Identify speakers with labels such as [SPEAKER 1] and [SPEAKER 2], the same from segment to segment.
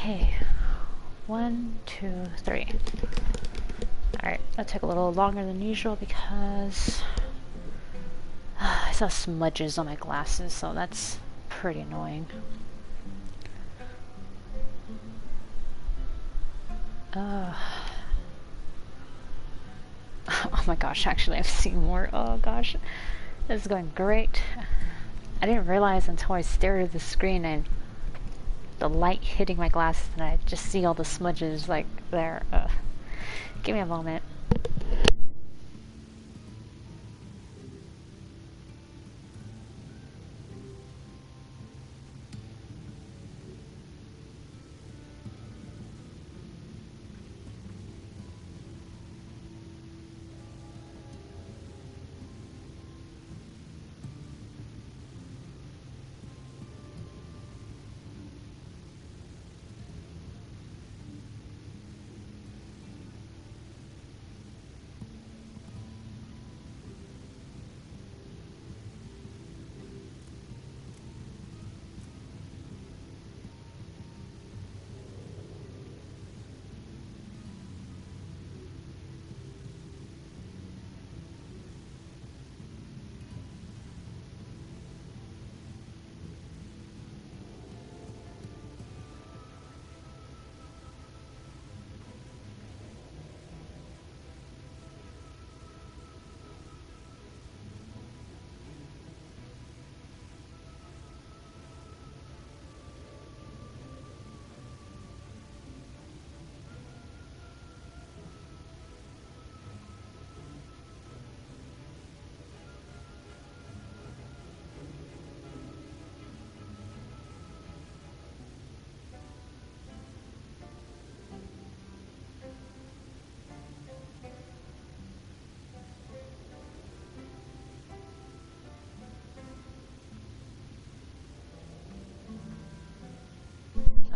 [SPEAKER 1] Okay. 1, 2, 3. Alright, that took a little longer than usual because I saw smudges on my glasses, so that's pretty annoying. Oh my gosh, actually I've seen more. Oh gosh, this is going great. I didn't realize until I stared at the screen and the light hitting my glasses and I just see all the smudges like there. Give me a moment.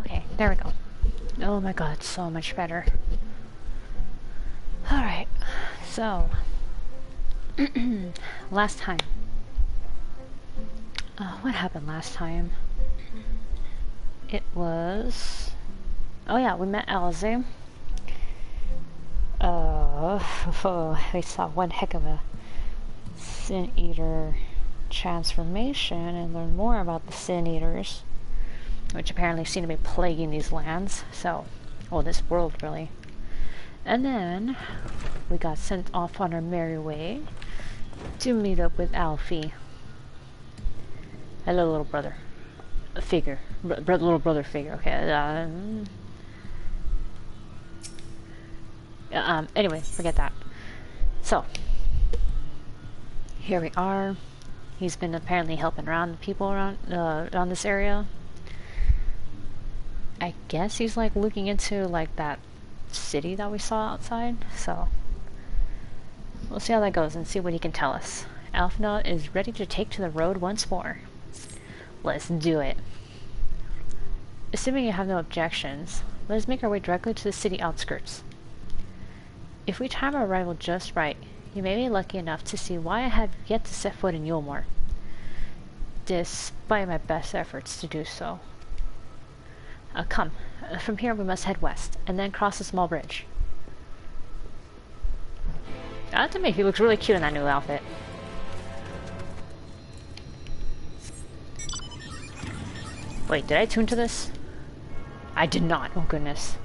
[SPEAKER 1] Okay, there we go. Oh my god, so much better. Alright, so last time. What happened last time? It was... oh yeah, we met Elsie. We saw one heck of a Sin Eater transformation and learned more about the Sin Eaters, which apparently seem to be plaguing these lands, so, well, this world really. And then we got sent off on our merry way to meet up with Alfie. Hello, little brother. A figure. Little brother figure, okay. Anyway, forget that. So, here we are. He's been apparently helping around the people around this area. I guess he's like looking into like that city that we saw outside, so we'll see how that goes and see what he can tell us. Alphinaud is ready to take to the road once more. Let's do it. Assuming you have no objections, let us make our way directly to the city outskirts. If we time our arrival just right, you may be lucky enough to see why I have yet to set foot in Eulmore, despite my best efforts to do so. Come. From here we must head west, and then cross a small bridge. I have to admit, he looks really cute in that new outfit. Wait, did I tune to this? I did not. Oh goodness.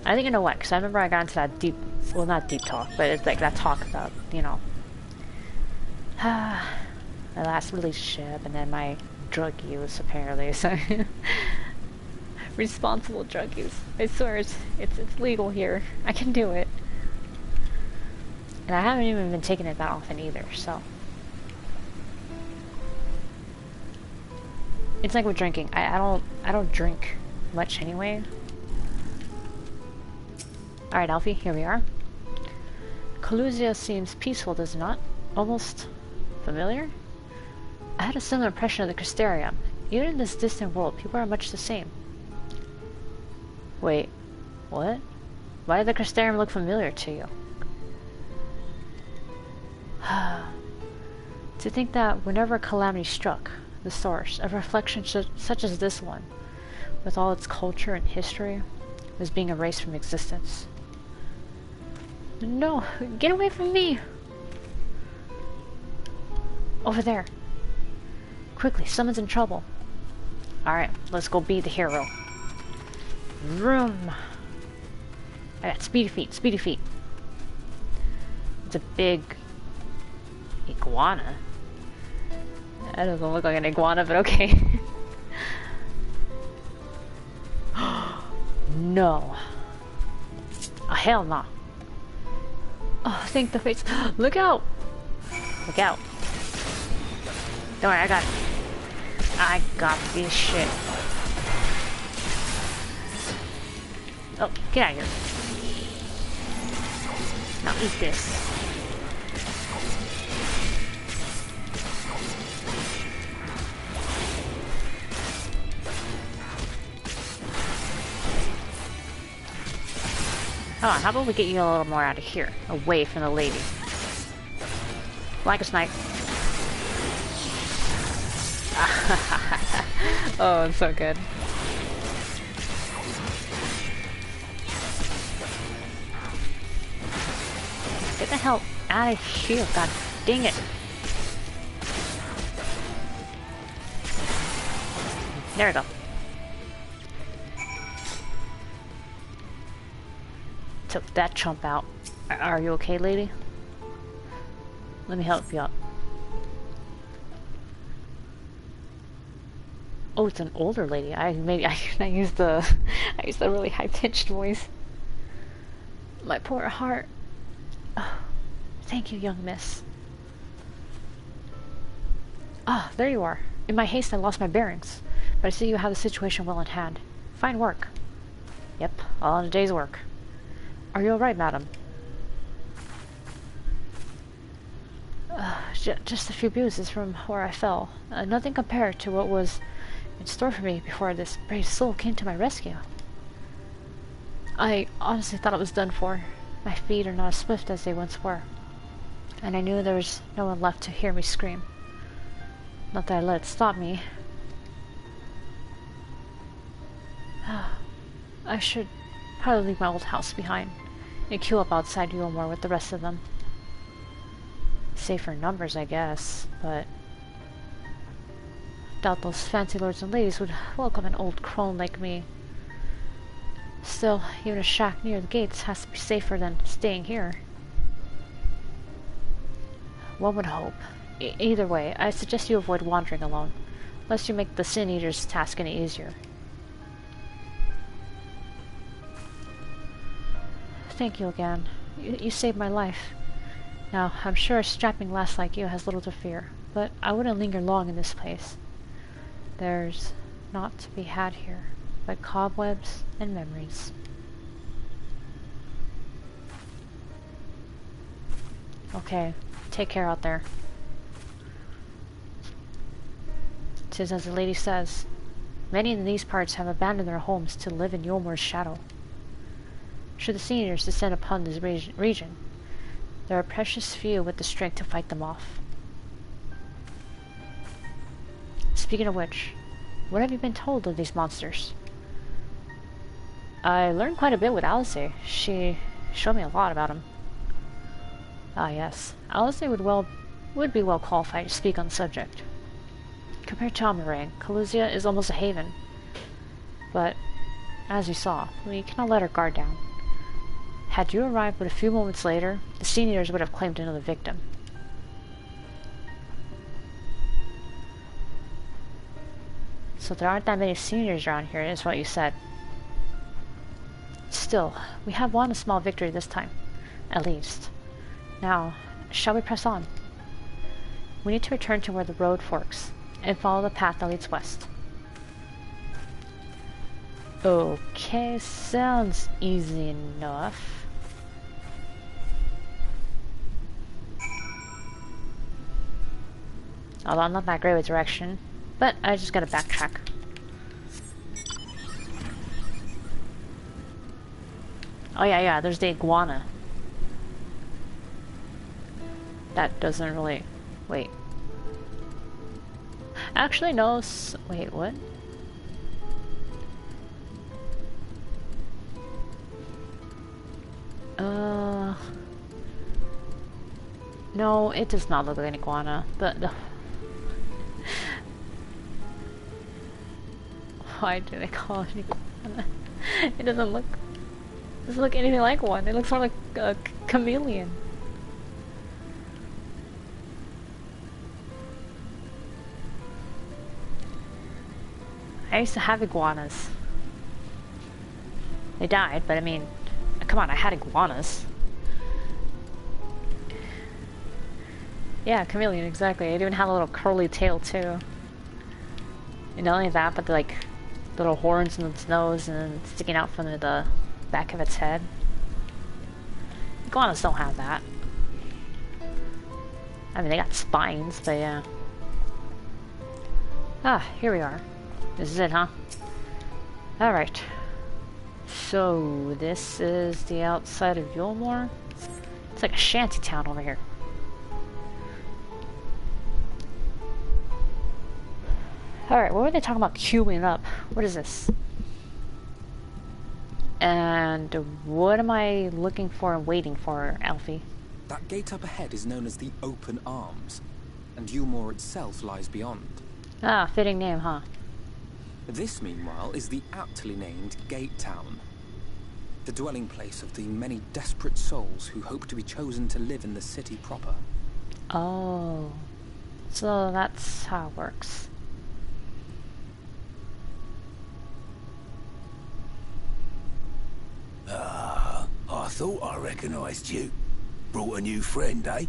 [SPEAKER 1] I think you know what, because I remember I got into that deep, well not deep talk, but it's like that talk about, you know, my last relationship and then my drug use apparently, so responsible drug use. I swear it's legal here. I can do it. And I haven't even been taking it that often either, so. It's like with drinking. I don't drink much anyway. Alright, Alfie, here we are. Coluzia seems peaceful, does it not? Almost familiar? I had a similar impression of the Crystarium. Even in this distant world, people are much the same. Wait, what? Why did the Crystarium look familiar to you? To think that whenever a calamity struck, the source, a reflection such as this one, with all its culture and history, was being erased from existence. No! Get away from me! Over there. Quickly, someone's in trouble. Alright, let's go be the hero. Vroom! I got speedy feet, speedy feet. It's a big iguana. That doesn't look like an iguana, but okay. No. Oh, hell no. Oh, thank the face. Look out! Look out. Don't worry, I got it. I got this shit. Oh, get out of here. Now eat this. Hold on, how about we get you a little more out of here, away from the lady. Like a snipe. Oh, it's so good. Get the hell out of here, god dang it. There we go. Took that chump out. Are you okay, lady? Let me help you up. Oh, it's an older lady. I used the really high pitched voice. My poor heart. Oh, thank you, young miss. Ah, there you are. In my haste, I lost my bearings, but I see you have the situation well in hand. Fine work. Yep, all in a day's work. Are you all right, madam? Just a few bruises from where I fell. Nothing compared to what was in store for me before this brave soul came to my rescue. I honestly thought it was done for. My feet are not as swift as they once were, and I knew there was no one left to hear me scream. Not that I let it stop me. I should probably leave my old house behind and queue up outside Eulmore with the rest of them. Safer numbers, I guess, but doubt those fancy lords and ladies would welcome an old crone like me. Still, even a shack near the gates has to be safer than staying here. One would hope. Either way, I suggest you avoid wandering alone, lest you make the Sin Eater's task any easier. Thank you again. You saved my life. Now, I'm sure a strapping lass like you has little to fear, but I wouldn't linger long in this place. There's naught to be had here, but cobwebs and memories. Okay, take care out there. 'Tis as the lady says, many in these parts have abandoned their homes to live in Eulmore's shadow. Should the seniors descend upon this region, there are precious few with the strength to fight them off. Speaking of which, what have you been told of these monsters? I learned quite a bit with Alice. She showed me a lot about them. Ah yes, Alice would be well qualified to speak on the subject. Compared to Honorary, Calusia is almost a haven. But, as you saw, we cannot let our guard down. Had you arrived but a few moments later, the seniors would have claimed another victim. So there aren't that many seniors around here, is what you said. Still, we have won a small victory this time, at least. Now, shall we press on? We need to return to where the road forks, and follow the path that leads west. Okay, sounds easy enough. Although I'm not that great with direction, but I just gotta backtrack. Oh yeah, there's the iguana. That doesn't really... wait. Actually, no. Wait, what? No, it does not look like an iguana. Why do they call it an iguana? It doesn't look anything like one. It looks more like a chameleon. I used to have iguanas. They died, but I mean, come on, I had iguanas. Yeah, chameleon, exactly. It even had a little curly tail too. And not only that, but the, like, little horns in its nose and sticking out from the back of its head. Iguanas don't have that. I mean, they got spines, but yeah. Ah, here we are. This is it, huh? Alright. So, this is the outside of Eulmore. It's like a shanty town over here. Alright, what were they talking about queuing up? What is this? And what am I looking for and waiting for, Alfie?
[SPEAKER 2] That gate up ahead is known as the Open Arms, and Eulmore itself lies beyond.
[SPEAKER 1] Ah, fitting name, huh?
[SPEAKER 2] This, meanwhile, is the aptly named Gate Town, the dwelling place of the many desperate souls who hope to be chosen to live in the city proper.
[SPEAKER 1] Oh, so that's how it works.
[SPEAKER 3] Ah, I thought I recognised you. Brought a new friend, eh?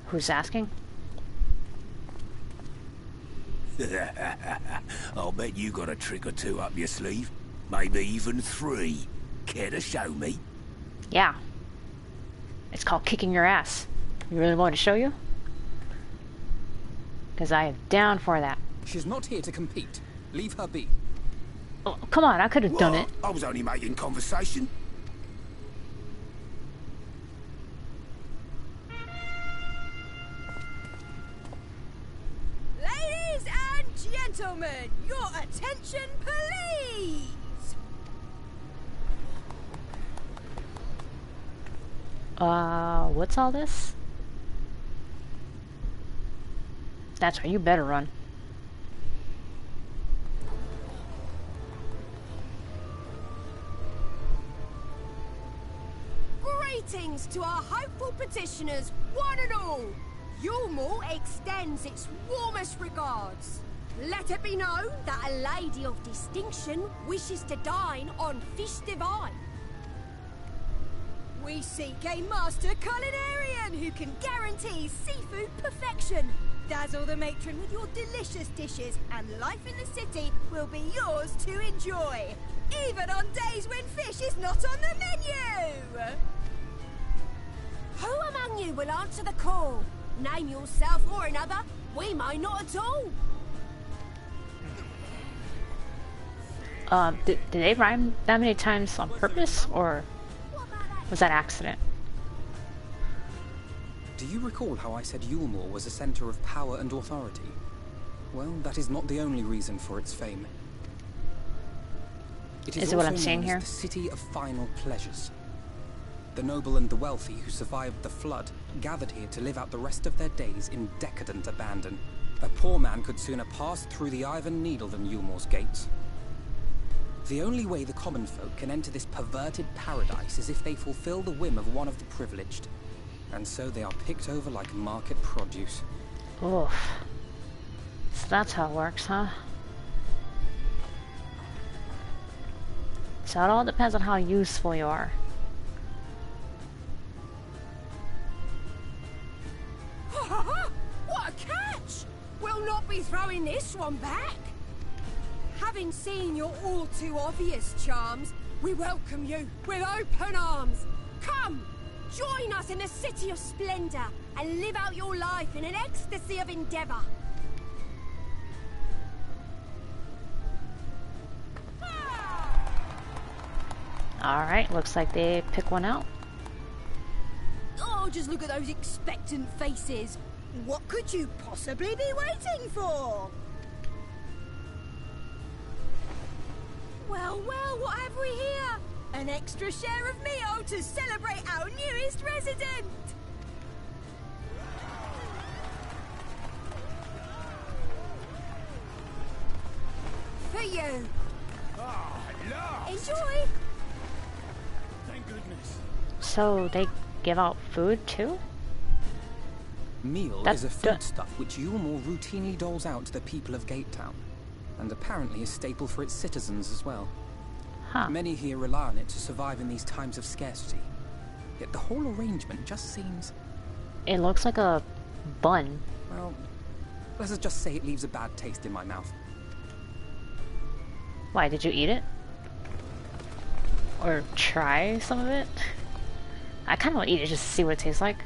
[SPEAKER 1] Who's asking?
[SPEAKER 3] I'll bet you got a trick or two up your sleeve. Maybe even 3. Care to show me?
[SPEAKER 1] Yeah. It's called kicking your ass. You really want to show you? Because I am down for that.
[SPEAKER 2] She's not here to compete. Leave her be.
[SPEAKER 1] Oh, come on, I could have done it.
[SPEAKER 3] I was only making conversation.
[SPEAKER 4] Ladies and gentlemen, your attention please!
[SPEAKER 1] What's all this? That's right, you better run.
[SPEAKER 4] Greetings to our hopeful petitioners, one and all. Eulmore extends its warmest regards. Let it be known that a lady of distinction wishes to dine on fish divine. We seek a master culinarian who can guarantee seafood perfection. Dazzle the matron with your delicious dishes, and life in the city will be yours to enjoy, even on days when fish is not on the menu. Who among you will answer the call? Name yourself or another. We may not at all.
[SPEAKER 1] Did they rhyme that many times on purpose, or was that accident?
[SPEAKER 2] Do you recall how I said Eulmore was a center of power and authority? Well, that is not the only reason for its fame.
[SPEAKER 1] Is it what I'm seeing here?
[SPEAKER 2] The city of final pleasures. The noble and the wealthy who survived the flood gathered here to live out the rest of their days in decadent abandon. A poor man could sooner pass through the Iron Needle than Eulmore's gates. The only way the common folk can enter this perverted paradise is if they fulfill the whim of one of the privileged. And so they are picked over like market produce.
[SPEAKER 1] Oof. So that's how it works, huh? So it all depends on how useful you are.
[SPEAKER 4] What a catch! We'll not be throwing this one back. Having seen your all too obvious charms, we welcome you with open arms. Come, join us in the city of splendor and live out your life in an ecstasy of endeavor.
[SPEAKER 1] Alright, looks like they pick one out.
[SPEAKER 4] Oh, just look at those expectant faces. What could you possibly be waiting for? Well, well, what have we here? An extra share of meal to celebrate our newest resident! For you!
[SPEAKER 3] Ah, oh,
[SPEAKER 4] Enjoy!
[SPEAKER 3] thank goodness.
[SPEAKER 1] So they give out food too?
[SPEAKER 2] Meal
[SPEAKER 1] That's
[SPEAKER 2] is a foodstuff which Eulmore routinely doles out to the people of Gatetown, and apparently a staple for its citizens as well.
[SPEAKER 1] Huh.
[SPEAKER 2] Many here rely on it to survive in these times of scarcity. Yet the whole arrangement just seems...
[SPEAKER 1] It looks like a bun.
[SPEAKER 2] well, let's just say it leaves a bad taste in my mouth.
[SPEAKER 1] Why, did you eat it? Or try some of it? I kind of want to eat it just to see what it tastes like.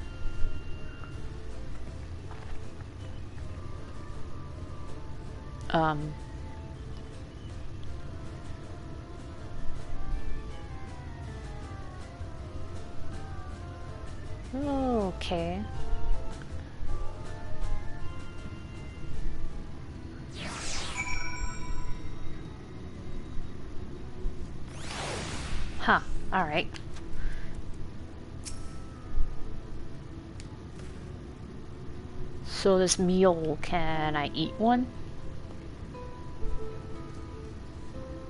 [SPEAKER 1] Okay. Huh, alright. So this meal, can I eat one?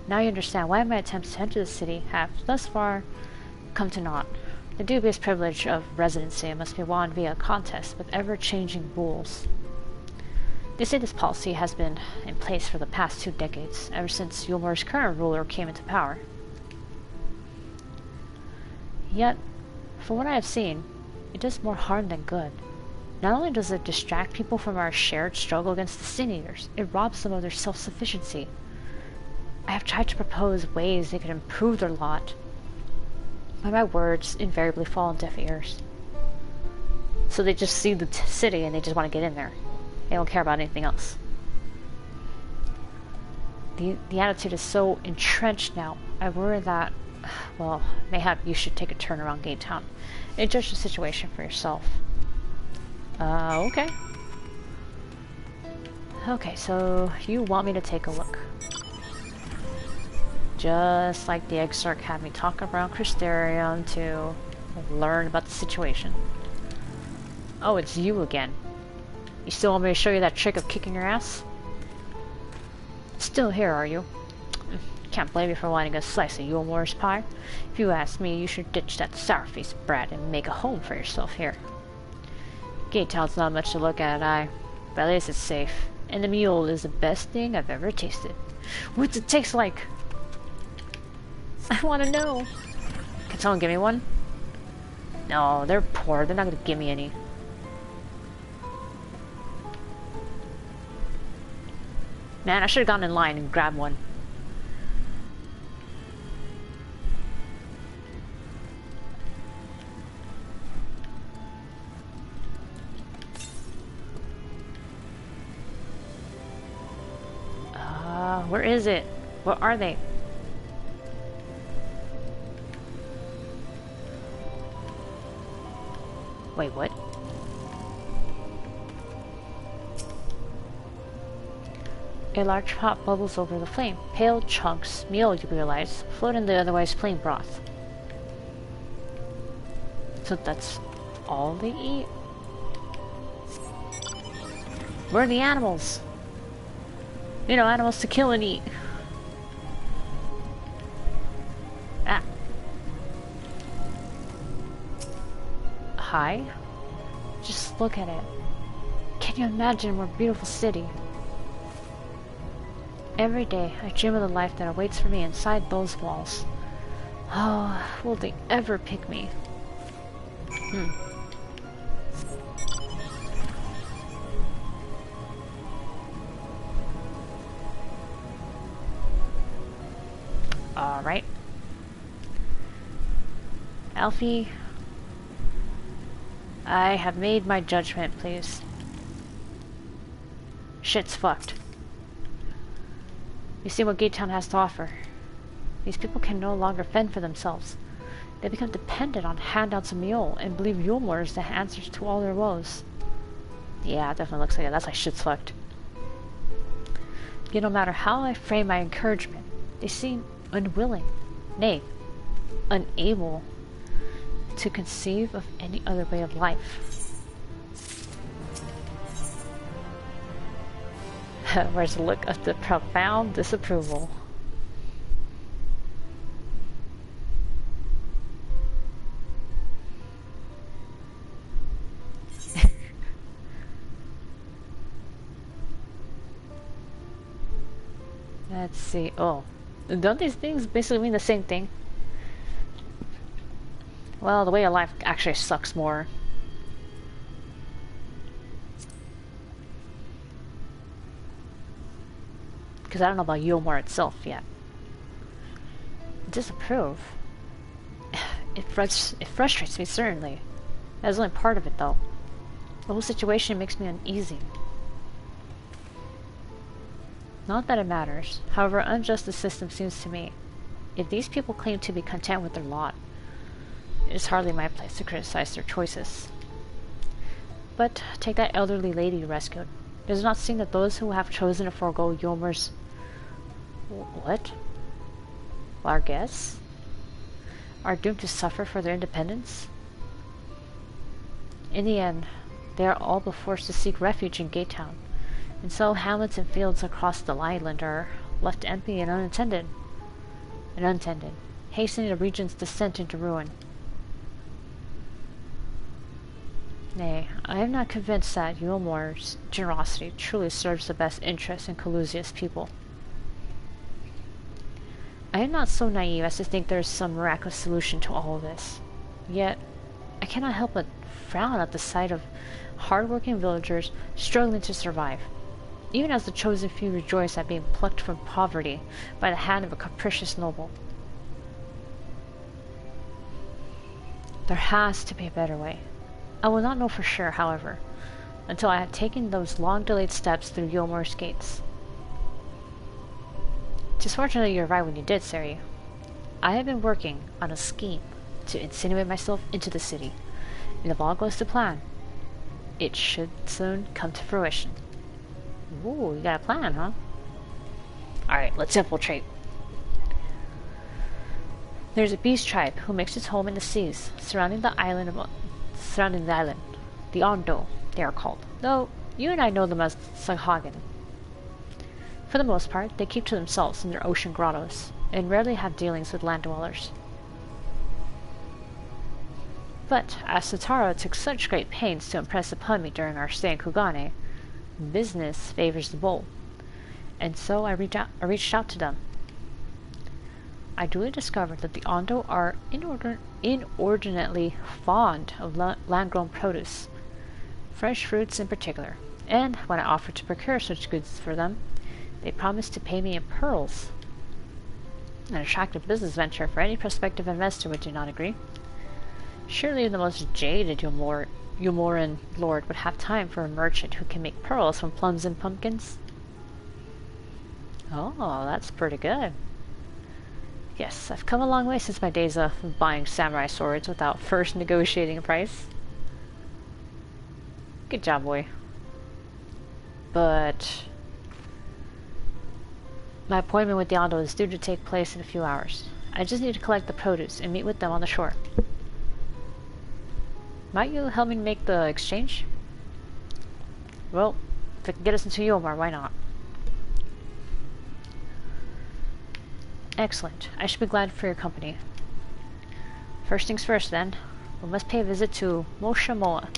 [SPEAKER 1] Now you understand why my attempts to enter the city have thus far come to naught. The dubious privilege of residency must be won via a contest with ever-changing rules. They say this policy has been in place for the past 2 decades, ever since Eulmore's current ruler came into power. Yet, from what I have seen, it does more harm than good. Not only does it distract people from our shared struggle against the Sin Eaters, it robs them of their self-sufficiency. I have tried to propose ways they could improve their lot, but my words invariably fall on deaf ears. So they just see the city and they just want to get in there. They don't care about anything else. The attitude is so entrenched now. I worry that, well, mayhap you should take a turn around Gatetown and judge the situation for yourself. Okay. Okay, so you want me to take a look. Just like the Exarch had me talk around Crystarium to learn about the situation. Oh, it's you again. You still want me to show you that trick of kicking your ass? Still here, are you? Can't blame you for wanting a slice of Eulmore's pie. If you ask me, you should ditch that sour-faced brat and make a home for yourself here. Gatetown's not much to look at, but at least it's safe. And the mule is the best thing I've ever tasted. What's it taste like? I want to know. Can someone give me one? No, they're poor. They're not going to give me any. Man, I should have gone in line and grabbed one. Where is it? What are they? Wait, what? A large pot bubbles over the flame. Pale chunks, meal you realize, float in the otherwise plain broth. So that's all they eat? Where are the animals? You know, animals to kill and eat. Ah. Hi? Just look at it. Can you imagine a more beautiful city? Every day, I dream of the life that awaits for me inside those walls. Oh, will they ever pick me? Alright. Alfie, I have made my judgment, please. Shit's fucked. You see what Gatetown has to offer. These people can no longer fend for themselves. They become dependent on handouts of Mule and believe Eulmore is the answer to all their woes. Yeah, it definitely looks like it. That's like shit's fucked. Yet no matter how I frame my encouragement, they seem unwilling, nay, unable to conceive of any other way of life. Where's the look of the profound disapproval? Let's see. Oh, don't these things basically mean the same thing? Well, the way of life actually sucks more. Because I don't know about Eulmore itself yet. Disapprove? It frustrates me, certainly. That's only part of it, though. The whole situation makes me uneasy. Not that it matters, however unjust the system seems to me. If these people claim to be content with their lot, it is hardly my place to criticize their choices. But take that elderly lady you rescued. Does it not seem that those who have chosen to forego Eulmore's... What? Our guests? Are doomed to suffer for their independence? In the end, they are all but forced to seek refuge in Gatetown, and so hamlets and fields across the island are left empty and untended, hastening the region's descent into ruin. Nay, I am not convinced that Eulmore's generosity truly serves the best interests in Calusia's people. I am not so naive as to think there is some miraculous solution to all of this. Yet, I cannot help but frown at the sight of hard-working villagers struggling to survive, even as the chosen few rejoice at being plucked from poverty by the hand of a capricious noble. There has to be a better way. I will not know for sure, however, until I have taken those long-delayed steps through Eulmore's gates. 'Tis fortunate you arrived when you did, Sari. I have been working on a scheme to insinuate myself into the city, and if all goes to plan, it should soon come to fruition. Ooh, you got a plan, huh? Alright, let's infiltrate. There's a beast tribe who makes its home in the seas surrounding the island. The Ondo, they are called, though you and I know them as Saghagan. For the most part, they keep to themselves in their ocean grottos, and rarely have dealings with land dwellers. But as Satara took such great pains to impress upon me during our stay in Kugane, business favors the bold, and so I reached out to them. I duly discovered that the Ondo are inordinately fond of land-grown produce, fresh fruits in particular, and when I offered to procure such goods for them, they promised to pay me in pearls. An attractive business venture for any prospective investor, would you not agree? Surely the most jaded Eulmoran lord would have time for a merchant who can make pearls from plums and pumpkins. Oh, that's pretty good. Yes, I've come a long way since my days of buying samurai swords without first negotiating a price. Good job, boy. But my appointment with the Ondo is due to take place in a few hours. I just need to collect the produce and meet with them on the shore. Might you help me make the exchange? Well, if it can get us into Eulmore, why not? Excellent. I should be glad for your company. First things first, then. We must pay a visit to Mosha Moa,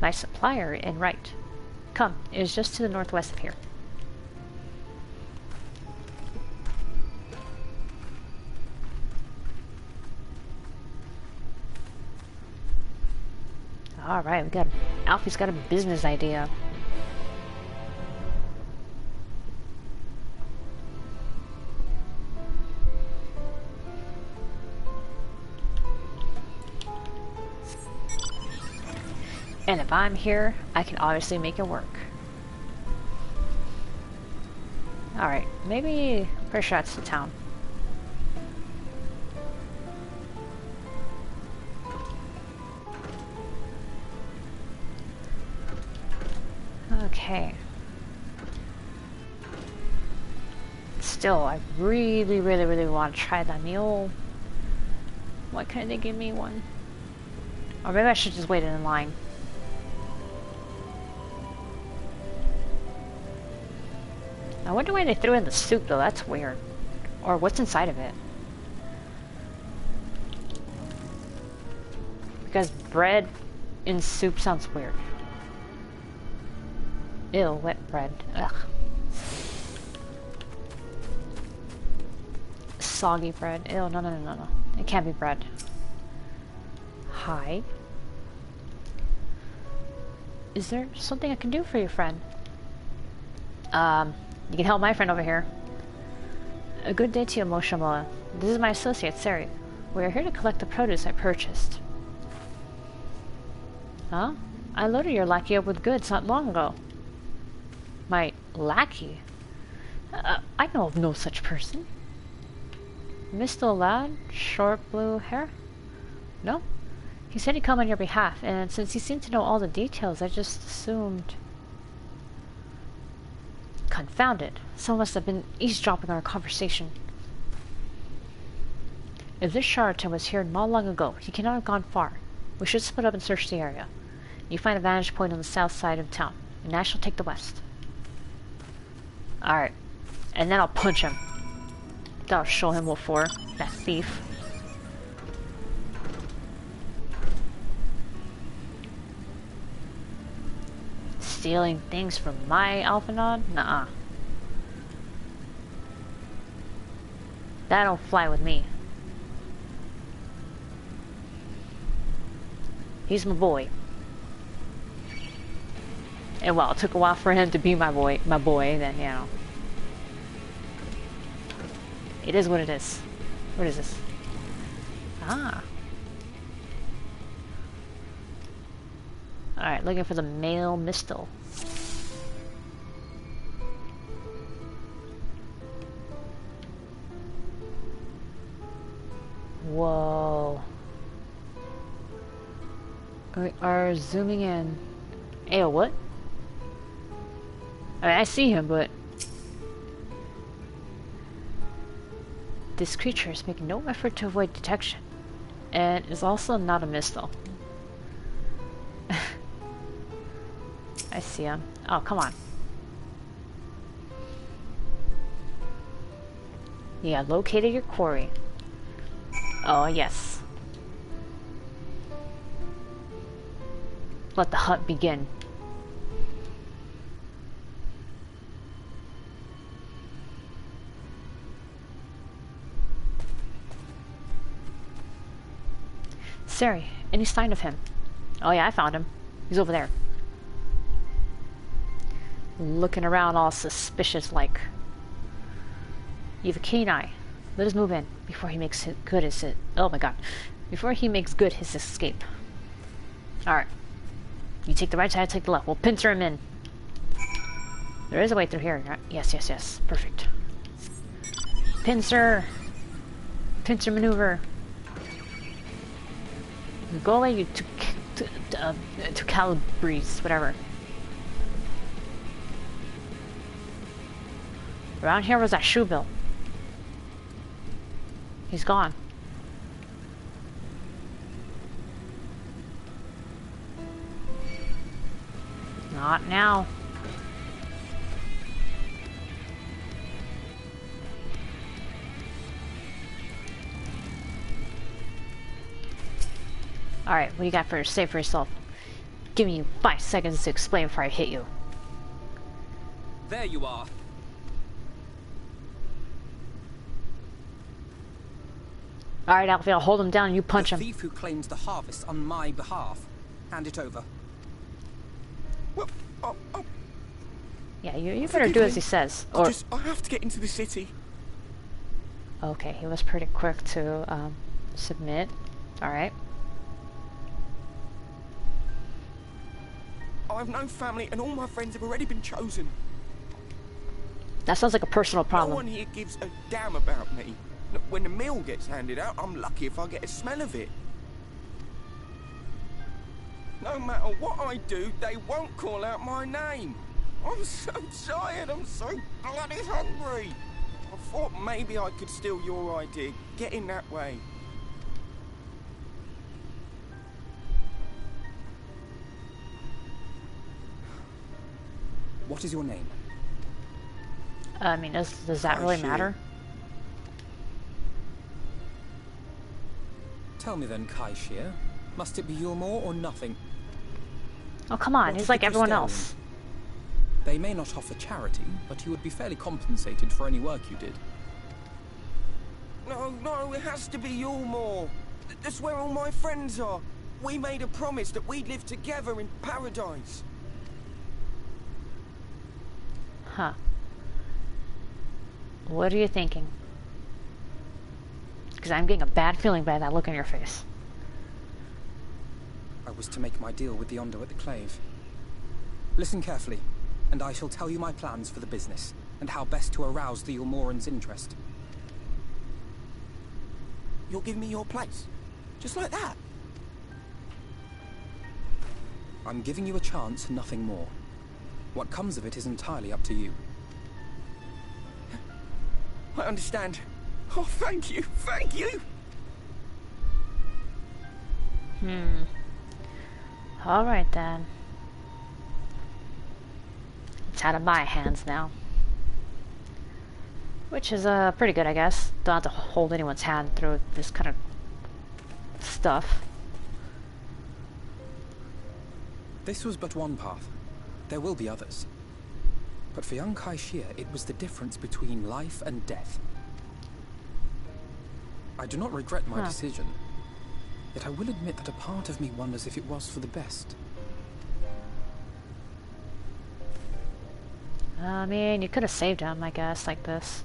[SPEAKER 1] my supplier in right. Come, it is just to the northwest of here. Alright, Alfie's got a business idea. And if I'm here, I can obviously make it work. Alright, maybe pretty sure that's the town. Okay. Still, I really, really, really want to try that meal. Why can't they give me one? Or maybe I should just wait in line. I wonder why they threw in the soup though, that's weird. Or what's inside of it. Because bread in soup sounds weird. Ew, wet bread. Ugh. Soggy bread. Ew, no. It can't be bread. Hi. Is there something I can do for you, friend? You can help my friend over here. A good day to you, Moshamoa. This is my associate, Sari. We are here to collect the produce I purchased. Huh? I loaded your lackey up with goods not long ago. My lackey? I know of no such person. Mr. Lad? Short blue hair? No? He said he'd come on your behalf, and since he seemed to know all the details, I just assumed... Confounded. Someone must have been eavesdropping on our conversation. If this charlatan was here not long ago, he cannot have gone far. We should split up and search the area. You find a vantage point on the south side of town, and I shall take the west. Alright. And then I'll punch him. That'll show him what for. That thief. Stealing things from my Alphinaud? Nuh-uh. That don't fly with me. He's my boy. And well, it took a while for him to be my boy, then, you know. It is what it is. What is this? Ah. Alright, looking for the male mistle. Whoa. We are zooming in. Ew, what? I mean, I see him, but... This creature is making no effort to avoid detection. And is also not a mistle. I see him. Oh, come on. Yeah, located your quarry. Oh, yes. Let the hunt begin. Sari, any sign of him? Oh yeah, I found him. He's over there. Looking around all suspicious like. You have a keen eye. Let us move in before he makes good his... Oh my god. Before he makes good his escape. Alright. You take the right side, I take the left. We'll pincer him in. There is a way through here, right? Yes. Perfect. Pincer! Pincer maneuver. Go away, you to Calabrese, whatever. Around here was that shoe bill. He's gone. Not now. Alright, what do you got for say for yourself? Give me 5 seconds to explain before I hit you.
[SPEAKER 2] There you are.
[SPEAKER 1] Alright, Alfie, I'll hold him down and you punch him.
[SPEAKER 2] The thief who claims the harvest on my behalf. Hand it over.
[SPEAKER 5] Well,
[SPEAKER 1] Yeah, you better do as he says. Or
[SPEAKER 5] I have to get into the city.
[SPEAKER 1] okay, he was pretty quick to submit. Alright.
[SPEAKER 5] I have no family and all my friends have already been chosen.
[SPEAKER 1] That sounds like a personal problem.
[SPEAKER 5] No one here gives a damn about me. Look, when the meal gets handed out, I'm lucky if I get a smell of it. No matter what I do, they won't call out my name. I'm so tired, I'm so bloody hungry. I thought maybe I could steal your idea. Get in that way.
[SPEAKER 2] What is your name?
[SPEAKER 1] I mean, does that really matter?
[SPEAKER 2] Tell me then, Kai Shear. Must it be Eulmore or nothing?
[SPEAKER 1] Oh, come on,
[SPEAKER 2] What
[SPEAKER 1] he's
[SPEAKER 2] of
[SPEAKER 1] like
[SPEAKER 2] the
[SPEAKER 1] everyone
[SPEAKER 2] Crystalian?
[SPEAKER 1] else.
[SPEAKER 2] They may not offer charity, but you would be fairly compensated for any work you did.
[SPEAKER 5] No, it has to be Eulmore. That's where all my friends are. We made a promise that we'd live together in paradise.
[SPEAKER 1] Huh. What are you thinking? Because I'm getting a bad feeling by that look on your face.
[SPEAKER 2] I was to make my deal with the Ondo at the Clave. Listen carefully, and I shall tell you my plans for the business, and how best to arouse the Eulmoran's interest.
[SPEAKER 5] You'll give me your place? Just like that?
[SPEAKER 2] I'm giving you a chance, nothing more. What comes of it is entirely up to you.
[SPEAKER 5] I understand. Oh, thank you, thank you!
[SPEAKER 1] Alright then. It's out of my hands now. Which is pretty good, I guess. Don't have to hold anyone's hand through this kind of stuff.
[SPEAKER 2] This was but one path. There will be others. But for young Kai Shear, it was the difference between life and death. I do not regret my decision, yet I will admit that a part of me wonders if it was for the best.
[SPEAKER 1] I mean, you could have saved him, I guess, like this.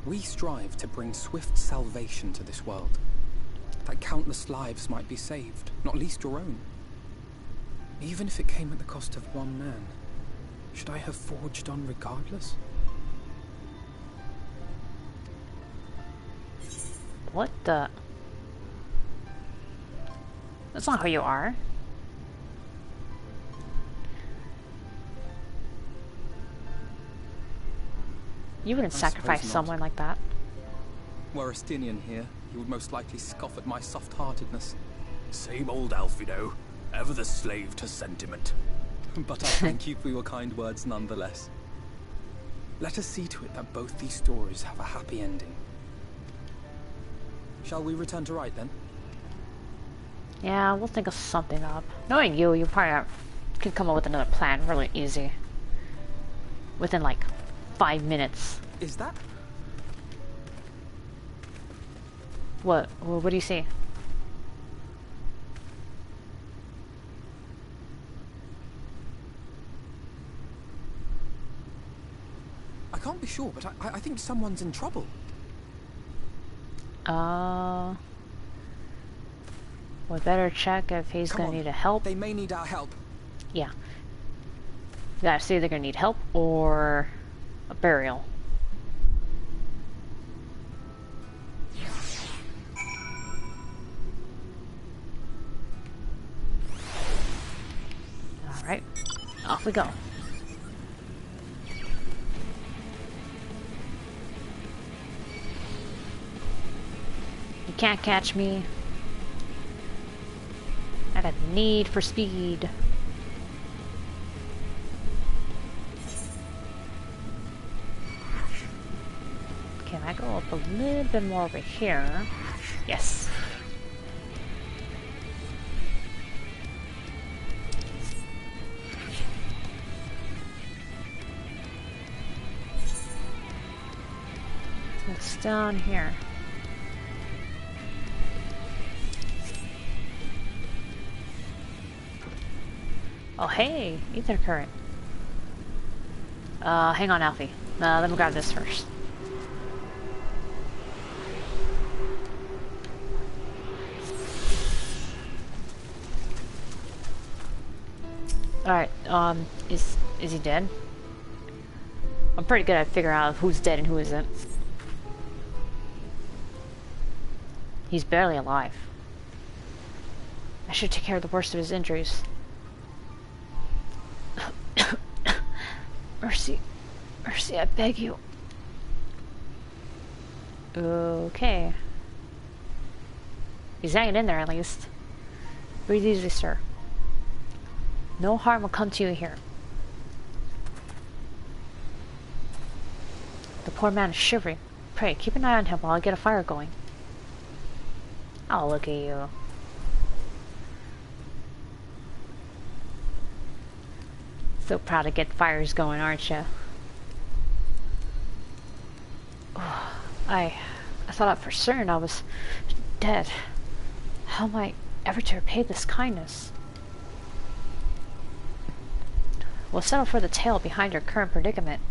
[SPEAKER 2] We strive to bring swift salvation to this world, that countless lives might be saved, not least your own. Even if it came at the cost of one man, should I have forged on regardless?
[SPEAKER 1] What the? That's not who you are. You wouldn't sacrifice
[SPEAKER 2] suppose not.
[SPEAKER 1] someone like that.
[SPEAKER 2] Were Estinian here, he would most likely scoff at my soft-heartedness.
[SPEAKER 3] Same old Alphinaud, ever the slave to sentiment.
[SPEAKER 2] But I thank you for your kind words nonetheless. Let us see to it that both these stories have a happy ending. Shall we return to Wright then?
[SPEAKER 1] Yeah, we'll think of something up. Knowing you, you probably could come up with another plan really easy. Within like 5 minutes.
[SPEAKER 2] Is that?
[SPEAKER 1] What? What do you see?
[SPEAKER 2] I can't be sure, but I think someone's in trouble.
[SPEAKER 1] We better check if he's gonna need a help.
[SPEAKER 2] They may need our help.
[SPEAKER 1] Yeah. You gotta see if they're gonna need help or a burial. Alright. Off we go. You can't catch me. I got need for speed. Can I go up a little bit more over here? Yes. What's down here? Oh, hey, ether current. Hang on, Alfie. Let me grab this first. Alright, is he dead? I'm pretty good at figuring out who's dead and who isn't. He's barely alive. I should take care of the worst of his injuries. Mercy. Mercy, I beg you. Okay. He's hanging in there at least. Breathe easy, sir. No harm will come to you here. The poor man is shivering. Pray, keep an eye on him while I get a fire going. Oh, look at you. So proud to get fires going, aren't you? Oh, I thought for certain I was dead. How am I ever to repay this kindness? We'll settle for the tale behind your current predicament.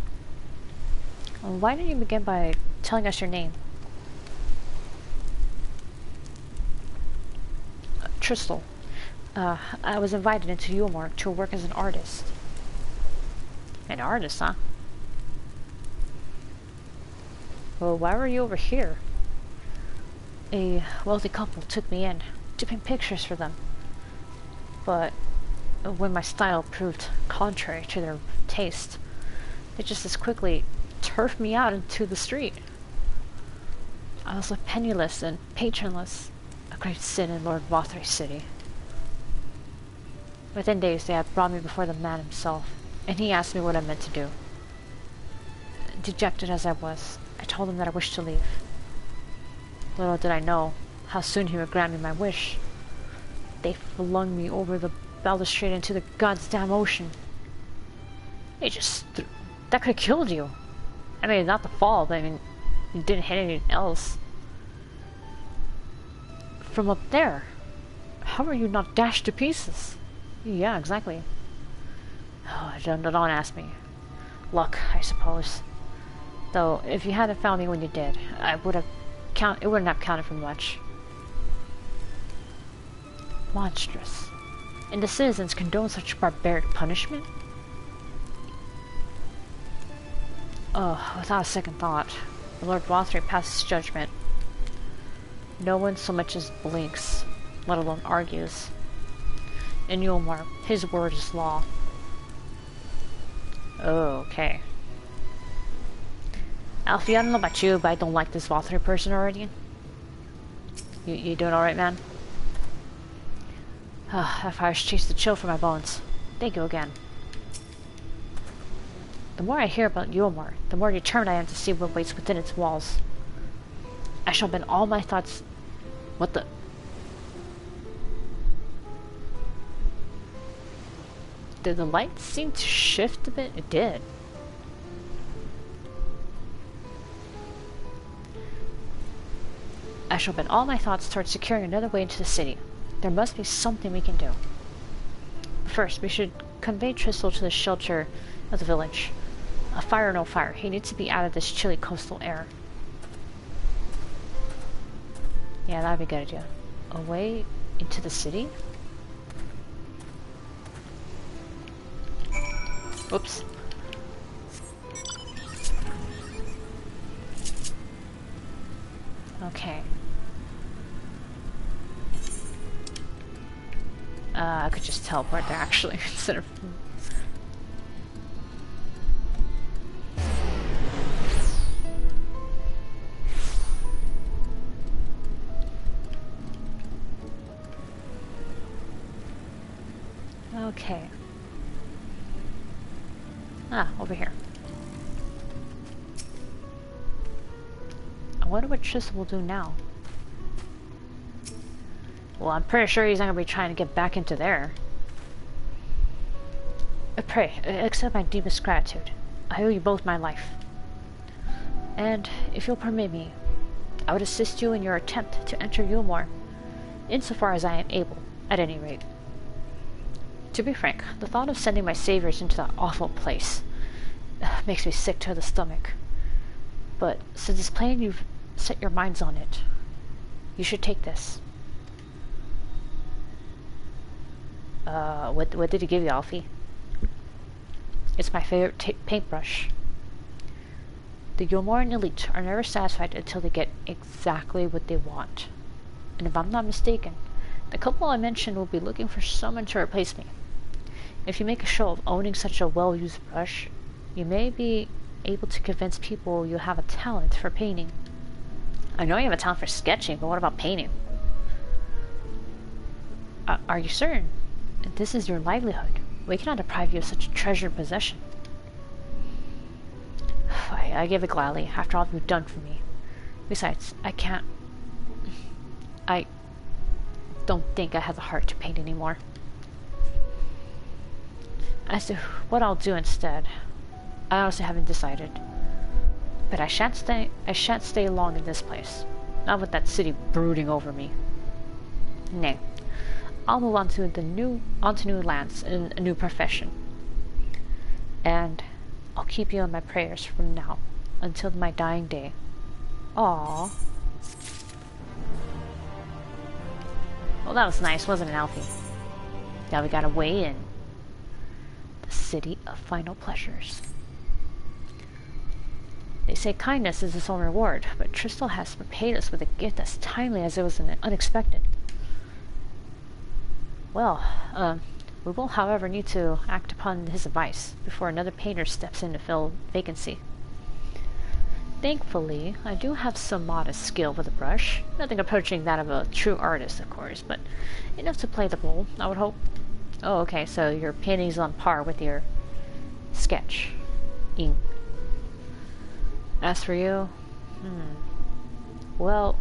[SPEAKER 1] Why don't you begin by telling us your name? Tristel. I was invited into Eulmore to work as an artist. An artist, huh? Well, why were you over here? A wealthy couple took me in to paint pictures for them. But when my style proved contrary to their taste, they just as quickly turfed me out into the street. I was left penniless and patronless, a great sin in Lord Wathrey's city. Within days they had brought me before the man himself, and he asked me what I meant to do. Dejected as I was, I told him that I wished to leave. Little did I know how soon he would grant me my wish. They flung me over the balustrade into the goddamn ocean. They just that could have killed you. I mean, not the fall, but I mean, you didn't hit anything else. From up there, how are you not dashed to pieces? Yeah, exactly. Oh, don't ask me. Luck, I suppose. Though, if you hadn't found me when you did, it wouldn't have counted for much. Monstrous. And the citizens condone such barbaric punishment? Oh, without a second thought, Lord Wathrey passes judgment. No one so much as blinks, let alone argues. In Eulmore, his word is law. Oh, okay. Alfie, I don't know about you, but I don't like this Wathrey person already. You doing alright, man? That fire's chased the chill from my bones. Thank you again. The more I hear about Eulmore, the more determined I am to see what waits within its walls. I shall bend all my thoughts... What the... Did the light seem to shift a bit? It did. I shall bend all my thoughts towards securing another way into the city. There must be something we can do. First, we should convey Tristel to the shelter of the village. A fire or no fire, he needs to be out of this chilly coastal air. Yeah, that'd be a good idea. Away into the city? Oops. Okay. I could just teleport there actually instead of... Okay. Ah, over here. I wonder what Tristan will do now. Well, I'm pretty sure he's not going to be trying to get back into there. Pray, accept my deepest gratitude. I owe you both my life. And, if you'll permit me, I would assist you in your attempt to enter Eulmore, insofar as I am able, at any rate. To be frank, the thought of sending my saviors into that awful place makes me sick to the stomach. But since it's plain you've set your minds on it, you should take this. What did he give you, Alfie? It's my favorite paintbrush. The Eulmorean elite are never satisfied until they get exactly what they want. And if I'm not mistaken, the couple I mentioned will be looking for someone to replace me. If you make a show of owning such a well-used brush, You may be able to convince people you have a talent for painting. I know you have a talent for sketching, but what about painting? Are you certain? This is your livelihood. We cannot deprive you of such a treasured possession. I give it gladly, after all you've done for me. Besides, I don't think I have the heart to paint anymore. As to what I'll do instead, I honestly haven't decided. But I shan't stay long in this place. Not with that city brooding over me. Nay, I'll move on to new lands and a new profession. And I'll keep you in my prayers from now until my dying day. Aww. Well, that was nice, wasn't it, Alfie? Now we gotta weigh in. The city of final pleasures. They say kindness is its own reward, but Tristel has repaid us with a gift as timely as it was unexpected. Well, we will, however, need to act upon his advice before another painter steps in to fill vacancy. Thankfully, I do have some modest skill with a brush. Nothing approaching that of a true artist, of course, but enough to play the role, I would hope. Oh, okay, so your painting's on par with your sketch. As for you, well,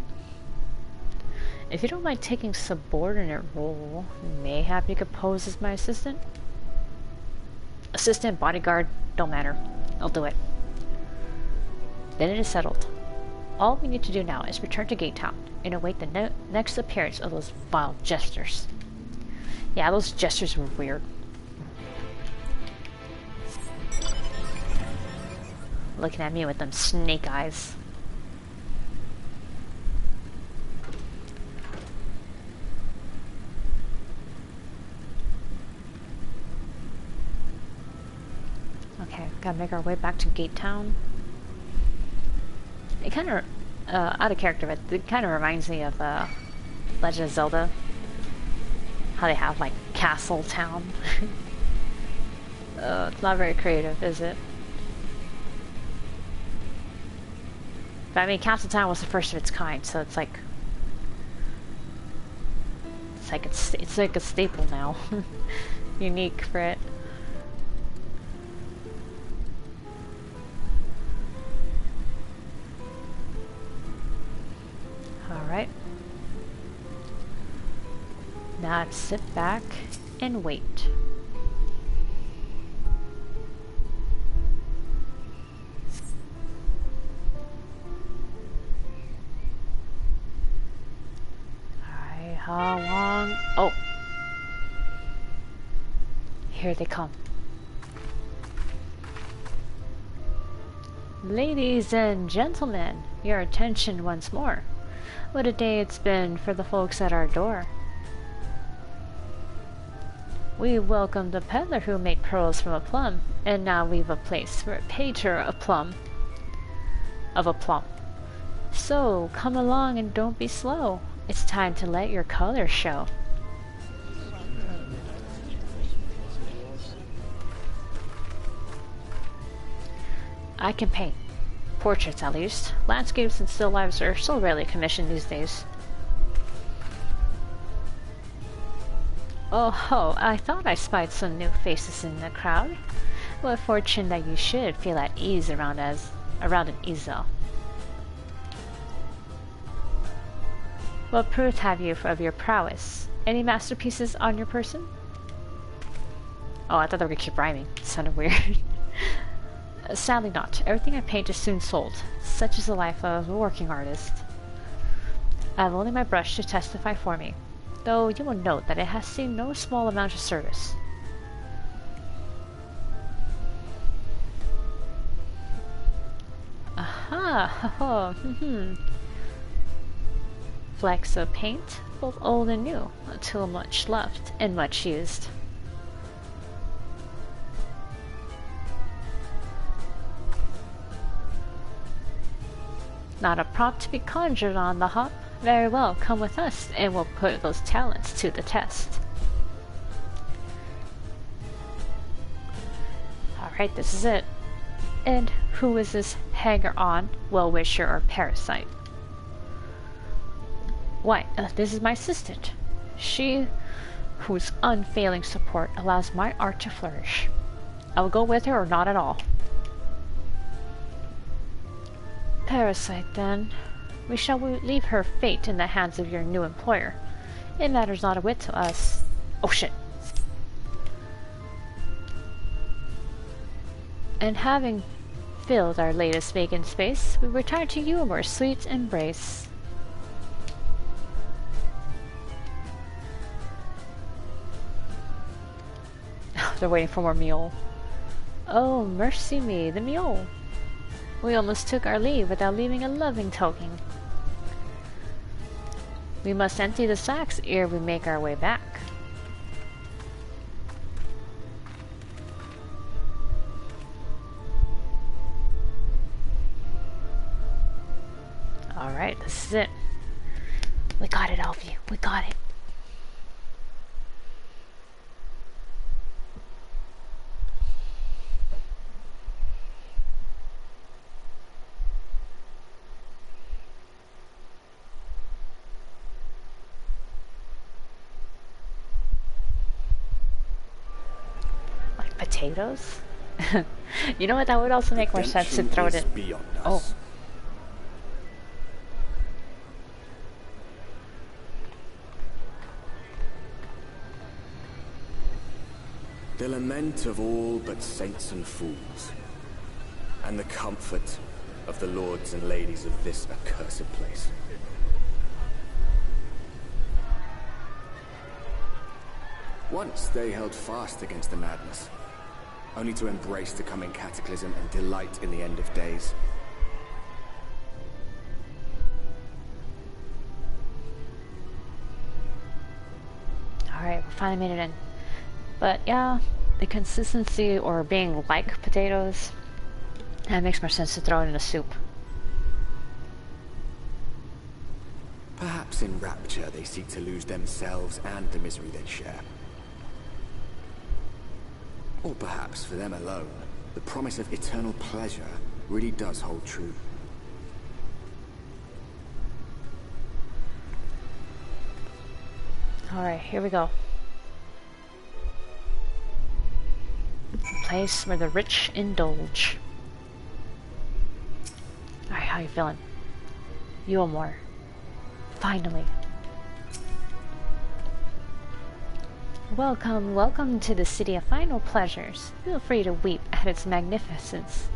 [SPEAKER 1] if you don't mind taking subordinate role, mayhap you could pose as my assistant? Assistant, bodyguard, don't matter. I'll do it. Then it is settled. All we need to do now is return to Gate Town and await the next appearance of those vile jesters. Yeah, those jesters were weird. Looking at me with them snake eyes. Okay, gotta make our way back to Gate Town. It kind of, out of character, but it kind of reminds me of Legend of Zelda. How they have, like, Castle Town. It's not very creative, is it? But I mean, Castle Town was the first of its kind, so it's like it's like a staple now. Unique for it. Alright. Now to sit back and wait. Alright, how long? Oh! Here they come. Ladies and gentlemen, your attention once more. What a day it's been for the folks at our door. We welcomed the peddler who made pearls from a plum, and now we've a place for a painter of a plum. So, come along and don't be slow. It's time to let your colors show. I can paint. Portraits, at least. Landscapes and still lifes are so rarely commissioned these days. Oh ho, I thought I spied some new faces in the crowd. What fortune that you should feel at ease around an easel. What proof have you of your prowess? Any masterpieces on your person? Oh, I thought they were gonna keep rhyming. It sounded weird. Sadly not. Everything I paint is soon sold. Such is the life of a working artist. I have only my brush to testify for me, though you will note that it has seen no small amount of service. Aha! Flecks of paint, both old and new, until much loved and much used. Not a prop to be conjured on the hop. Very well, come with us, and we'll put those talents to the test. Alright, this is it. And who is this hanger-on, well-wisher, or parasite? Why, this is my assistant. She whose unfailing support allows my art to flourish. I will go with her or not at all. Parasite, then. We shall leave her fate in the hands of your new employer. It matters not a whit to us. Oh shit. And having filled our latest vacant space, we return to Eulmore's sweet embrace. They're waiting for more mule. Oh, mercy me, the mule. We almost took our leave without leaving a loving token. We must empty the sacks ere we make our way back. Alright, this is it. We got it, Alfie. We got it. Potatoes? You know what, that would also make more sense to throw it in. Oh.
[SPEAKER 6] The lament of all but saints and fools, and the comfort of the lords and ladies of this accursed place. Once they held fast against the madness, only to embrace the coming cataclysm and delight in the end of days.
[SPEAKER 1] Alright, we finally made it in. But yeah, the consistency or being like potatoes, that makes more sense to throw it in a soup.
[SPEAKER 6] Perhaps in rapture they seek to lose themselves and the misery they share. Or perhaps for them alone, the promise of eternal pleasure really does hold true.
[SPEAKER 1] Alright, here we go. A place where the rich indulge. Alright, how you feeling? Eulmore. Finally. Welcome, welcome to the city of final pleasures. Feel free to weep at its magnificence.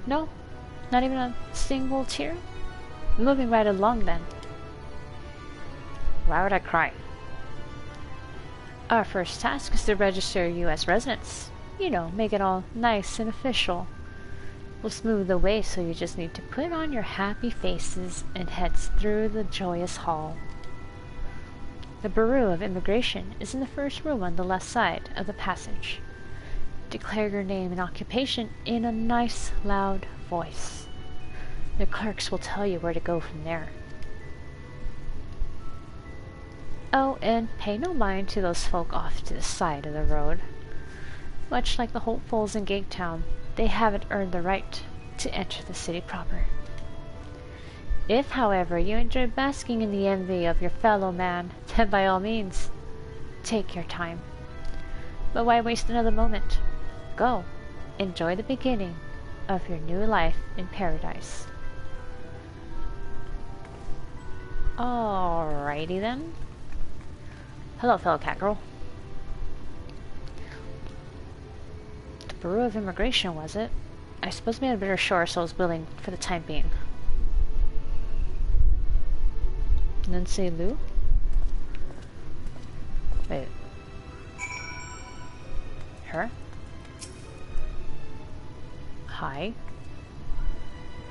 [SPEAKER 1] No? Not even a single tear? Moving right along then. Why would I cry? Our first task is to register you as residents. You know, make it all nice and official. We'll smooth the way so you just need to put on your happy faces and heads through the joyous hall. The Bureau of Immigration is in the first room on the left side of the passage. Declare your name and occupation in a nice, loud voice. The clerks will tell you where to go from there. Oh, and pay no mind to those folk off to the side of the road. Much like the hopefuls in Gagetown, they haven't earned the right to enter the city proper. If, however, you enjoy basking in the envy of your fellow man, then by all means, take your time. But why waste another moment? Go, enjoy the beginning of your new life in paradise. Alrighty then. Hello, fellow catgirl. The Bureau of Immigration, was it? I suppose we had a better shore, so I was willing for the time being. Nancy Lou? Wait. Her? Hi.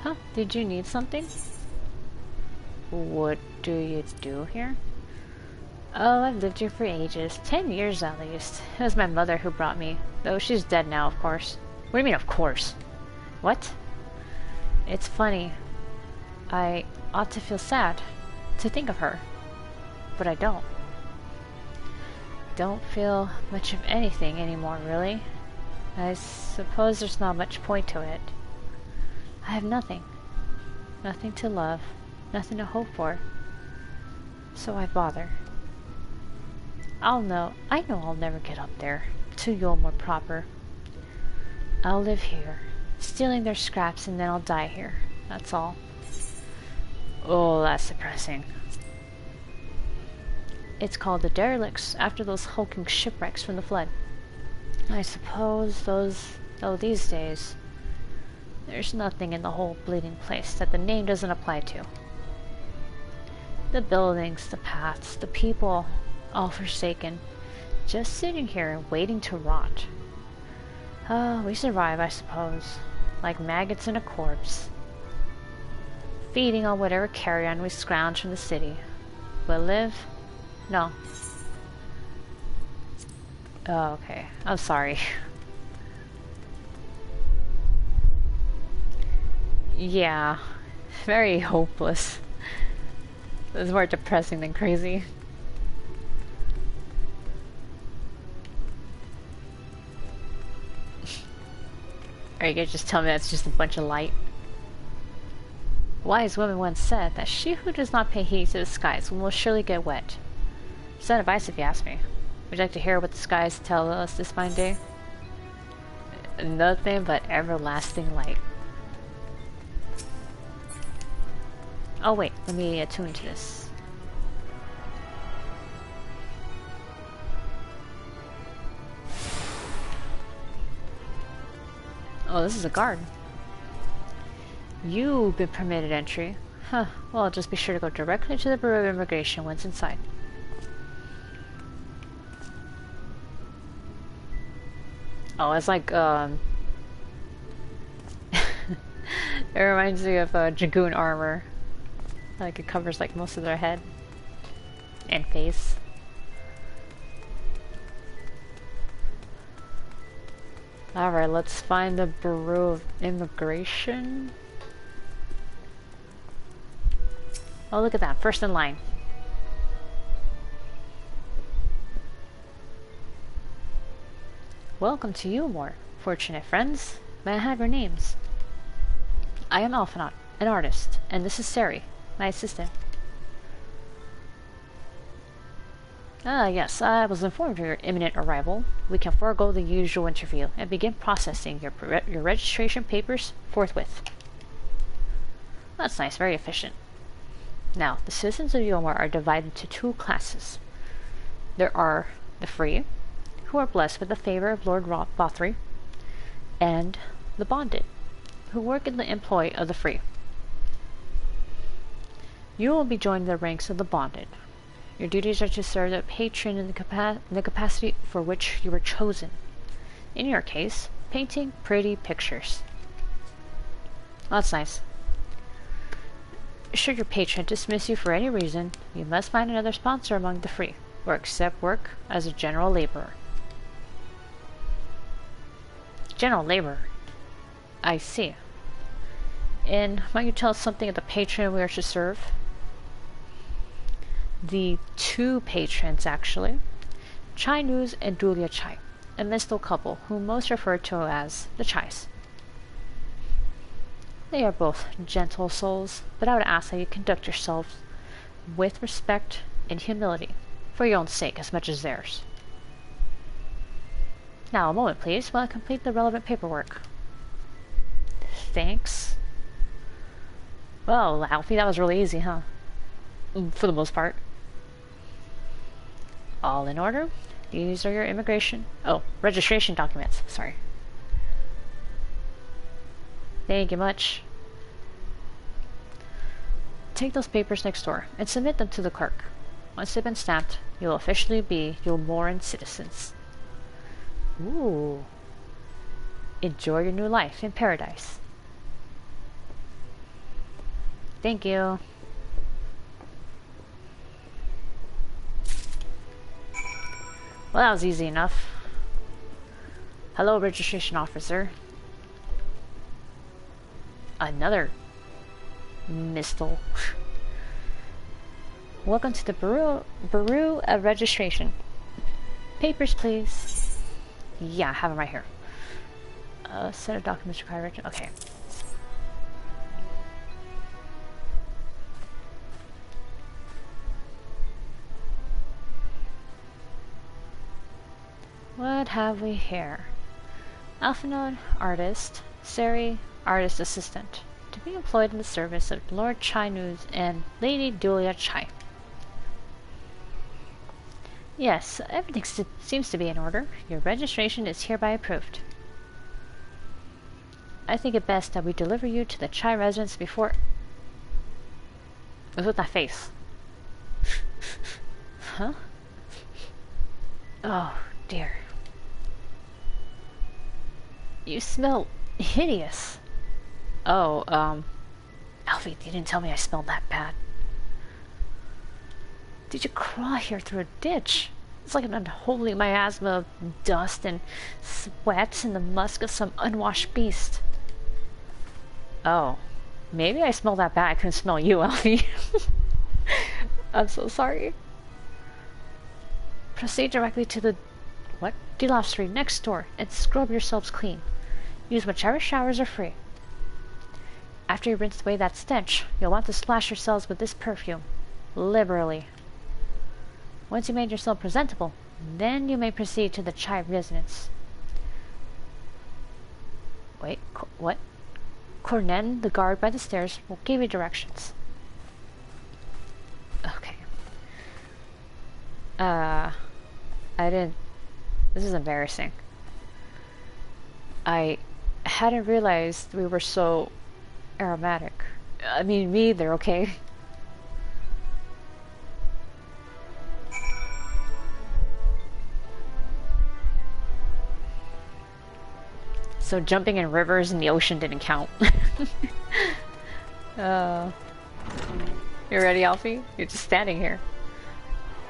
[SPEAKER 1] Huh? Did you need something? What do you do here? Oh, I've lived here for ages. 10 years at least. It was my mother who brought me, though she's dead now, of course. What do you mean, of course? What? It's funny. I ought to feel sad to think of her, but I don't. Don't feel much of anything anymore, really. I suppose there's not much point to it. I have nothing. Nothing to love. Nothing to hope for. So I bother. I know I'll never get up there, to Eulmore proper. I'll live here, stealing their scraps, and then I'll die here. That's all. Oh, that's depressing. It's called the Derelicts, after those hulking shipwrecks from the flood. I suppose these days, there's nothing in the whole bleeding place that the name doesn't apply to. The buildings, the paths, the people, all forsaken, just sitting here and waiting to rot. Oh, we survive, I suppose, like maggots in a corpse, feeding on whatever carrion we scrounge from the city. We'll live? No. Oh, okay. I'm sorry. Yeah, very hopeless. It's more depressing than crazy. Are you gonna just tell me that's just a bunch of light? Wise woman once said that she who does not pay heed to the skies will most surely get wet. Sound advice if you ask me. Would you like to hear what the skies tell us this fine day? Nothing but everlasting light. Oh wait, let me attune to this. Oh, this is a guard. You've been permitted entry. Huh, well, just be sure to go directly to the Bureau of Immigration once inside. Oh, it's like, it reminds me of Dragoon armor. Like, it covers, like, most of their head. And face. Alright, let's find the Bureau of Immigration. Oh, look at that. First in line. Welcome to Eulmore, fortunate friends. May I have your names? I am Alphinaud, an artist, and this is Sari, my assistant. Ah, yes, I was informed of your imminent arrival. We can forego the usual interview and begin processing your registration papers forthwith. That's nice, very efficient. Now, the citizens of Eulmore are divided into two classes. There are the free, who are blessed with the favor of Lord Bothry, and the bonded, who work in the employ of the free. You will be joining the ranks of the bonded. Your duties are to serve the patron in the capacity for which you were chosen. In your case, painting pretty pictures. That's nice. Should your patron dismiss you for any reason, you must find another sponsor among the free, or accept work as a general laborer. General laborer? I see. And might you tell us something of the patron we are to serve? The two patrons, actually. Chai News and Dulia Chai, a mystical couple whom most refer to as the Chais. They are both gentle souls, but I would ask that you conduct yourselves with respect and humility, for your own sake as much as theirs. Now, a moment, please, while I complete the relevant paperwork. Thanks. Well, Alfie, that was really easy, huh? For the most part. All in order. These are your registration documents. Sorry. Thank you much. Take those papers next door and submit them to the clerk. Once they've been stamped, you'll officially be Eulmoran citizens. Ooh. Enjoy your new life in paradise. Thank you. Well, that was easy enough. Hello, registration officer. Another mistle. Welcome to the Bureau of Registration. Papers, please. Yeah, I have them right here. Set of documents required. Okay. what have we here? Alphinaud, artist. Seri, artist assistant. To be employed in the service of Lord Chai News and Lady Dulia Chai. Yes, everything seems to be in order. Your registration is hereby approved. I think it best that we deliver you to the Chai residence before... What's with that face? Huh? Oh, dear. You smell hideous. Oh, Alfie, you didn't tell me I smelled that bad. Did you crawl here through a ditch? It's like I'm unholy miasma of dust and sweat and the musk of some unwashed beast. Oh, maybe I smell that bad. I couldn't smell you, Alfie. I'm so sorry. Proceed directly to the Delossery next door and scrub yourselves clean. Use whichever showers are free. After you rinse away that stench, you'll want to splash yourselves with this perfume liberally. Once you made yourself presentable, then you may proceed to the Chai residence. Wait, what? Cornen, the guard by the stairs, will give you directions. Okay. This is embarrassing. I hadn't realized we were so aromatic. I mean, me either, okay? So jumping in rivers in the ocean didn't count. You ready, Alfie? You're just standing here.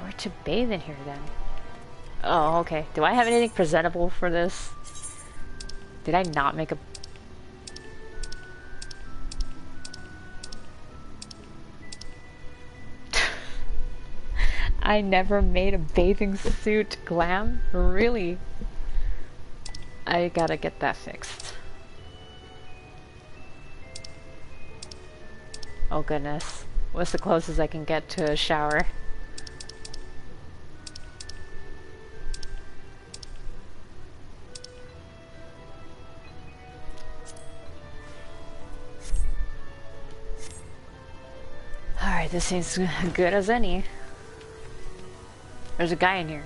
[SPEAKER 1] Where to bathe in here, then? Oh, okay. Do I have anything presentable for this? Did I not make a... I never made a bathing suit glam? Really? I gotta get that fixed. Oh goodness. What's the closest I can get to a shower? Alright, this seems good as any. There's a guy in here.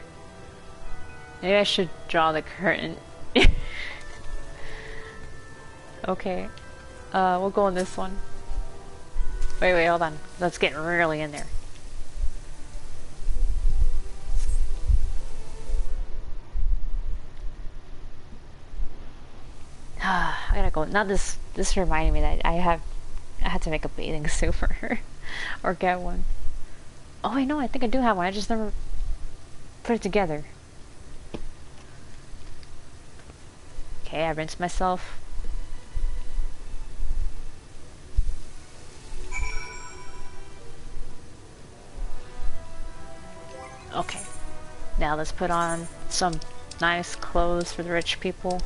[SPEAKER 1] Maybe I should draw the curtain. Okay. We'll go on this one. Wait, hold on. Let's get really in there. I gotta go. Now this reminded me that I had to make a bathing suit for her. Or get one. Oh, I know, I think I do have one. I just never put it together. Okay, I rinsed myself. Okay. Now let's put on some nice clothes for the rich people.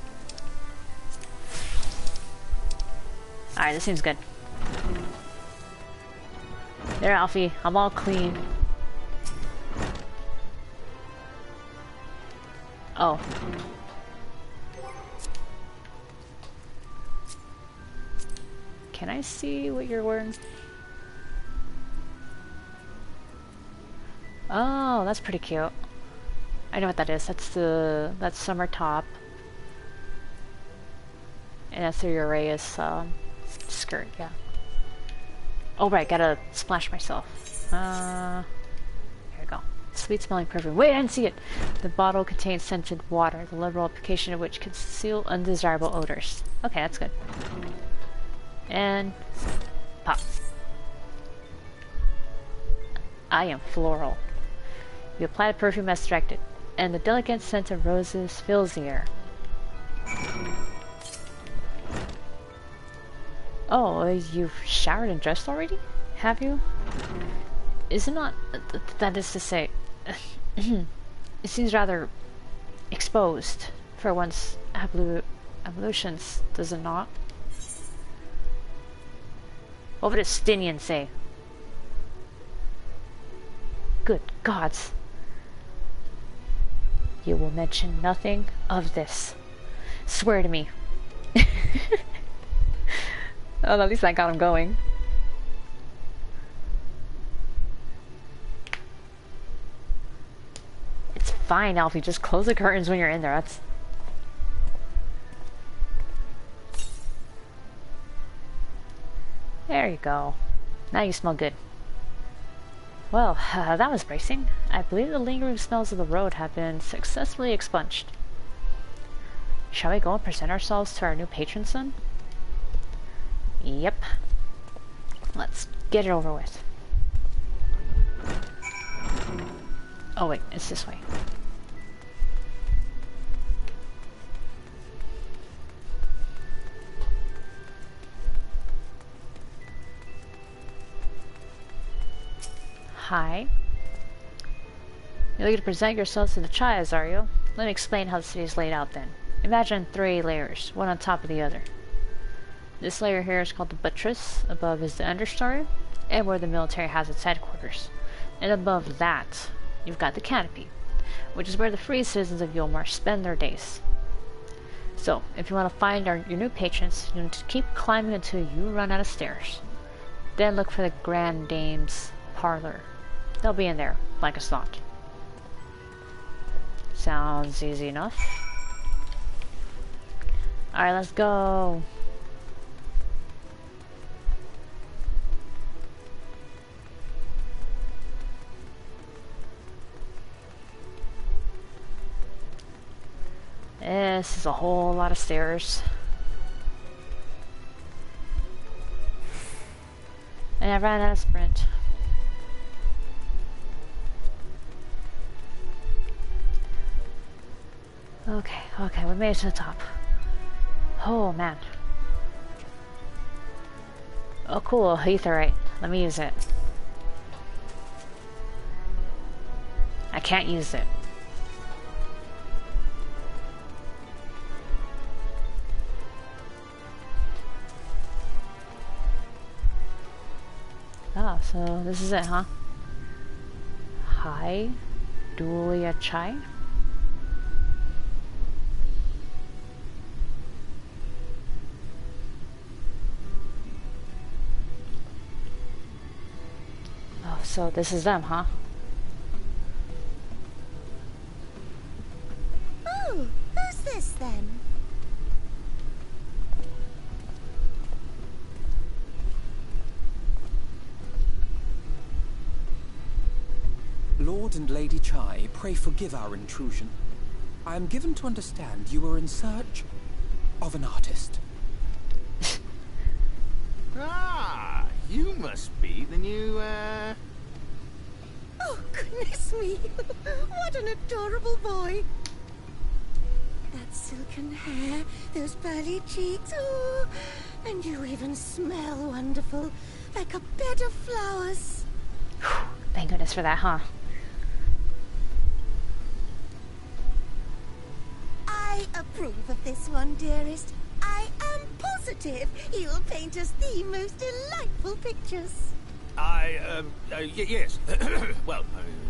[SPEAKER 1] Alright, this seems good. There, Alfie. I'm all clean. Oh. Can I see what you're wearing? Oh, that's pretty cute. I know what that is. That's summer top. And that's the Uraeus skirt, yeah. Oh right, gotta splash myself. Here we go. Sweet smelling perfume. Wait, I didn't see it! The bottle contains scented water, the liberal application of which can conceal undesirable odors. Okay, that's good. And pop. I am floral. You apply the perfume as directed, and the delicate scent of roses fills the air. Oh, you've showered and dressed already? Have you? Is it not... that is to say... it seems rather exposed for one's ablutions, does it not? What would a Stinian say? Good gods. You will mention nothing of this. Swear to me. Oh, at least I got him going. It's fine, Alfie. Just close the curtains when you're in there. That's... There you go. Now you smell good. Well, that was bracing. I believe the lingering smells of the road have been successfully expunged. Shall we go and present ourselves to our new patrons then? Yep. Let's get it over with. Oh wait, it's this way. Hi. You're looking to present yourselves to the Chias, are you? Let me explain how the city is laid out then. Imagine 3 layers, one on top of the other. This layer here is called the buttress, above is the understory, and where the military has its headquarters. And above that, you've got the canopy, which is where the free citizens of Eulmore spend their days. So, if you want to find your new patrons, you need to keep climbing until you run out of stairs. Then look for the Grand Dame's parlor. They'll be in there, like a slot. Sounds easy enough. Alright, let's go. This is a whole lot of stairs. And I ran out of sprint. Okay, we made it to the top. Oh man. Oh cool, etherite. Let me use it. I can't use it. Ah, so this is it, huh? Hi, Dulia Chai. Oh, so this is them, huh?
[SPEAKER 4] Oh, who's this then?
[SPEAKER 2] Lord and Lady Chai, pray forgive our intrusion. I am given to understand you were in search of an artist.
[SPEAKER 3] Ah, you must be the new,
[SPEAKER 4] Oh, goodness me. What an adorable boy. That silken hair, those pearly cheeks, oh, and you even smell wonderful, like a bed of flowers.
[SPEAKER 1] Thank goodness for that, huh?
[SPEAKER 4] I approve of this one, dearest. I am positive he'll paint us the most delightful pictures.
[SPEAKER 3] Yes. Well,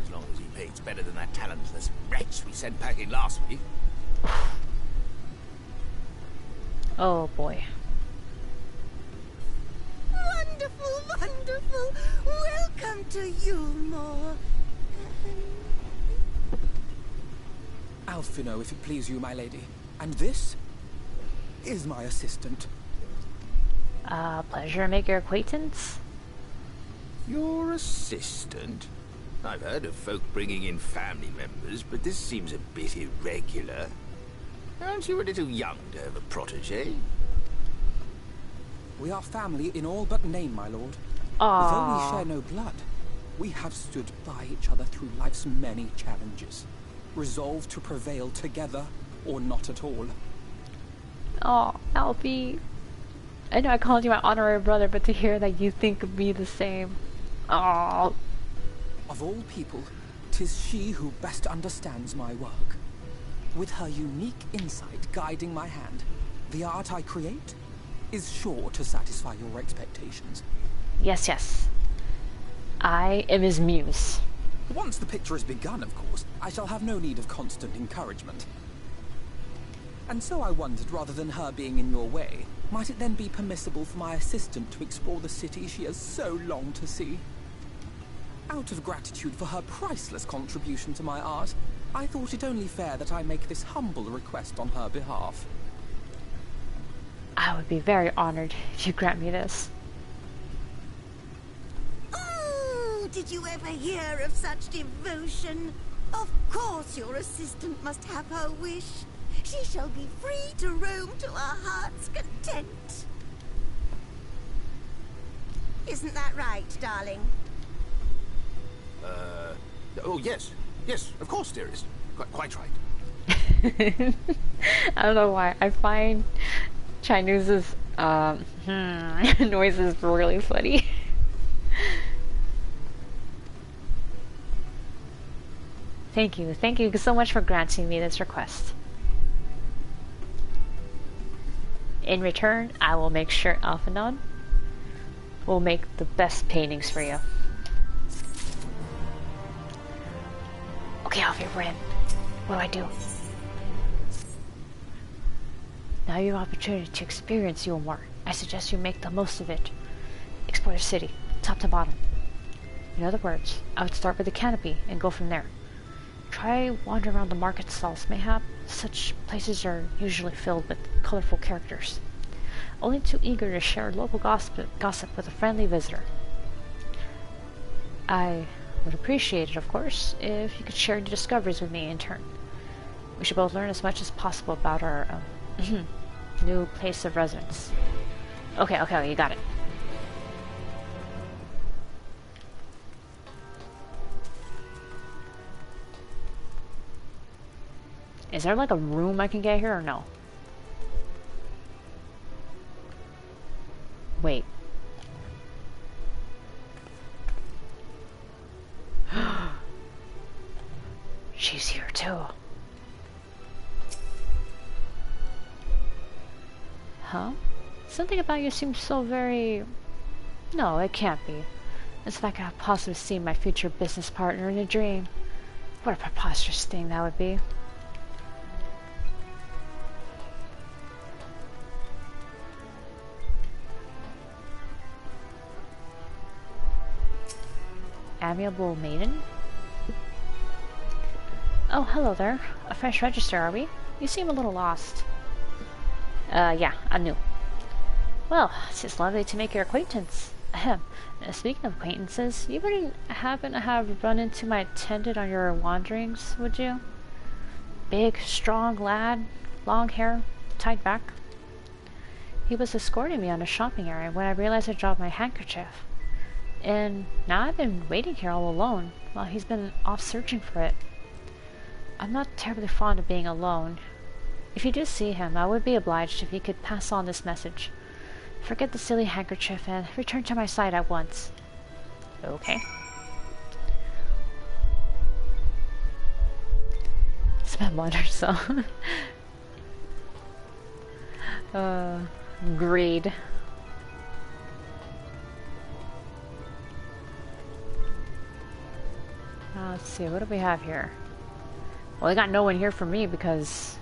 [SPEAKER 3] as long as he paints better than that talentless wretch we sent packing last week.
[SPEAKER 1] Oh boy.
[SPEAKER 4] Wonderful, wonderful. Welcome to Eulmore.
[SPEAKER 2] Alphinaud, if it please you, my lady. And this is my assistant.
[SPEAKER 1] Pleasure to make your acquaintance.
[SPEAKER 3] Your assistant? I've heard of folk bringing in family members, but this seems a bit irregular. Aren't you a little young to have a protege?
[SPEAKER 2] We are family in all but name, my lord.
[SPEAKER 1] Aww.
[SPEAKER 2] Though we share no blood, we have stood by each other through life's many challenges, resolved to prevail together or not at all.
[SPEAKER 1] Oh, Alfie. I know I called you my honorary brother, but to hear that you think of me the same. Oh.
[SPEAKER 2] Of all people, 'tis she who best understands my work. With her unique insight guiding my hand, the art I create is sure to satisfy your expectations.
[SPEAKER 1] Yes, yes. I am his muse.
[SPEAKER 2] Once the picture is begun, of course, I shall have no need of constant encouragement. And so I wondered, rather than her being in your way, might it then be permissible for my assistant to explore the city she has so longed to see? Out of gratitude for her priceless contribution to my art, I thought it only fair that I make this humble request on her behalf.
[SPEAKER 1] I would be very honored if you grant me this.
[SPEAKER 4] Oh, did you ever hear of such devotion? Of course your assistant must have her wish. She shall be free to roam to her heart's content. Isn't that right, darling?
[SPEAKER 3] Oh, yes. Yes, of course, dearest. Quite right.
[SPEAKER 1] I don't know why. I find Chinese's noises really funny. Thank you so much for granting me this request. In return, I will make sure Alphinaud will make the best paintings for you. Okay, Alphinaud, what do I do? Now you have opportunity to experience Eulmore. I suggest you make the most of it. Explore the city, top to bottom. In other words, I would start with the canopy and go from there. Try wandering around the market stalls, mayhap. Such places are usually filled with colorful characters, only too eager to share local gossip with a friendly visitor. I would appreciate it, of course, if you could share your discoveries with me in turn. We should both learn as much as possible about our new place of residence. Okay, you got it. Is there like a room I can get here or no? Wait. She's here too. Huh? Something about you seems so very... No, it can't be. It's like I could possibly see my future business partner in a dream. What a preposterous thing that would be. Amiable maiden? Oh, hello there. A fresh register, are we? You seem a little lost. Yeah, I'm new. Well, it's just lovely to make your acquaintance. Ahem. Speaking of acquaintances, you wouldn't happen to have run into my attendant on your wanderings, would you? Big, strong lad, long hair, tied back. He was escorting me on a shopping errand when I realized I dropped my handkerchief. And now I've been waiting here all alone while he's been off searching for it. I'm not terribly fond of being alone. If you do see him, I would be obliged if you could pass on this message. Forget the silly handkerchief and return to my side at once. Okay. Spend water, so... greed. Let's see, what do we have here? Well, I got no one here for me because...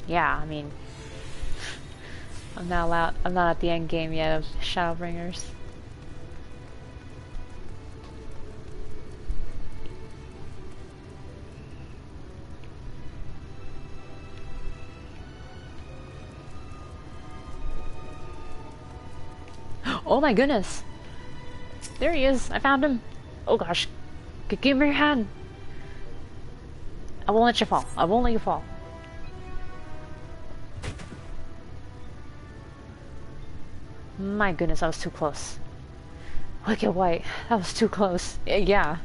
[SPEAKER 1] Yeah, I mean... I'm not at the end game yet of Shadowbringers. Oh my goodness! There he is! I found him! Oh gosh! Give me your hand! I won't let you fall. I won't let you fall. My goodness, that was too close. Wicked White, that was too close. Yeah.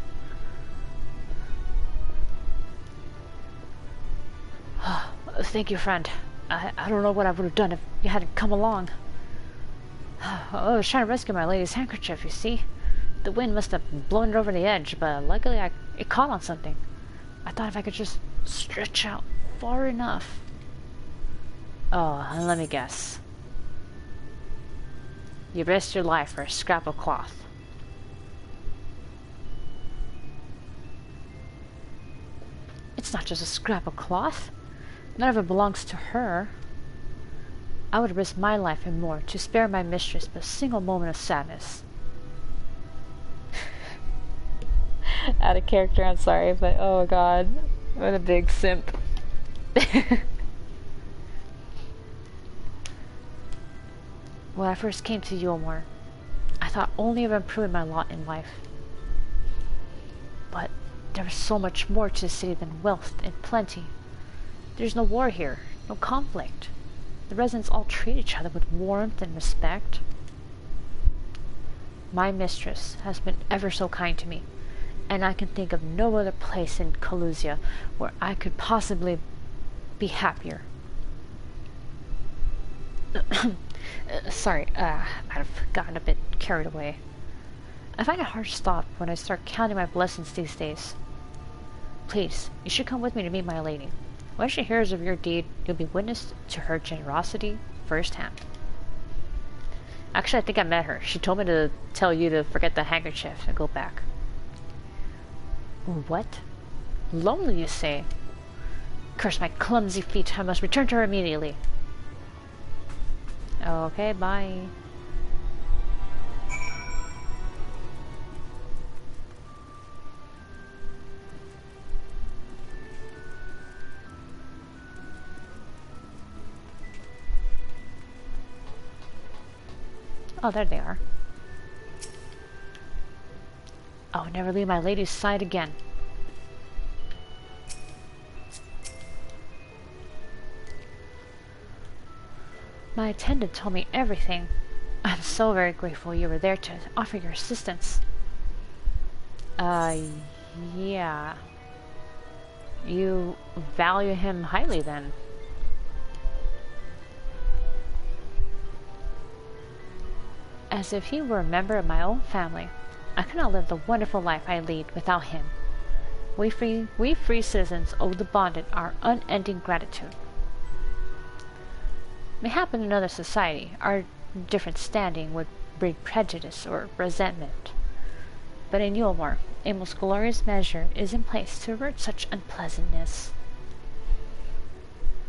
[SPEAKER 1] Thank you, friend. I don't know what I would have done if you hadn't come along. I was trying to rescue my lady's handkerchief, you see. The wind must have blown it over the edge, but luckily it caught on something. I thought if I could just stretch out far enough. Oh, and let me guess. You risked your life for a scrap of cloth. It's not just a scrap of cloth. None of it belongs to her. I would risk my life and more to spare my mistress but a single moment of sadness. Out of character, I'm sorry, but oh god, what a big simp. When I first came to Eulmore, I thought only of improving my lot in life. But there was so much more to the city than wealth and plenty. There's no war here, no conflict. The residents all treat each other with warmth and respect. My mistress has been ever so kind to me, and I can think of no other place in Calusia where I could possibly be happier. Sorry, I might have gotten a bit carried away. I find it hard to stop when I start counting my blessings these days. Please, you should come with me to meet my lady. When she hears of your deed, you'll be witness to her generosity firsthand. Actually, I think I met her. She told me to tell you to forget the handkerchief and go back. What? Lonely, you say? Curse my clumsy feet. I must return to her immediately. Okay, bye. Oh, there they are. I'll never leave my lady's side again. My attendant told me everything. I'm so very grateful you were there to offer your assistance. Yeah. You value him highly, then. As if he were a member of my own family. I could not live the wonderful life I lead without him. We free citizens owe the bonded our unending gratitude. Mayhap in another society, our different standing would breed prejudice or resentment. But in Eulmore, a most glorious measure is in place to avert such unpleasantness.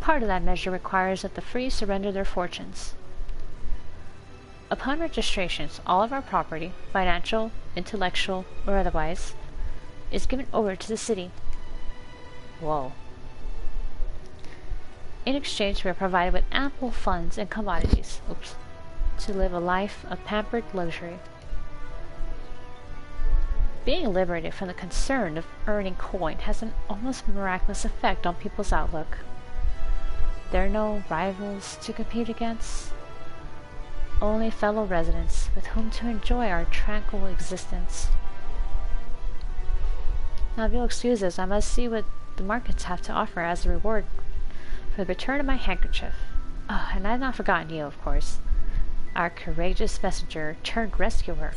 [SPEAKER 1] Part of that measure requires that the free surrender their fortunes. Upon registrations, all of our property, financial, intellectual, or otherwise, is given over to the city. Whoa. In exchange, we are provided with ample funds and commodities, to live a life of pampered luxury. Being liberated from the concern of earning coin has an almost miraculous effect on people's outlook. There are no rivals to compete against, only fellow residents with whom to enjoy our tranquil existence. Now, if you'll excuse us, I must see what the markets have to offer as a reward for the return of my handkerchief. Oh, and I've not forgotten you, of course. Our courageous messenger turned rescuer.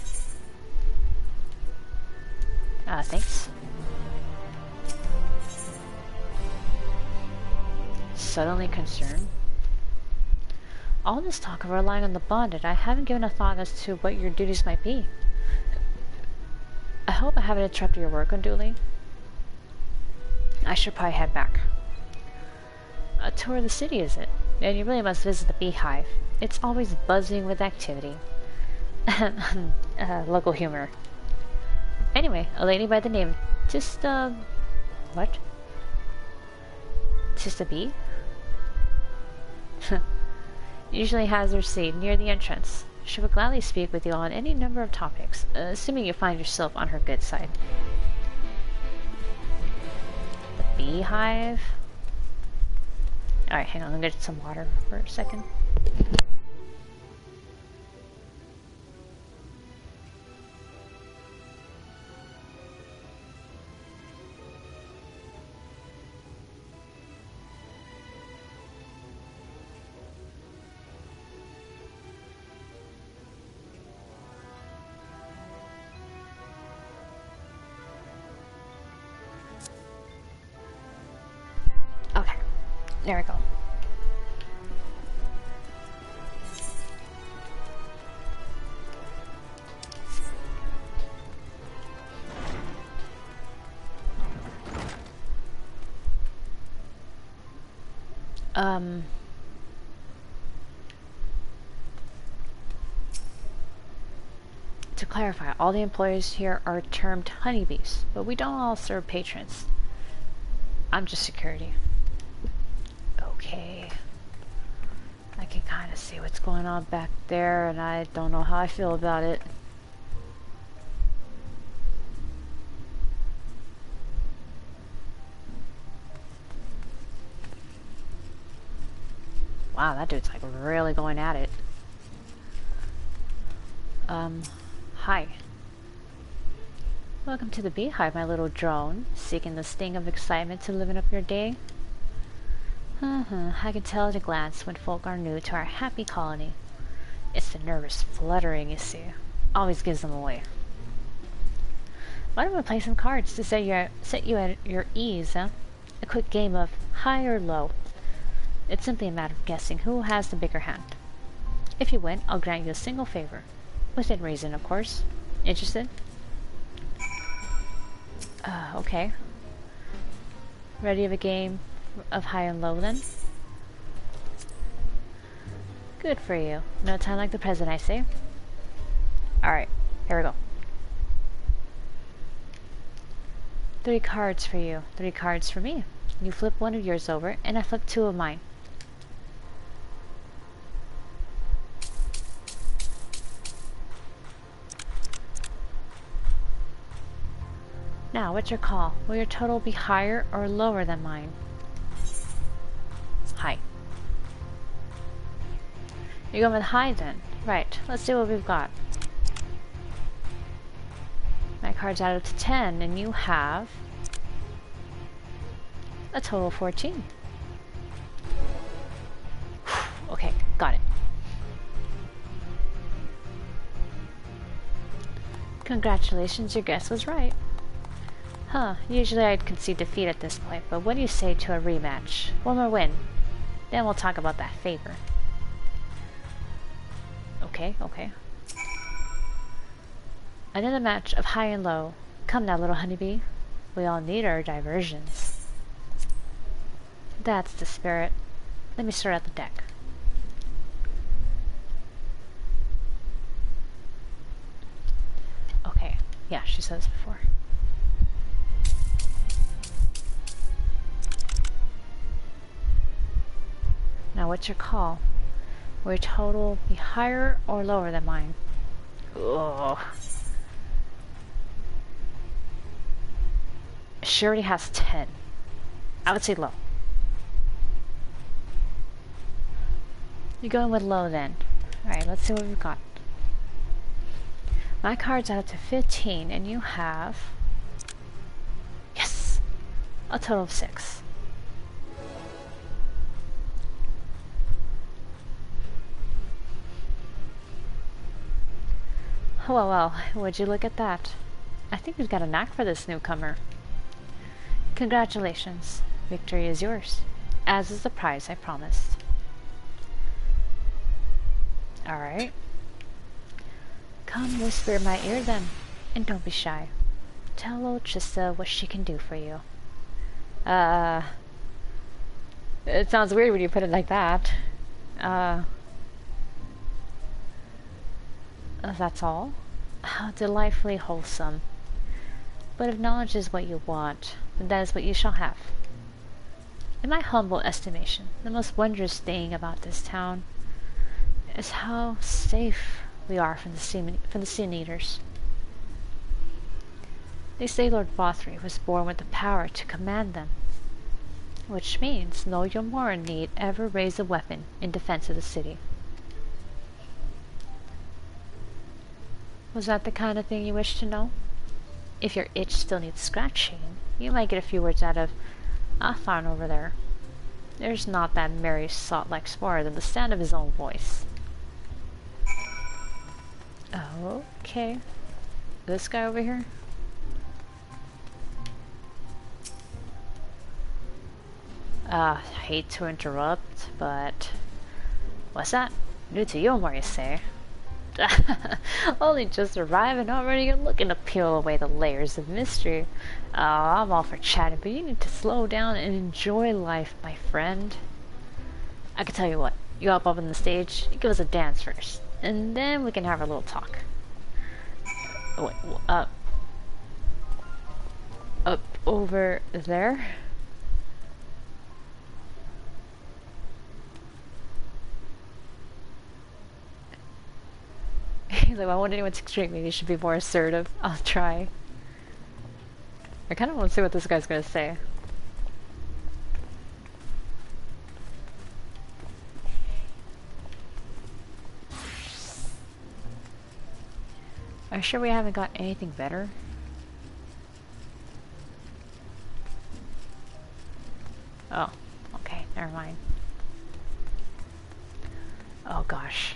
[SPEAKER 1] Thanks. Suddenly concerned. All this talk of relying on the bonded, I haven't given a thought as to what your duties might be. I hope I haven't interrupted your work unduly. I should probably head back. A tour of the city, is it? And you really must visit the beehive. It's always buzzing with activity. Local humor. Anyway, a lady by the name of what? Tista Bee? Usually has her seat near the entrance. She would gladly speak with you on any number of topics, assuming you find yourself on her good side. The beehive? Alright, hang on, let me get some water for a second. Okay, there we go. To clarify, all the employees here are termed honeybees, but we don't all serve patrons. I'm just security. Okay. I can kind of see what's going on back there, and I don't know how I feel about it. Wow, that dude's like really going at it. Hi. Welcome to the beehive, my little drone. Seeking the sting of excitement to liven up your day? I can tell at a glance when folk are new to our happy colony. It's the nervous fluttering, you see. Always gives them away. Why don't we play some cards to set you at your ease, huh? A quick game of high or low. It's simply a matter of guessing who has the bigger hand. If you win, I'll grant you a single favor. Within reason, of course. Interested? Okay. Ready of a game of high and low, then? Good for you. No time like the present, I say. Alright, here we go. 3 cards for you, 3 cards for me. You flip one of yours over, and I flip 2 of mine. Now, what's your call? Will your total be higher or lower than mine? High. You're going with high then? Right, let's see what we've got. My card's added to 10, and you have a total of 14. Okay, got it. Congratulations, your guess was right. Huh, usually I'd concede defeat at this point, but what do you say to a rematch? One more win. Then we'll talk about that favor. Okay, okay. Another match of high and low. Come now, little honeybee. We all need our diversions. That's the spirit. Let me sort out the deck. Okay, yeah, she said this before. Now, what's your call? Will your total be higher or lower than mine? Ugh. She already has 10. I would say low. You're going with low then. Alright, let's see what we've got. My card's out to 15, and you have... Yes! A total of 6. Well, would you look at that? I think we've got a knack for this newcomer. Congratulations. Victory is yours, as is the prize I promised. Alright. Come whisper in my ear then, and don't be shy. Tell old Trista what she can do for you. It sounds weird when you put it like that. That's all? How delightfully wholesome. But if knowledge is what you want, then that is what you shall have. In my humble estimation, the most wondrous thing about this town is how safe we are from the sin eaters. They say Lord Bothry was born with the power to command them, which means no Eulmore need ever raise a weapon in defense of the city. Was that the kind of thing you wish to know? If your itch still needs scratching, you might get a few words out of Alphinaud over there. There's not that merry salt-like more than the sound of his own voice. Okay. This guy over here? Hate to interrupt, but... What's that? New to Eulmore, you say? Only just arrived and already you're looking to peel away the layers of mystery. I'm all for chatting, but you need to slow down and enjoy life, my friend. I can tell you what. You hop up on the stage, give us a dance first, and then we can have a little talk. Oh, wait, up over there? He's like, well, I want anyone to treat me. You should be more assertive. I'll try. I kind of want to see what this guy's gonna say. Are you sure we haven't got anything better? Oh, okay, never mind. Oh gosh.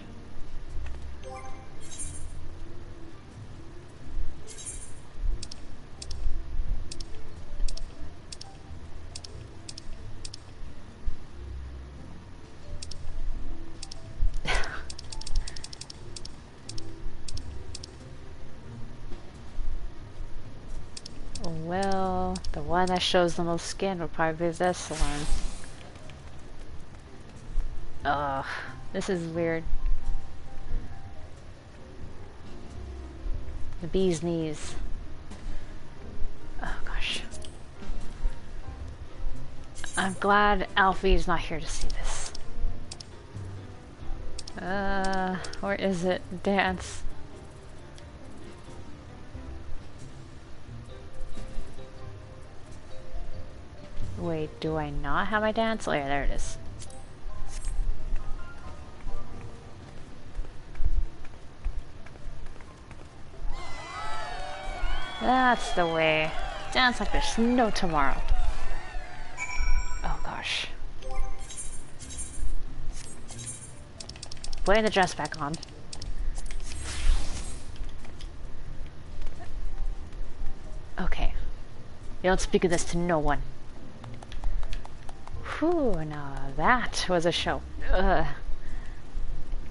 [SPEAKER 1] Well, the one that shows the most skin will probably be this one. Ugh, this is weird. The bee's knees. Oh gosh. I'm glad Alfie's not here to see this. Where is it? Dance. Wait, do I not have my dance? Oh yeah, there it is. That's the way. Dance like there's no tomorrow. Oh gosh. Putting the dress back on. Okay. You don't speak of this to no one. Whew, now that was a show. Ugh.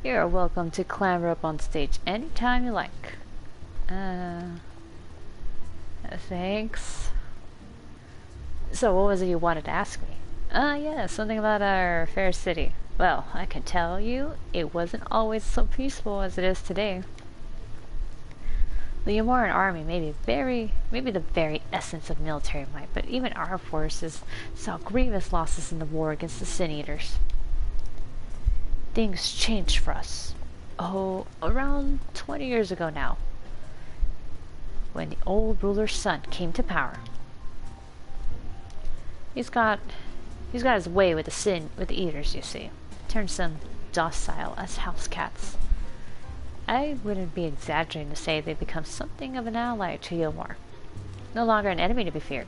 [SPEAKER 1] You're welcome to clamber up on stage anytime you like. Thanks. So what was it you wanted to ask me? Yeah, something about our fair city. Well, I can tell you, it wasn't always so peaceful as it is today. The Eulmore army may be the very essence of military might, but even our forces saw grievous losses in the war against the Sin Eaters. Things changed for us. Oh, around 20 years ago now, when the old ruler's son came to power. He's got his way with the Eaters, you see. Turns them docile as house cats. I wouldn't be exaggerating to say they've become something of an ally to Eulmore. No longer an enemy to be feared.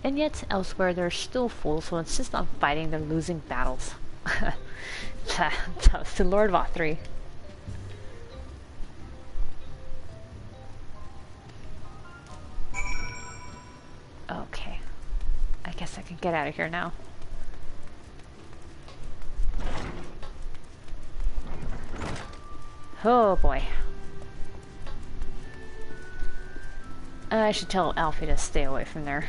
[SPEAKER 1] And yet, elsewhere there are still fools who insist on fighting their losing battles. That was to Lord Vothry. Okay. I guess I can get out of here now. Oh boy. I should tell Alfie to stay away from there.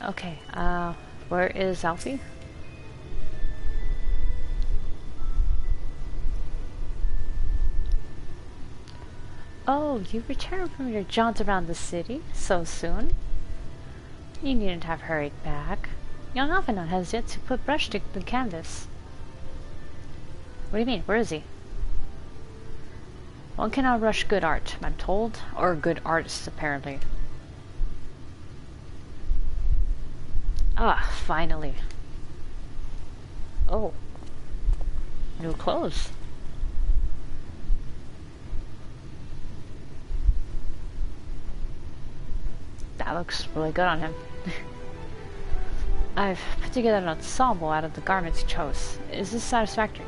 [SPEAKER 1] Okay, where is Alfie? Oh, you returned from your jaunt around the city so soon? You needn't have hurried back. Young Alphinaud has yet to put brush to the canvas. What do you mean? Where is he? One cannot rush good art, I'm told. Or good artists, apparently. Ah, finally. Oh. New clothes. That looks really good on him. I've put together an ensemble out of the garments you chose. Is this satisfactory?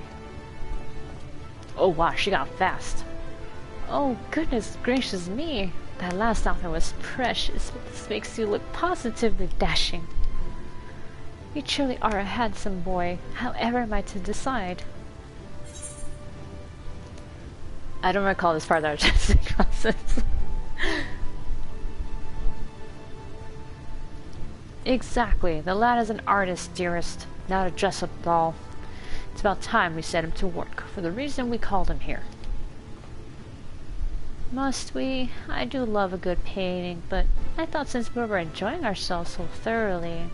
[SPEAKER 1] Oh wow, she got fast. Oh goodness gracious me. That last outfit was precious, but this makes you look positively dashing. You truly are a handsome boy, however am I to decide? I don't recall this part of the artistic process. Exactly. The lad is an artist, dearest, not a dress-up doll. It's about time we set him to work, for the reason we called him here. Must we? I do love a good painting, but I thought since we were enjoying ourselves so thoroughly...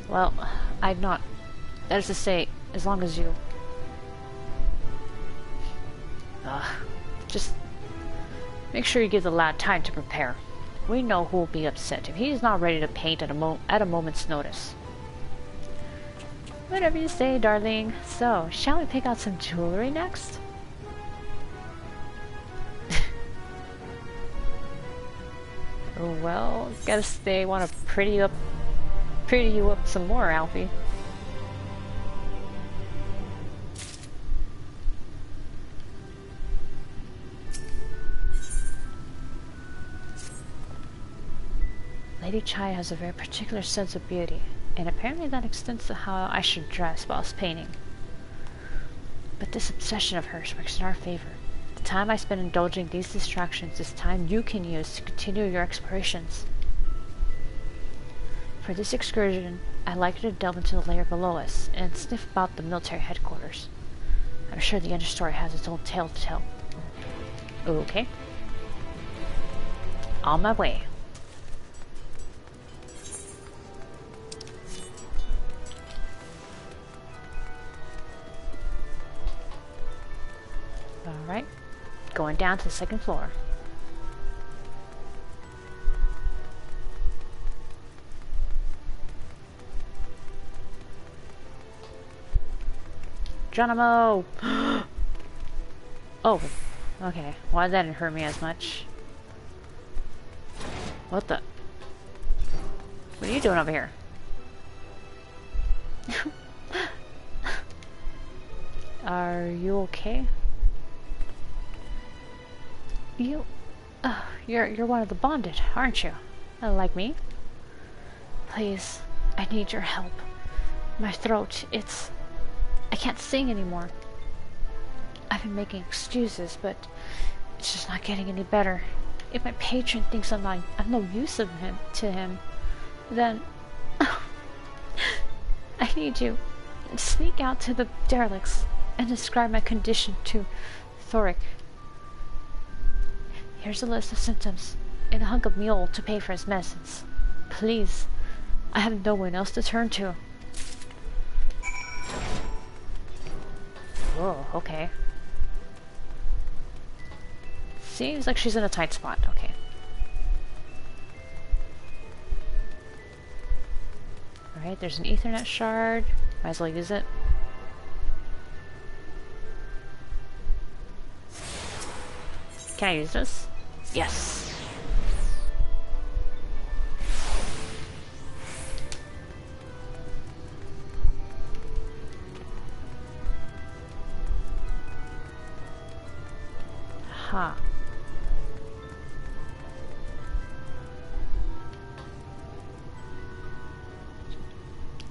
[SPEAKER 1] Well, I'd not... That is to say, as long as you... Just... Make sure you give the lad time to prepare. We know who will be upset if he is not ready to paint at a moment's notice. Whatever you say, darling. So, shall we pick out some jewelry next? Well, guess they want to pretty you up some more, Alfie. Lady Chai has a very particular sense of beauty, and apparently that extends to how I should dress whilst painting. But this obsession of hers works in our favor. The time I spend indulging these distractions is time you can use to continue your explorations. For this excursion, I'd like you to delve into the layer below us and sniff about the military headquarters. I'm sure the understory has its own tale to tell. Okay. On my way. Alright, going down to the second floor. Geronimo! Oh, okay. Why that didn't hurt me as much? What the? What are you doing over here? Are you okay? You're one of the bonded, aren't you? Like me? Please, I need your help. My throat, I can't sing anymore. I've been making excuses, but it's just not getting any better. If my patron thinks I'm no use to him, then I need you. Sneak out to the derelicts and describe my condition to Thoric. Here's a list of symptoms, and a hunk of mule to pay for his medicines. Please, I have no one else to turn to. Oh, okay. Seems like she's in a tight spot, okay. Alright, there's an Ethernet shard. Might as well use it. Can I use this? Yes. Huh.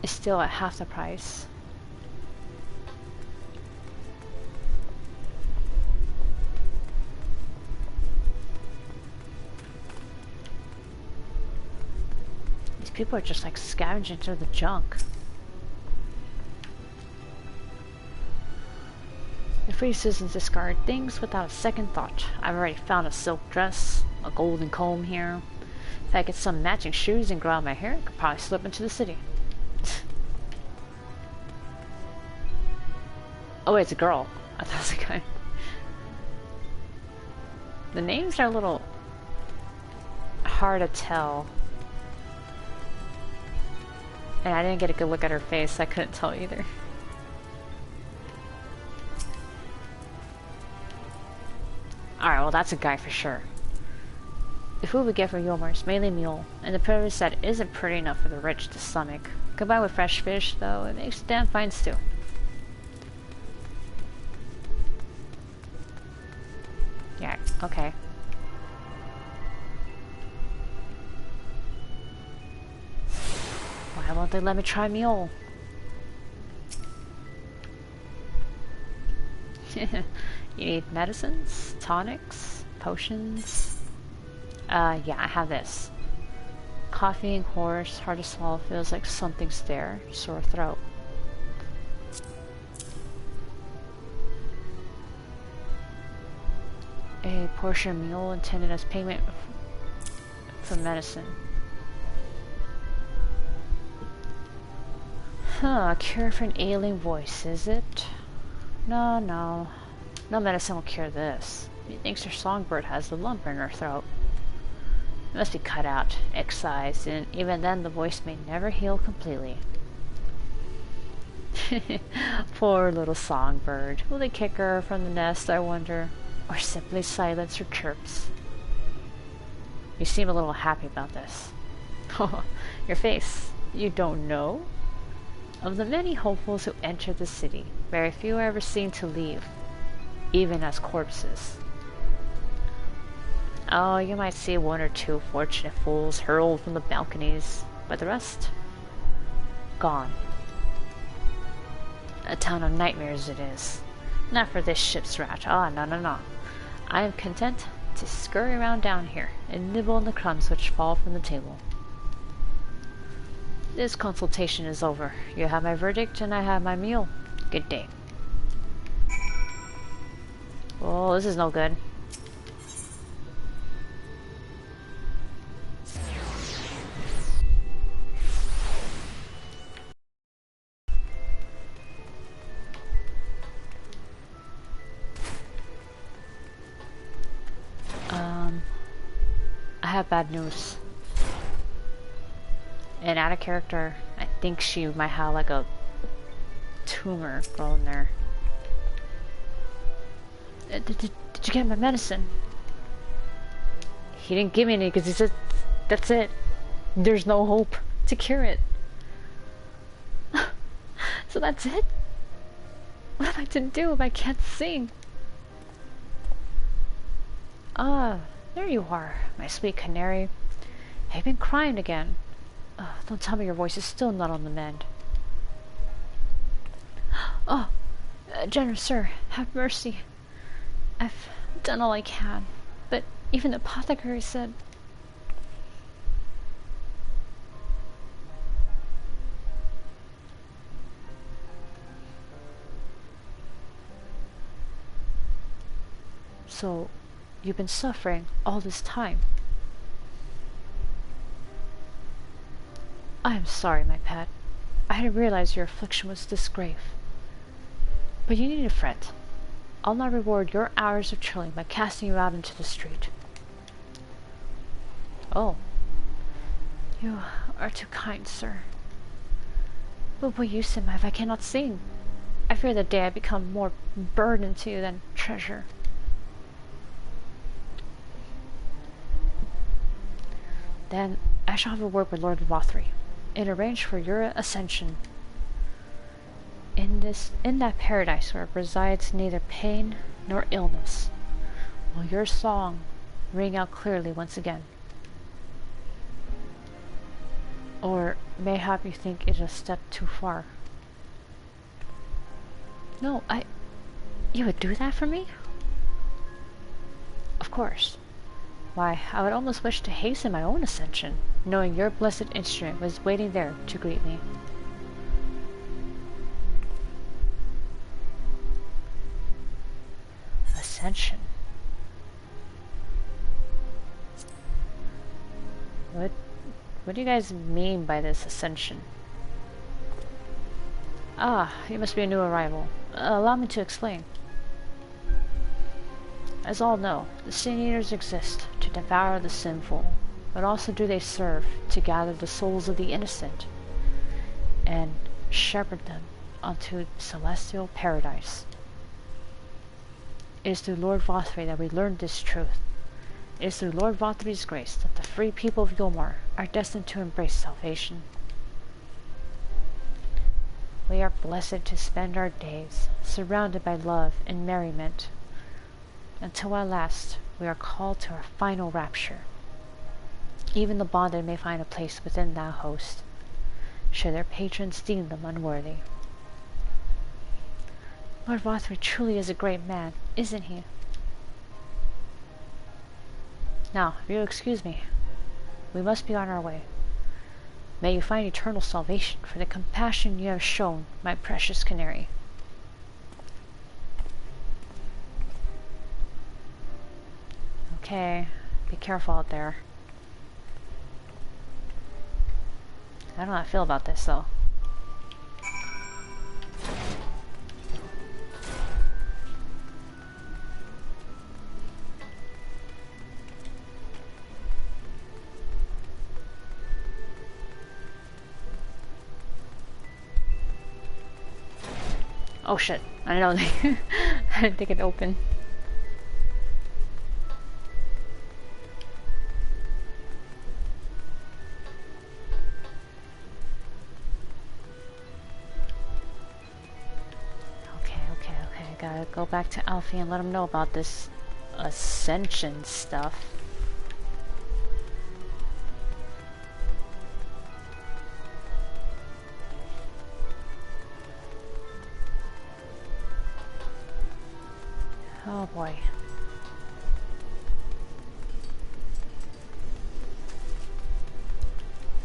[SPEAKER 1] It's still at half the price. People are just like scavenging through the junk. The free citizens discard things without a second thought. I've already found a silk dress, a golden comb here. If I get some matching shoes and grow out my hair, I could probably slip into the city. Oh wait, it's a girl. I thought it was a guy. The names are a little hard to tell. And I didn't get a good look at her face, so I couldn't tell either. Alright, well that's a guy for sure. The food we get from Eulmore is mainly mule, and the produce that isn't pretty enough for the rich to stomach. Combined with fresh fish, though, it makes damn fine stew. Yeah, okay. Why won't they let me try mule? You need medicines, tonics, potions. Yeah, I have this. Coughing, hoarse, hard to swallow, feels like something's there. Sore throat. A portion meal intended as payment for medicine. Huh, a cure for an ailing voice, is it? No. No medicine will cure this. He thinks her songbird has the lump in her throat. It must be cut out, excised, and even then the voice may never heal completely. Poor little songbird. Will they kick her from the nest, I wonder? Or simply silence her chirps? You seem a little happy about this. Oh, your face. You don't know? Of the many hopefuls who enter the city, very few are ever seen to leave, even as corpses. Oh, you might see one or two fortunate fools hurled from the balconies, but the rest? Gone. A town of nightmares it is. Not for this ship's rat. Ah, no. I am content to scurry around down here and nibble on the crumbs which fall from the table. This consultation is over. You have my verdict and I have my meal. Good day. Oh, this is no good. I have bad news. And out of character, I think she might have like a tumor growing there. Did you get my medicine? He didn't give me any because he said, that's it. There's no hope to cure it. So that's it? What am I to do if I can't sing? Ah, there you are, my sweet canary. Have you been crying again? Don't tell me your voice is still not on the mend. Oh, generous sir, have mercy. I've done all I can, but even the apothecary said... So, you've been suffering all this time? I am sorry, my pet. I didn't realize your affliction was this grave. But you needn't fret. I'll not reward your hours of chilling by casting you out into the street. Oh. You are too kind, sir. But what use am I if I cannot sing? I fear the day I become more burden to you than treasure. Then I shall have a word with Lord Vothry and arrange for your ascension. In that paradise where resides neither pain nor illness, will your song ring out clearly once again. Or mayhap you think it a step too far. No, you would do that for me? Of course. Why, I would almost wish to hasten my own ascension, knowing your blessed instrument was waiting there to greet me. Ascension. What do you guys mean by this ascension? Ah, you must be a new arrival. Allow me to explain. As all know, the sin eaters exist to devour the sinful, but also do they serve to gather the souls of the innocent and shepherd them unto celestial paradise. It is through Lord Vothry that we learned this truth. It is through Lord Vothry's grace that the free people of Eulmore are destined to embrace salvation. We are blessed to spend our days surrounded by love and merriment, until at last we are called to our final rapture. Even the bonded may find a place within that host, should their patrons deem them unworthy. Lord Rothry truly is a great man, isn't he? Now, if you'll excuse me, we must be on our way. May you find eternal salvation for the compassion you have shown, my precious canary. Okay, be careful out there. I don't know how I feel about this, though. Oh shit, I know. I didn't think it open. Okay. Gotta go back to Alfie and let him know about this ascension stuff. Oh boy.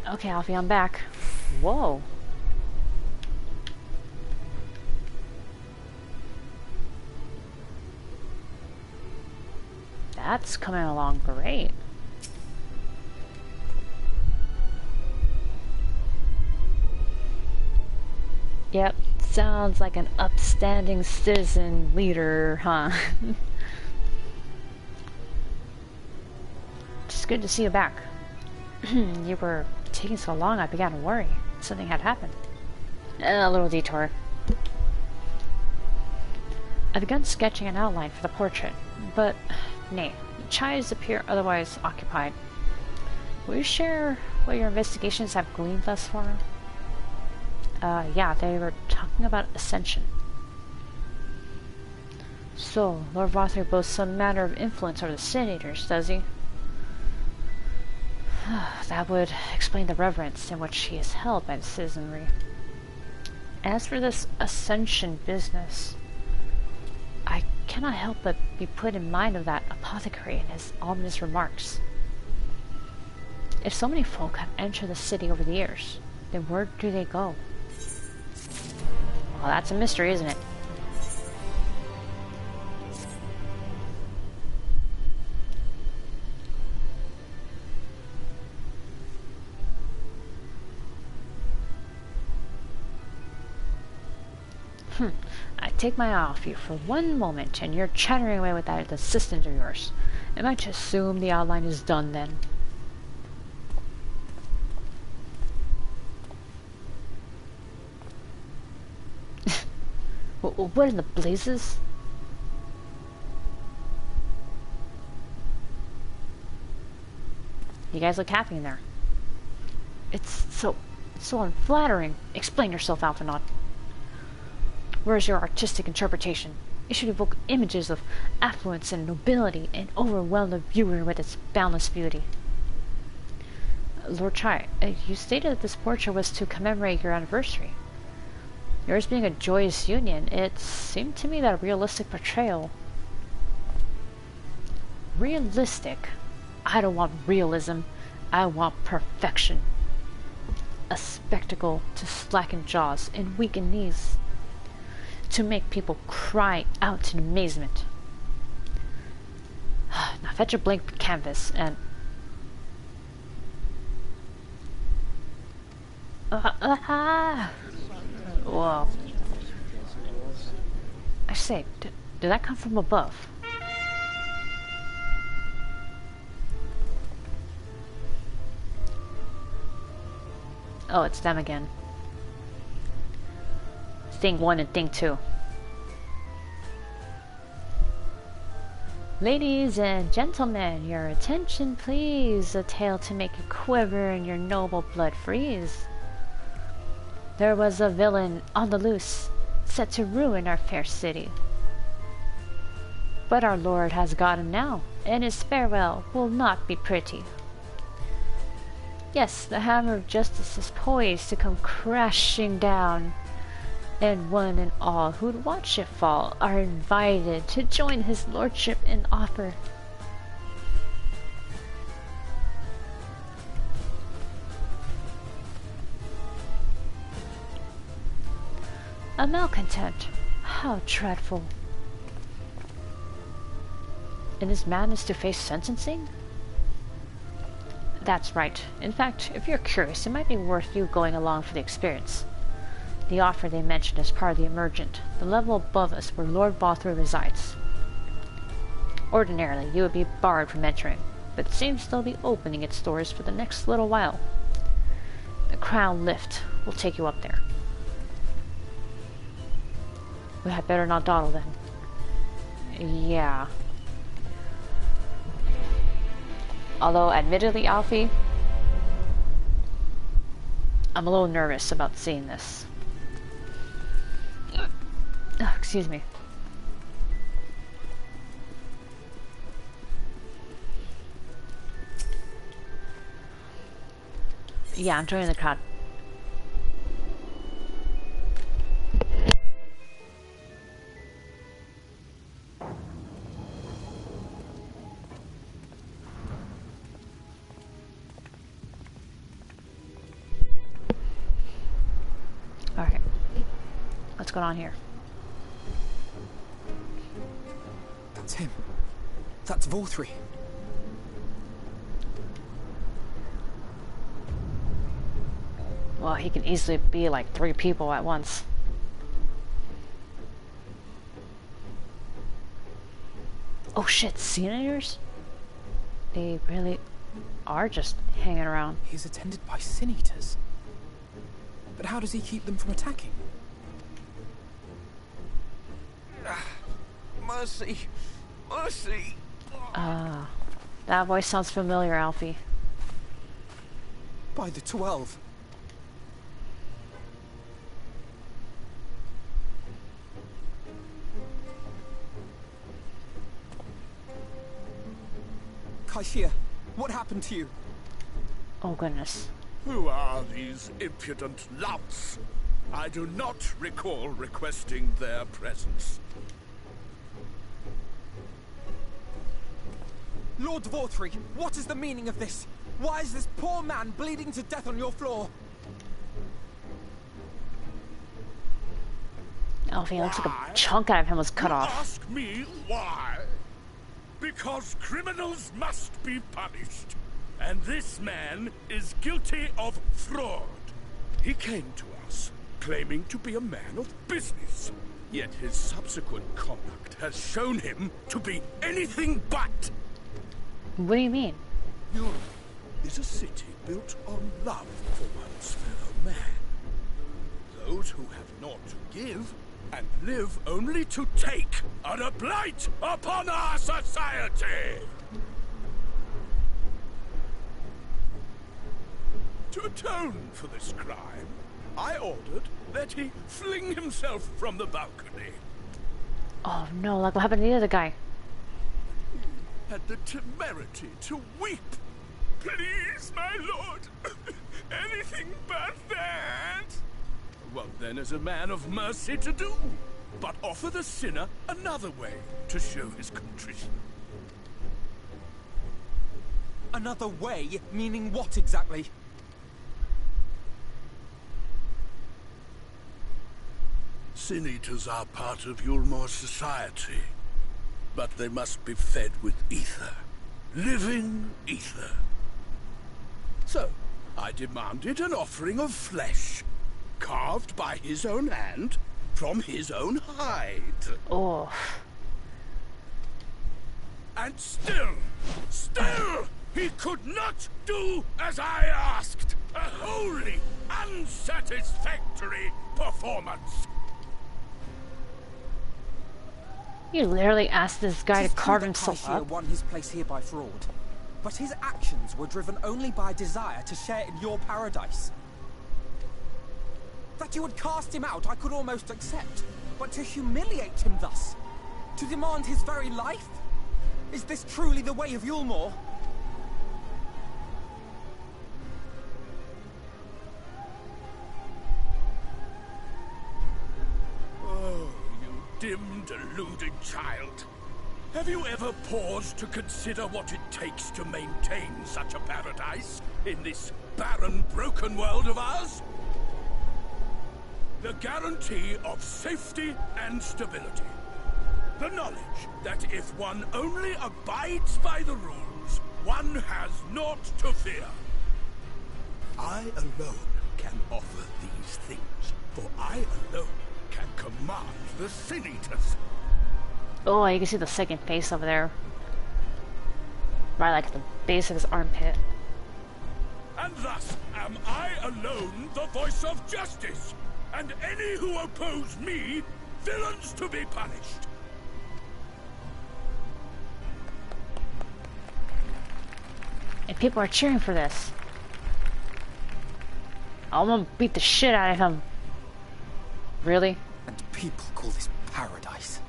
[SPEAKER 1] Okay, Alfie, I'm back. Whoa. That's coming along great. Yep, sounds like an upstanding citizen leader, huh? It's good to see you back. You were taking so long, I began to worry. Something had happened. A little detour. I begun sketching an outline for the portrait, but nay, Chai's appear otherwise occupied. Will you share what your investigations have gleaned thus far? Yeah, they were talking about ascension. So, Lord Rothry boasts some manner of influence over the senators, does he? That would explain the reverence in which he is held by the citizenry. As for this ascension business, I cannot help but be put in mind of that apothecary and his ominous remarks. If so many folk have entered the city over the years, then where do they go? Well, that's a mystery, isn't it? I take my eye off you for one moment, and you're chattering away with that assistant of yours. Am I to assume the outline is done, then? What in the blazes? You guys look happy in there. It's so unflattering. Explain yourself, Alphinaud. Where's your artistic interpretation? It should evoke images of affluence and nobility and overwhelm the viewer with its boundless beauty. Lord Chai, you stated that this portrait was to commemorate your anniversary. Yours being a joyous union, it seemed to me that a realistic portrayal... Realistic? I don't want realism. I want perfection. A spectacle to slacken jaws and weaken knees. To make people cry out in amazement. Now fetch a blank canvas and... Whoa. I say, did that come from above? Oh, it's them again. Thing 1 and Thing 2. Ladies and gentlemen, your attention please. A tale to make you quiver and your noble blood freeze. There was a villain on the loose, set to ruin our fair city. But our Lord has got him now, and his farewell will not be pretty. Yes, the hammer of justice is poised to come crashing down. And one and all who'd watch it fall are invited to join his lordship in offer. A malcontent. How dreadful. In his madness to face sentencing? That's right. In fact, if you're curious, it might be worth you going along for the experience. The offer they mentioned is part of the Emergent, the level above us where Lord Balthrough resides. Ordinarily, you would be barred from entering, but it seems they'll be opening its doors for the next little while. The Crown lift will take you up there. We had better not dawdle then. Yeah. Although, admittedly, Alfie, I'm a little nervous about seeing this. Oh, excuse me. Yeah, I'm joining the crowd. Alright. What's going on here?
[SPEAKER 2] That's him. That's Vorthri.
[SPEAKER 1] Well, he can easily be like 3 people at once. Oh shit, senators? They really are just hanging around.
[SPEAKER 2] He's attended by sin eaters. But how does he keep them from attacking?
[SPEAKER 5] Mercy! Mercy!
[SPEAKER 1] That voice sounds familiar, Alfie.
[SPEAKER 2] By the 12. Kaishia, what happened to you?
[SPEAKER 1] Oh goodness.
[SPEAKER 7] Who are these impudent louts? I do not recall requesting their presence.
[SPEAKER 2] Lord Vorthri, what is the meaning of this? Why is this poor man bleeding to death on your floor?
[SPEAKER 1] Alfie, looks like a chunk out of him was cut
[SPEAKER 7] You
[SPEAKER 1] off.
[SPEAKER 7] ask me why? Because criminals must be punished. And this man is guilty of fraud. He came to us, claiming to be a man of business. Yet his subsequent conduct has shown him to be anything but.
[SPEAKER 1] What do you mean?
[SPEAKER 7] Eulmore is a city built on love for one's fellow man. Those who have naught to give and live only to take are a blight upon our society. To atone for this crime, I ordered that he fling himself from the balcony.
[SPEAKER 1] Oh no, like what happened to the other guy?
[SPEAKER 7] Had the temerity to weep. Please, my lord, anything but that. What then is a man of mercy to do? But offer the sinner another way to show his contrition.
[SPEAKER 2] Another way? Meaning what exactly?
[SPEAKER 7] Sin eaters are part of Eulmore's society, but they must be fed with ether. Living ether. So, I demanded an offering of flesh, carved by his own hand, from his own hide.
[SPEAKER 1] Oh.
[SPEAKER 7] And still, he could not do as I asked. A wholly unsatisfactory performance.
[SPEAKER 1] You literally asked this guy to
[SPEAKER 2] Tis true
[SPEAKER 1] carve
[SPEAKER 2] that
[SPEAKER 1] himself
[SPEAKER 2] Kaishia
[SPEAKER 1] up?
[SPEAKER 2] won his place here by fraud, but his actions were driven only by a desire to share in your paradise. That you would cast him out, I could almost accept, but to humiliate him thus, to demand his very life, is this truly the way of Eulmore?
[SPEAKER 7] Have you ever paused to consider what it takes to maintain such a paradise in this barren, broken world of ours? The guarantee of safety and stability. The knowledge that if one only abides by the rules, one has naught to fear. I alone can offer these things, for I alone can command the Sin Eaters.
[SPEAKER 1] Oh, you can see the second face over there. Right like at the base of his armpit.
[SPEAKER 7] And thus am I alone the voice of justice, and any who oppose me, villains to be punished.
[SPEAKER 1] And people are cheering for this. I'm gonna beat the shit out of him. Really?
[SPEAKER 2] And people call this paradise.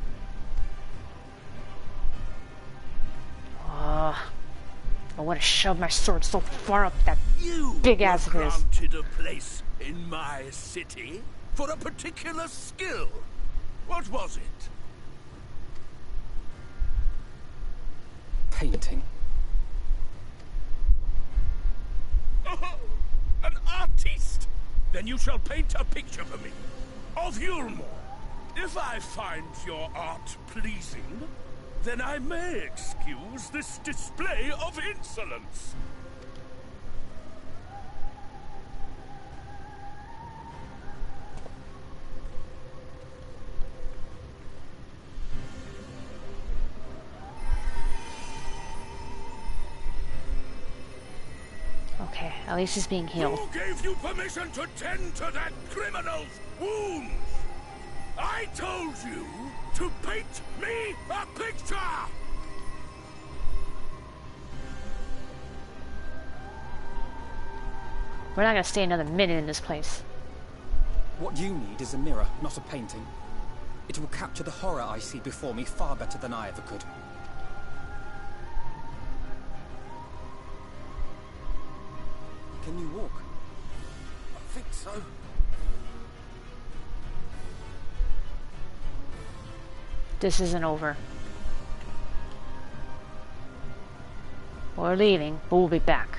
[SPEAKER 1] I want to shove my sword so far up that
[SPEAKER 7] You
[SPEAKER 1] big ass of
[SPEAKER 7] were
[SPEAKER 1] his.
[SPEAKER 7] granted a place in my city for a particular skill. What was it?
[SPEAKER 2] Painting.
[SPEAKER 7] Oh, an artiste! Then you shall paint a picture for me of Eulmore. If I find your art pleasing, then I may excuse this display of insolence.
[SPEAKER 1] Okay, at least he's being healed.
[SPEAKER 7] Who gave you permission to tend to that criminal's wounds? I told you to paint me a picture!
[SPEAKER 1] We're not gonna stay another minute in this place.
[SPEAKER 2] What you need is a mirror, not a painting. It will capture the horror I see before me far better than I ever could. Can you walk?
[SPEAKER 5] I think so.
[SPEAKER 1] This isn't over. We're leaving, but we'll be back.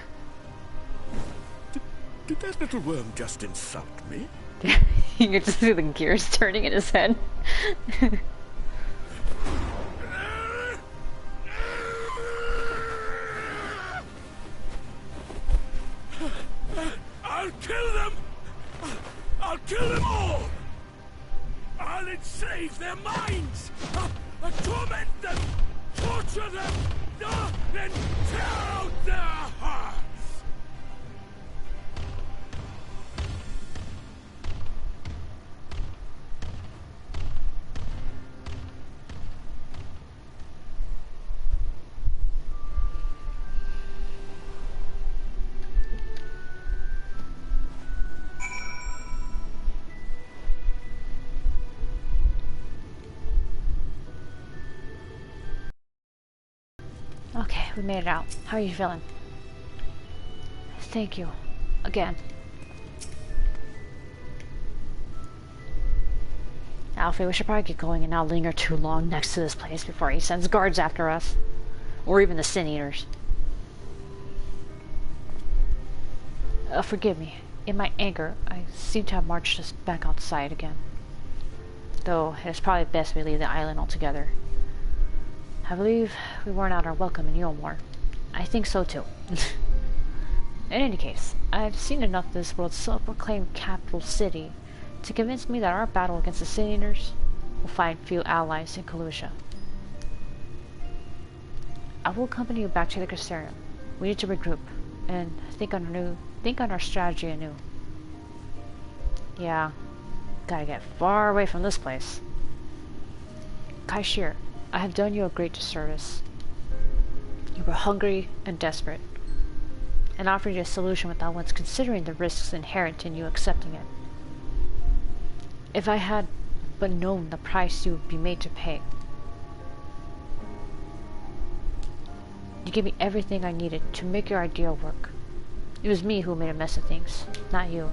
[SPEAKER 7] Did that little worm just insult me?
[SPEAKER 1] You can just see the gears turning in his head.
[SPEAKER 7] I'll kill them! I'll kill them all! I'll enslave their minds! I'll torment them! Torture them! Then tear out their hearts!
[SPEAKER 1] Okay, we made it out. How are you feeling? Thank you. Again. Alfie, we should probably get going and not linger too long next to this place before he sends guards after us. Or even the Sin Eaters. Forgive me. In my anger, I seem to have marched us back outside again. Though, it's probably best we leave the island altogether. I believe we weren't out our welcome in Eulmore. I think so too. In any case, I've seen enough of this world's self-proclaimed capital city to convince me that our battle against the Sin Eaters will find few allies in Kalusha. I will accompany you back to the Castellum. We need to regroup and think on our strategy anew. Yeah, gotta get far away from this place. Kaishir, I have done you a great disservice. You were hungry and desperate, and offered you a solution without once considering the risks inherent in you accepting it. If I had but known the price you would be made to pay. You gave me everything I needed to make your idea work. It was me who made a mess of things, not you.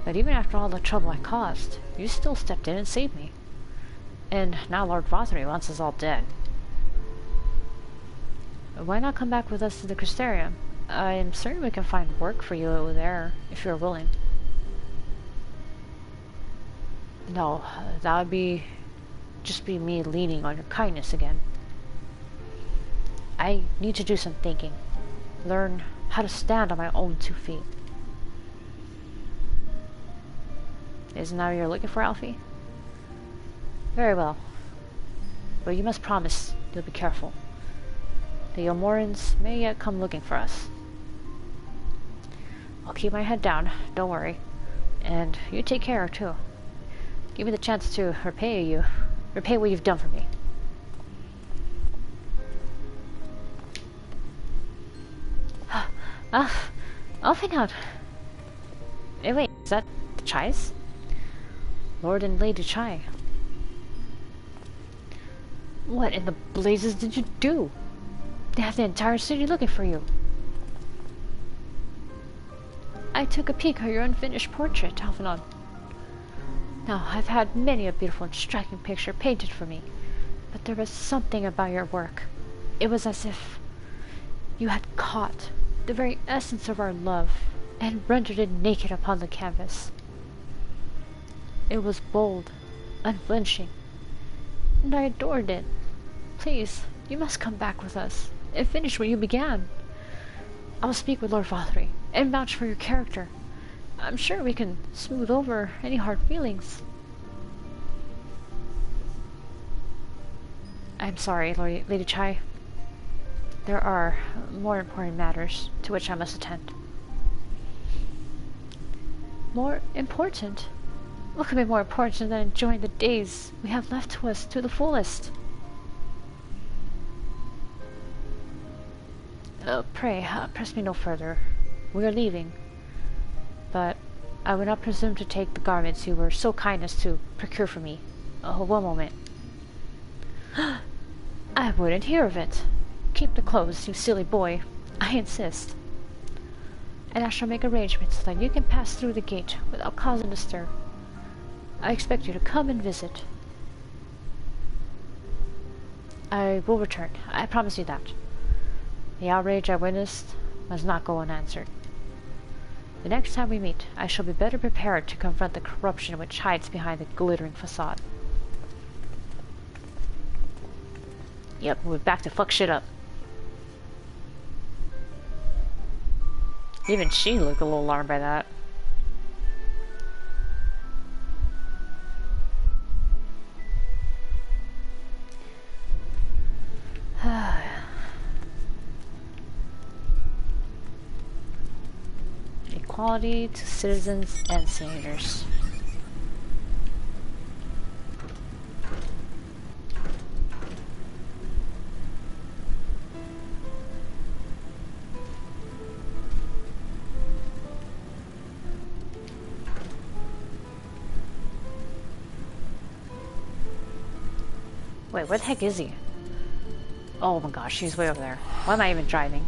[SPEAKER 1] But even after all the trouble I caused, you still stepped in and saved me. And now Lord Vothry wants us all dead. Why not come back with us to the Crystarium? I'm certain we can find work for you there, if you're willing. No, that would be just be me leaning on your kindness again. I need to do some thinking. Learn how to stand on my own 2 feet. Isn't that what you're looking for, Alfie? Very well. But you must promise you'll be careful. The Eulmorans may yet come looking for us. I'll keep my head down, don't worry. And you take care, too. Give me the chance to repay what you've done for me. Alphinaud! Hey, wait, is that the Chais? Lord and Lady Chai. What in the blazes did you do? They have the entire city looking for you. I took a peek at your unfinished portrait, Alphinaud. Now, I've had many a beautiful and striking picture painted for me, but there was something about your work. It was as if you had caught the very essence of our love and rendered it naked upon the canvas. It was bold, unflinching, and I adored it. Please, you must come back with us and finish what you began. I will speak with Lord Vothry and vouch for your character. I'm sure we can smooth over any hard feelings. I'm sorry, Lady Chai. There are more important matters to which I must attend. More important? What could be more important than enjoying the days we have left to us to the fullest? Pray, press me no further. We are leaving. But I would not presume to take the garments you were so kind as to procure for me. Oh, one moment. I wouldn't hear of it. Keep the clothes, you silly boy. I insist. And I shall make arrangements so that you can pass through the gate without causing a stir. I expect you to come and visit. I will return. I promise you that. The outrage I witnessed must not go unanswered. The next time we meet, I shall be better prepared to confront the corruption which hides behind the glittering facade. Yep, we're back to fuck shit up. Even she looked a little alarmed by that. Equality to citizens and senators. Wait, where the heck is he? Oh my gosh, he's way over there. Why am I even driving?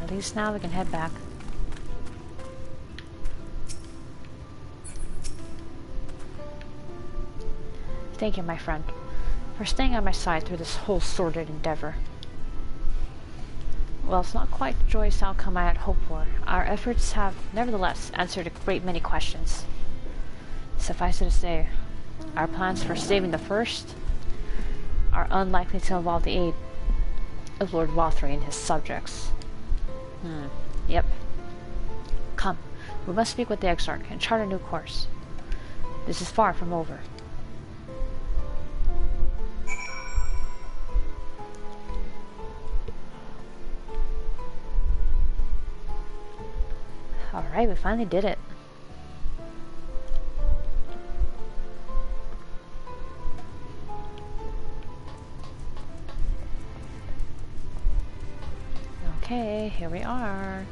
[SPEAKER 1] At least now we can head back. Thank you, my friend, for staying on my side through this whole sordid endeavor. While it's not quite the joyous outcome I had hoped for, our efforts have nevertheless answered a great many questions. Suffice it to say, our plans for saving the First are unlikely to involve the aid of Lord Vothry and his subjects. Yep. Come, we must speak with the Exarch and chart a new course. This is far from over. Alright, we finally did it. Okay. here we are.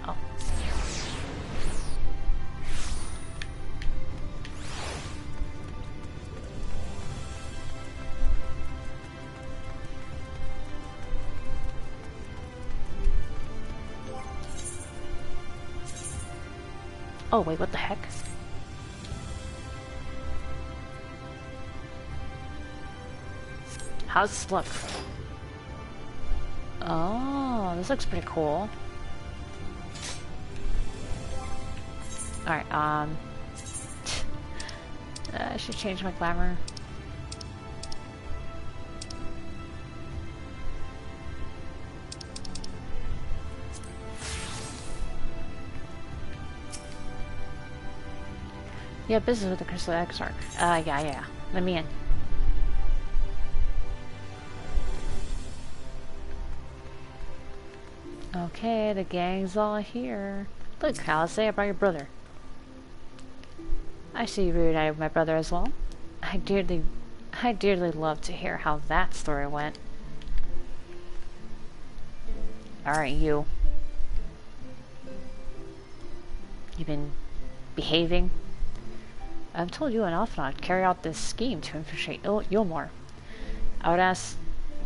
[SPEAKER 1] Oh. Oh, wait, what the heck? How's this look? Oh, this looks pretty cool. Alright, I should change my glamour. Yeah, business with the Crystal Exarch. Yeah. Let me in. Okay, the gang's all here. Look, Alice, I brought your brother. I see you reunited with my brother as well. I dearly love to hear how that story went. Alright, you. You've been behaving? I've told you and Alphinaud to carry out this scheme to infiltrate Eulmore. I would ask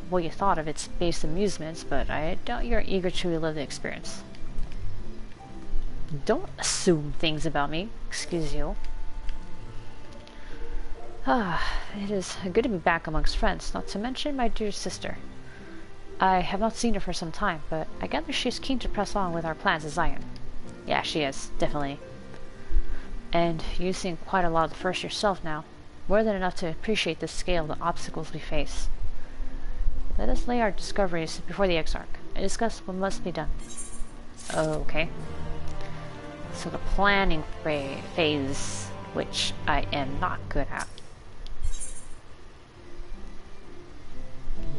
[SPEAKER 1] what you thought of its base amusements, but I doubt you're eager to relive the experience. Don't assume things about me, excuse you. It is good to be back amongst friends, not to mention my dear sister. I have not seen her for some time, but I gather she's keen to press on with our plans as I am. Yeah, she is, definitely. And you've seen quite a lot of the First yourself now, more than enough to appreciate the scale of the obstacles we face. Let us lay our discoveries before the Exarch and discuss what must be done. Okay. So the planning phase, which I am not good at.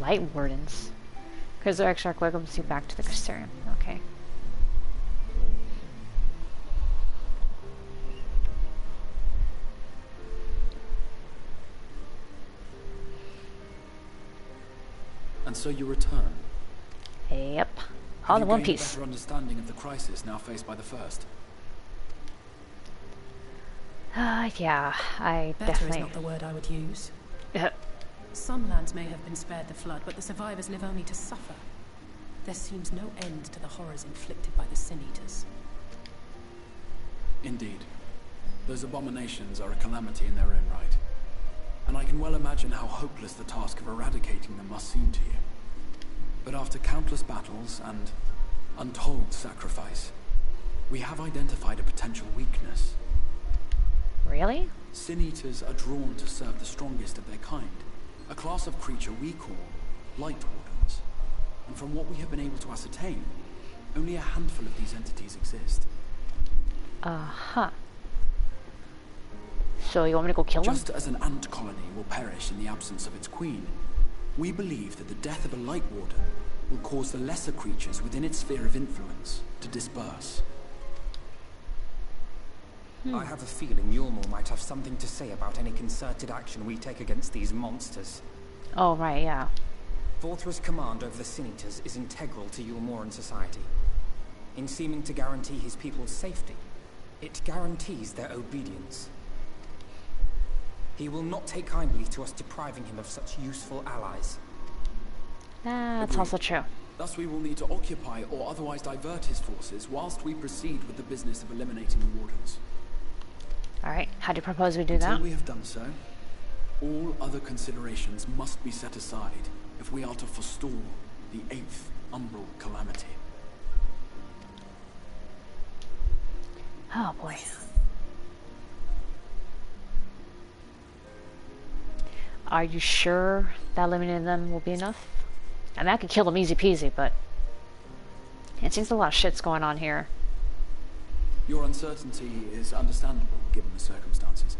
[SPEAKER 1] Lightwardens. Because the Exarch welcomes you back to the Crystarium. Okay.
[SPEAKER 8] And so you return.
[SPEAKER 1] Yep. All in one piece.
[SPEAKER 8] Have you gained a better understanding of the crisis now faced by the First?
[SPEAKER 1] Yeah, I
[SPEAKER 9] Better
[SPEAKER 1] definitely...
[SPEAKER 9] is not the word I would use. Some lands may have been spared the flood, but the survivors live only to suffer. There seems no end to the horrors inflicted by the Sin Eaters.
[SPEAKER 8] Indeed. Those abominations are a calamity in their own right. And I can well imagine how hopeless the task of eradicating them must seem to you. But after countless battles and untold sacrifice, we have identified a potential weakness.
[SPEAKER 1] Really?
[SPEAKER 8] Sin Eaters are drawn to serve the strongest of their kind, a class of creature we call Lightwardens. And from what we have been able to ascertain, only a handful of these entities exist.
[SPEAKER 1] Uh-huh. So you want me to go kill them?
[SPEAKER 8] Just as an ant colony will perish in the absence of its queen, we believe that the death of a Lightwarden will cause the lesser creatures within its sphere of influence to disperse.
[SPEAKER 2] I have a feeling Eulmore might have something to say about any concerted action we take against these monsters.
[SPEAKER 1] Oh, right, yeah.
[SPEAKER 2] Vorthra's command over the Sin Eaters is integral to Eulmoran society. In seeming to guarantee his people's safety, it guarantees their obedience. He will not take kindly to us depriving him of such useful allies.
[SPEAKER 1] That's
[SPEAKER 8] Agreed.
[SPEAKER 1] also true.
[SPEAKER 8] Thus we will need to occupy or otherwise divert his forces whilst we proceed with the business of eliminating the Wardens.
[SPEAKER 1] Alright, how do you propose we do
[SPEAKER 8] Until
[SPEAKER 1] that?
[SPEAKER 8] we have done so, all other considerations must be set aside if we are to forestall the 8th Umbral Calamity.
[SPEAKER 1] Oh boy. Are you sure that eliminating them will be enough? I mean, I could kill them easy peasy, but it seems a lot of shit's going on here.
[SPEAKER 8] Your uncertainty is understandable, given the circumstances.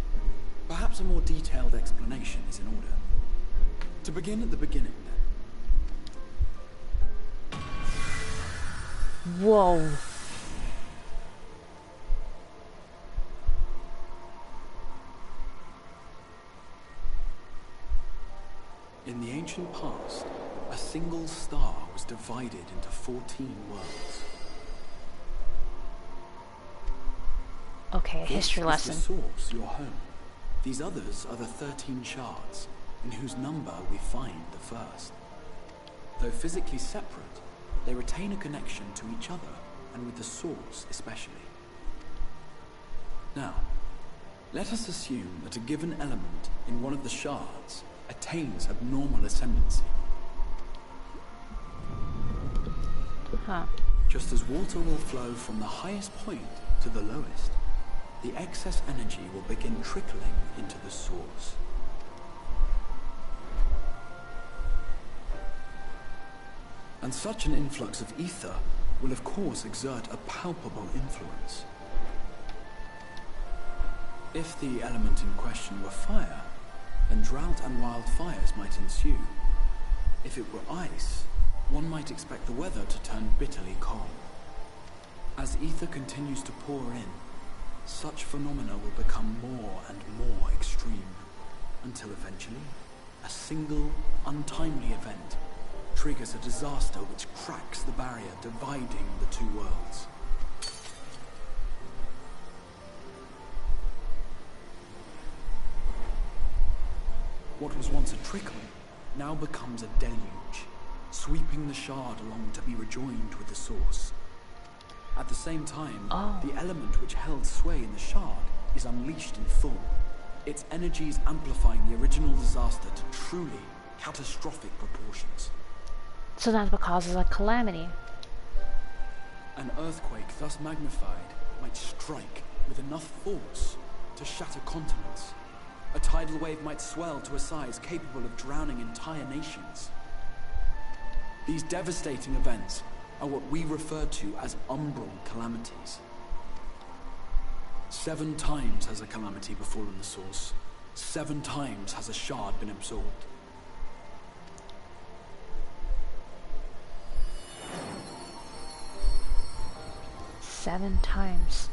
[SPEAKER 8] Perhaps a more detailed explanation is in order. To begin at the beginning, then.
[SPEAKER 1] Whoa.
[SPEAKER 8] In the ancient past, a single star was divided into 14 worlds.
[SPEAKER 1] Okay, history
[SPEAKER 8] This
[SPEAKER 1] lesson.
[SPEAKER 8] is the source, your home. These others are the 13 shards, in whose number we find the first. Though physically separate, they retain a connection to each other, and with the source especially. Now, let us assume that a given element in one of the shards attains abnormal ascendancy.
[SPEAKER 1] Huh.
[SPEAKER 8] Just as water will flow from the highest point to the lowest, the excess energy will begin trickling into the source. And such an influx of ether will of course exert a palpable influence. If the element in question were fire, then drought and wildfires might ensue. If it were ice, one might expect the weather to turn bitterly cold. As ether continues to pour in, such phenomena will become more and more extreme, until eventually, a single, untimely event triggers a disaster which cracks the barrier dividing the two worlds. What was once a trickle now becomes a deluge, sweeping the shard along to be rejoined with the source. At the same time, the element which held sway in the shard is unleashed in full, its energies amplifying the original disaster to truly catastrophic proportions.
[SPEAKER 1] So that's what causes a calamity.
[SPEAKER 8] An earthquake thus magnified might strike with enough force to shatter continents. A tidal wave might swell to a size capable of drowning entire nations. These devastating events are what we refer to as umbral calamities. 7 times has a calamity befallen the source. 7 times has a shard been absorbed.
[SPEAKER 1] Seven times.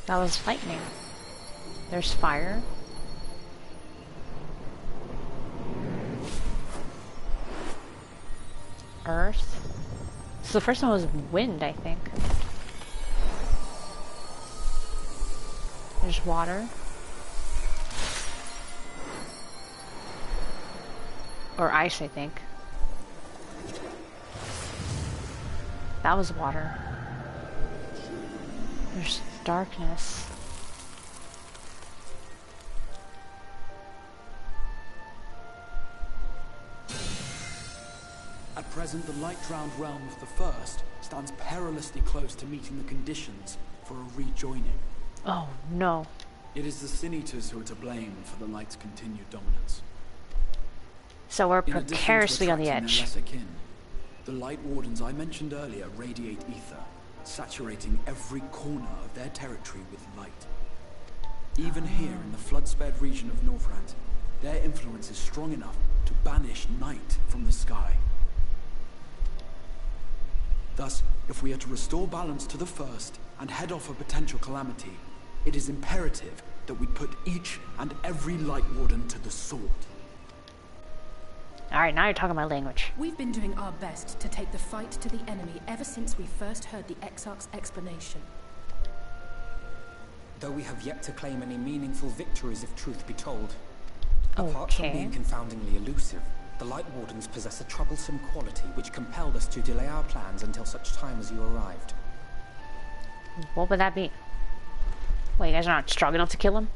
[SPEAKER 1] That was lightning. There's fire. Earth. So the first one was wind, I think. There's water. Or ice, I think. That was water. There's darkness.
[SPEAKER 8] At present, the light-drowned realm of the First stands perilously close to meeting the conditions for a rejoining.
[SPEAKER 1] Oh, no.
[SPEAKER 8] It is the Sin Eaters who are to blame for the Light's continued dominance.
[SPEAKER 1] So we're
[SPEAKER 8] In addition to
[SPEAKER 1] precariously on the
[SPEAKER 8] attracting their
[SPEAKER 1] edge.
[SPEAKER 8] lesser kin, the Lightwardens I mentioned earlier radiate ether, saturating every corner of their territory with light. Even here in the flood-spared region of Northrant, their influence is strong enough to banish night from the sky. Thus, if we are to restore balance to the First and head off a potential calamity, it is imperative that we put each and every Lightwarden to the sword.
[SPEAKER 1] Alright, now you're talking my language.
[SPEAKER 9] We've been doing our best to take the fight to the enemy ever since we first heard the Exarch's explanation.
[SPEAKER 2] Though we have yet to claim any meaningful victories if truth be told. Apart from being confoundingly elusive, the Lightwardens possess a troublesome quality which compelled us to delay our plans until such time as you arrived.
[SPEAKER 1] What would that be? Wait, you guys are not strong enough to kill him?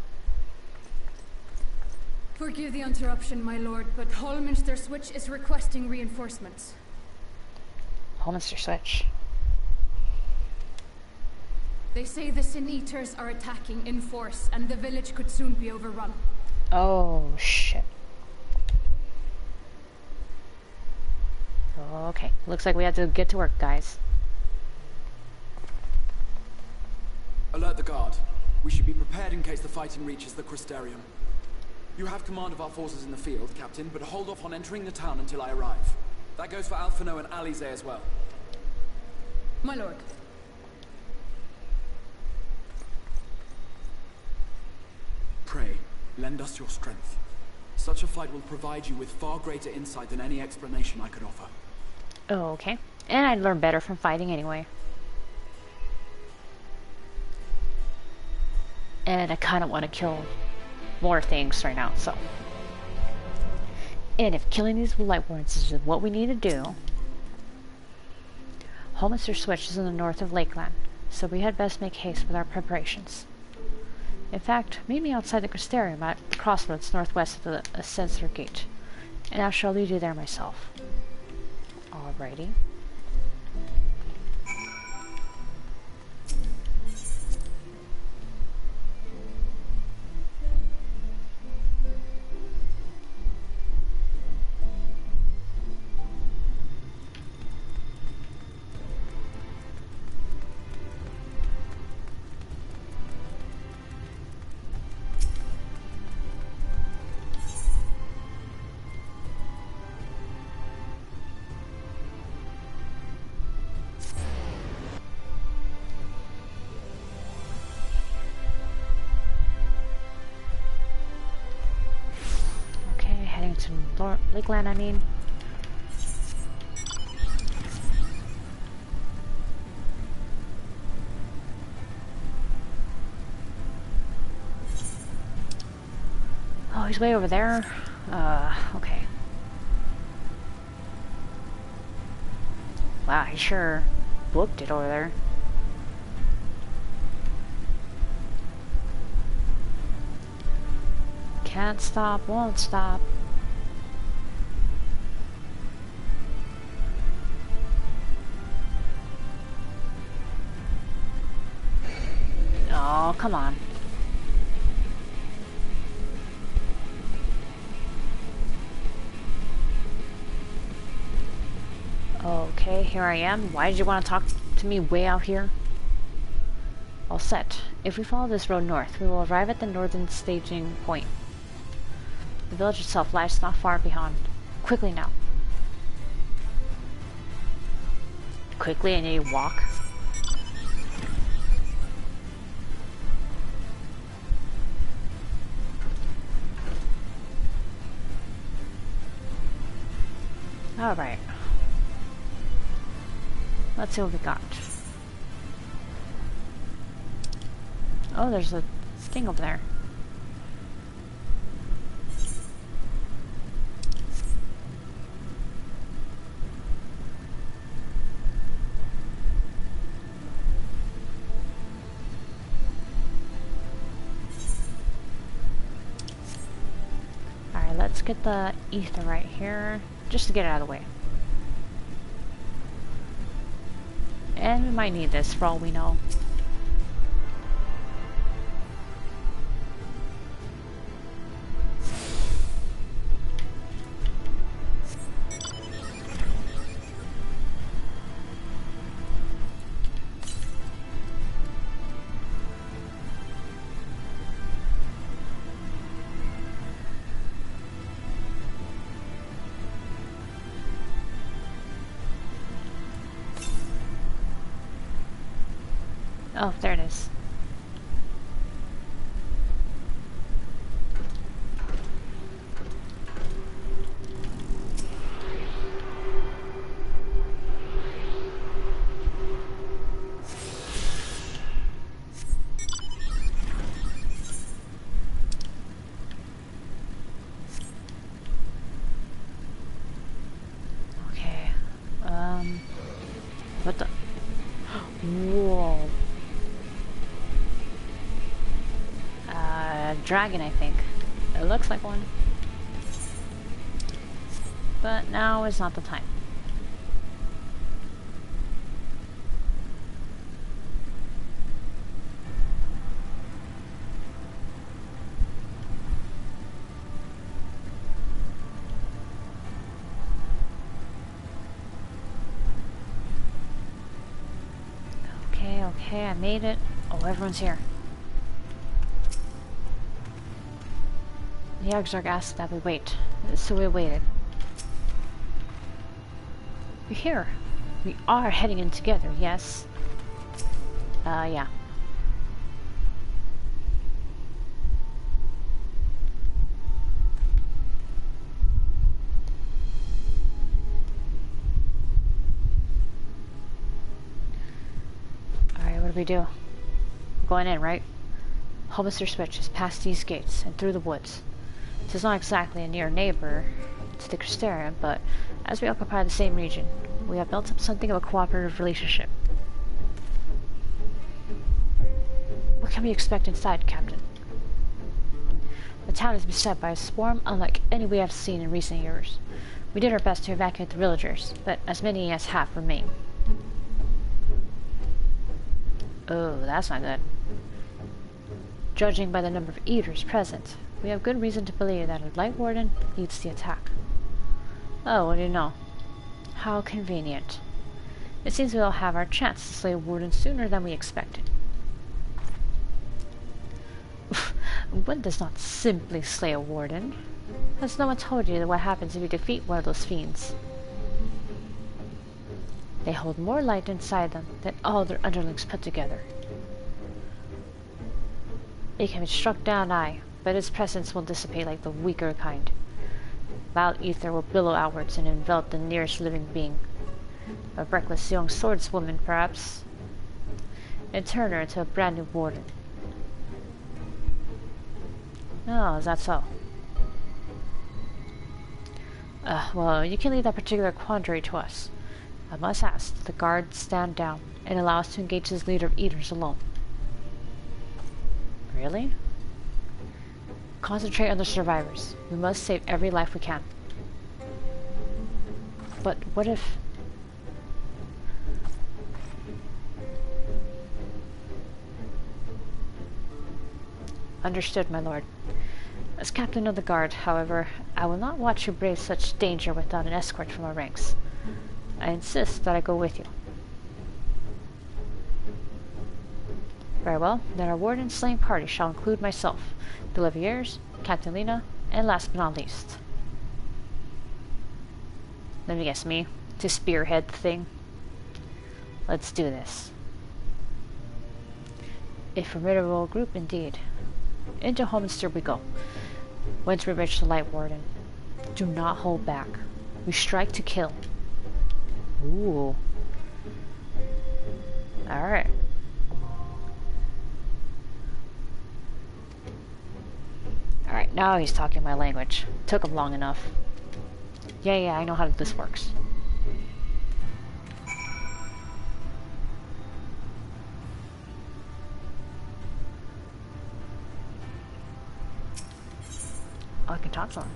[SPEAKER 10] Forgive the interruption, my lord, but Holminster Switch is requesting reinforcements.
[SPEAKER 1] Holminster Switch.
[SPEAKER 10] They say the Sin Eaters are attacking in force, and the village could soon be overrun.
[SPEAKER 1] Oh, shit. Okay, looks like we have to get to work, guys.
[SPEAKER 8] Alert the guard. We should be prepared in case the fighting reaches the Crystarium. You have command of our forces in the field, Captain, but hold off on entering the town until I arrive. That goes for Alphinaud and Alize as well.
[SPEAKER 10] My lord.
[SPEAKER 8] Pray, lend us your strength. Such a fight will provide you with far greater insight than any explanation I could offer.
[SPEAKER 1] Oh, okay. And I'd learn better from fighting anyway. And I kind of want to kill more things right now, so. And if killing these Lightwardens is what we need to do, Holminster Switch is in the north of Lakeland, so we had best make haste with our preparations. In fact, meet me outside the Crystarium at the crossroads northwest of the Ascensor Gate, and I shall lead you there myself. Alrighty. To Lakeland, I mean. Oh, he's way over there. Okay. Wow, he sure booked it over there. Can't stop, won't stop. Oh, come on. Okay, here I am. Why did you want to talk to me way out here? All set. If we follow this road north, we will arrive at the northern staging point. The village itself lies not far beyond. Quickly now. Quickly, I need to walk. Alright. Let's see what we got. Oh, there's a thing over there. Alright, let's get the ether right here. Just to get it out of the way. And we might need this for all we know. Oh, there it is. Okay. What the? Whoa. Dragon, I think. It looks like one. But now is not the time. Okay, I made it. Oh, everyone's here. The Exarch asked that we wait, so we waited. We're here. We are heading in together, yes? Yeah. we do? We're going in, right? Holminster Switch is past these gates and through the woods. This is not exactly a near neighbor to the Crystarium, but as we occupy the same region, we have built up something of a cooperative relationship. What can we expect inside, Captain? The town is beset by a swarm unlike any we have seen in recent years. We did our best to evacuate the villagers, but as many as half remain. Oh, that's not good. Judging by the number of eaters present, we have good reason to believe that a Lightwarden leads the attack. Oh, what do you know? How convenient. It seems we'll have our chance to slay a warden sooner than we expected. One does not simply slay a warden. Has no one told you what happens if you defeat one of those fiends? They hold more light inside them than all their underlings put together. It can be struck down, aye, but its presence will dissipate like the weaker kind. Vile ether will billow outwards and envelop the nearest living being. A reckless young swordswoman, perhaps, and turn her into a brand new warden. Oh, is that so? Well, you can leave that particular quandary to us. I must ask that the guard stand down and allow us to engage this leader of eaters alone. Really? Concentrate on the survivors. We must save every life we can. But what if... Understood, my lord. As captain of the guard, however, I will not watch you brave such danger without an escort from our ranks. I insist that I go with you. Very well, then our warden slaying party shall include myself, the Leviers, Captain Lena, and last but not least. Let me guess, me? To spearhead the thing? Let's do this. A formidable group indeed. Into Holminster we go. Once we reach the Lightwarden, do not hold back. We strike to kill. Ooh. Alright. Alright, now he's talking my language. Took him long enough. Yeah, I know how this works. I can talk to him.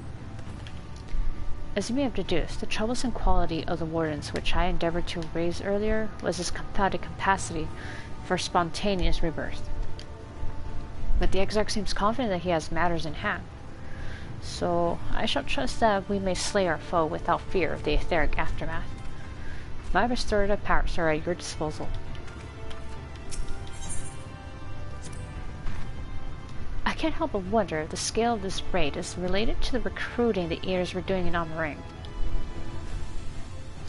[SPEAKER 1] As you may have deduced, the troublesome quality of the wardens which I endeavored to raise earlier was his confounded capacity for spontaneous rebirth. But the Exarch seems confident that he has matters in hand. So I shall trust that we may slay our foe without fear of the etheric aftermath. My restorative powers are at your disposal. I can't help but wonder if the scale of this raid is related to the recruiting the eaters were doing in Alphinaud.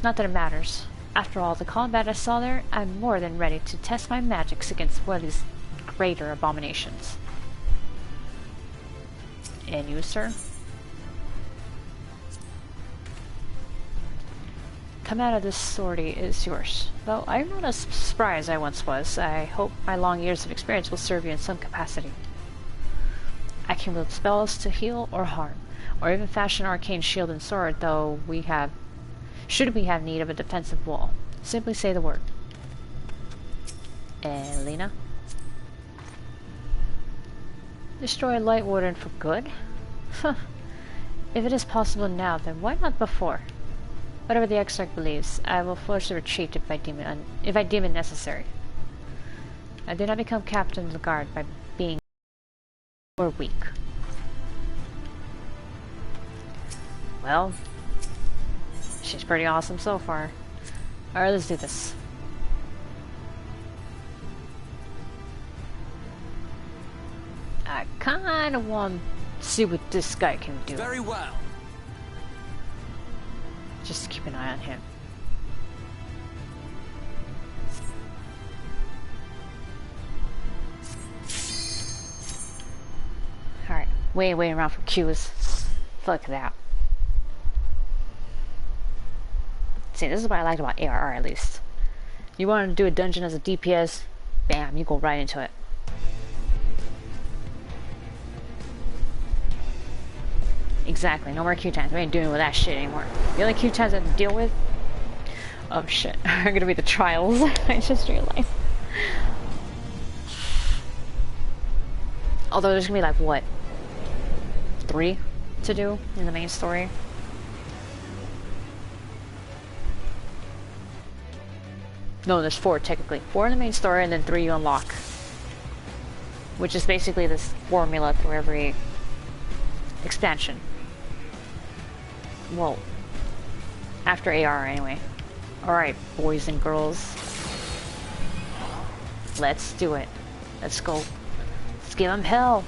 [SPEAKER 1] Not that it matters. After all the combat I saw there, I'm more than ready to test my magics against one of these greater abominations. And you, sir? Command of this sortie is yours. Though I'm not as spry as I once was, I hope my long years of experience will serve you in some capacity. I can wield spells to heal or harm, or even fashion an arcane shield and sword, though should we have need of a defensive wall. Simply say the word. Lena? Destroy Lightwarden for good? Huh. If it is possible now, then why not before? Whatever the Exarch believes, I will force a retreat if I deem it necessary. I do not become captain of the guard by being or weak. Well, she's pretty awesome so far. Alright, let's do this. I kinda want to see what this guy can do.
[SPEAKER 5] Very well.
[SPEAKER 1] Just keep an eye on him. Alright, waiting around for cues. Fuck that. See, this is what I liked about ARR at least. You want to do a dungeon as a DPS, Bam, you go right into it. Exactly, no more Q-times. We ain't dealing with that shit anymore. The only Q-times I have to deal with... Oh shit, are gonna be the trials. I just realized. Although there's gonna be like, what? 3 to do in the main story? No, there's 4 technically. 4 in the main story and then 3 you unlock. Which is basically this formula through every expansion. Well, after AR anyway. Alright, boys and girls. Let's do it. Let's go. Let's give them hell.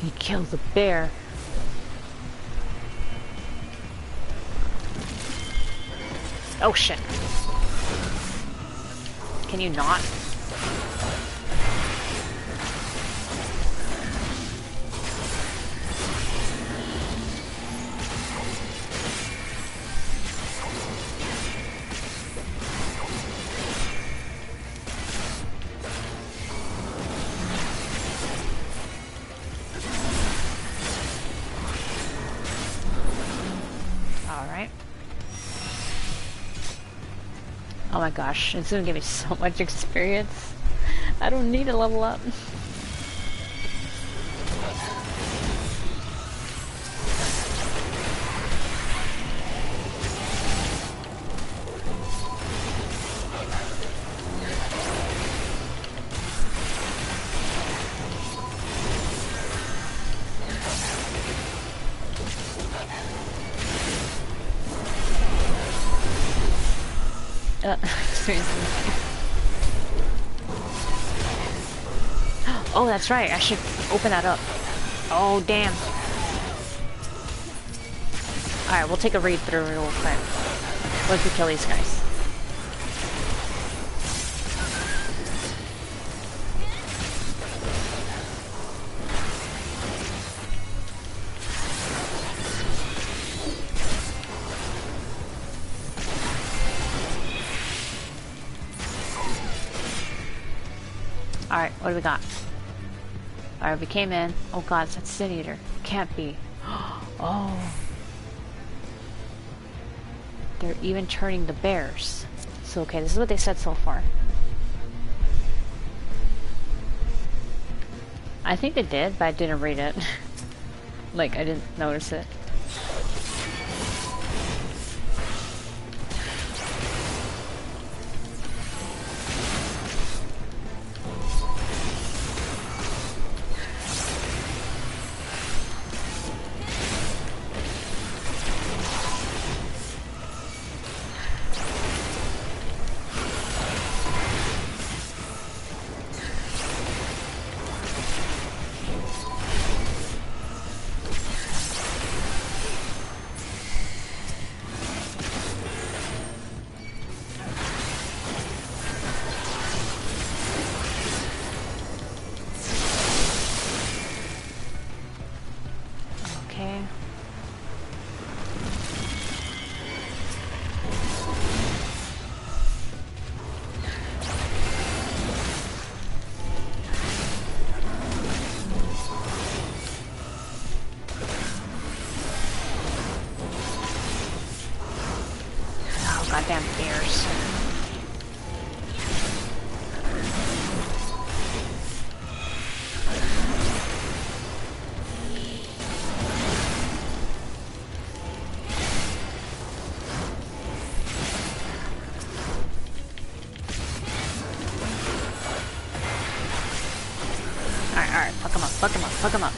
[SPEAKER 1] He killed the bear. Oh shit. Can you not? Oh my gosh, it's gonna give me so much experience. I don't need to level up. Seriously. Oh, that's right. I should open that up. Oh, damn. Alright, we'll take a read through real quick. Once we kill these guys. Alright, what do we got? Alright, we came in. Oh god, it's that Sin Eater. Can't be. Oh. They're even turning the bears. So, okay, this is what they said so far. I think they did, but I didn't read it. Like, I didn't notice it. Goddamn bears. Alright, fuck him up, fuck him up, fuck him up.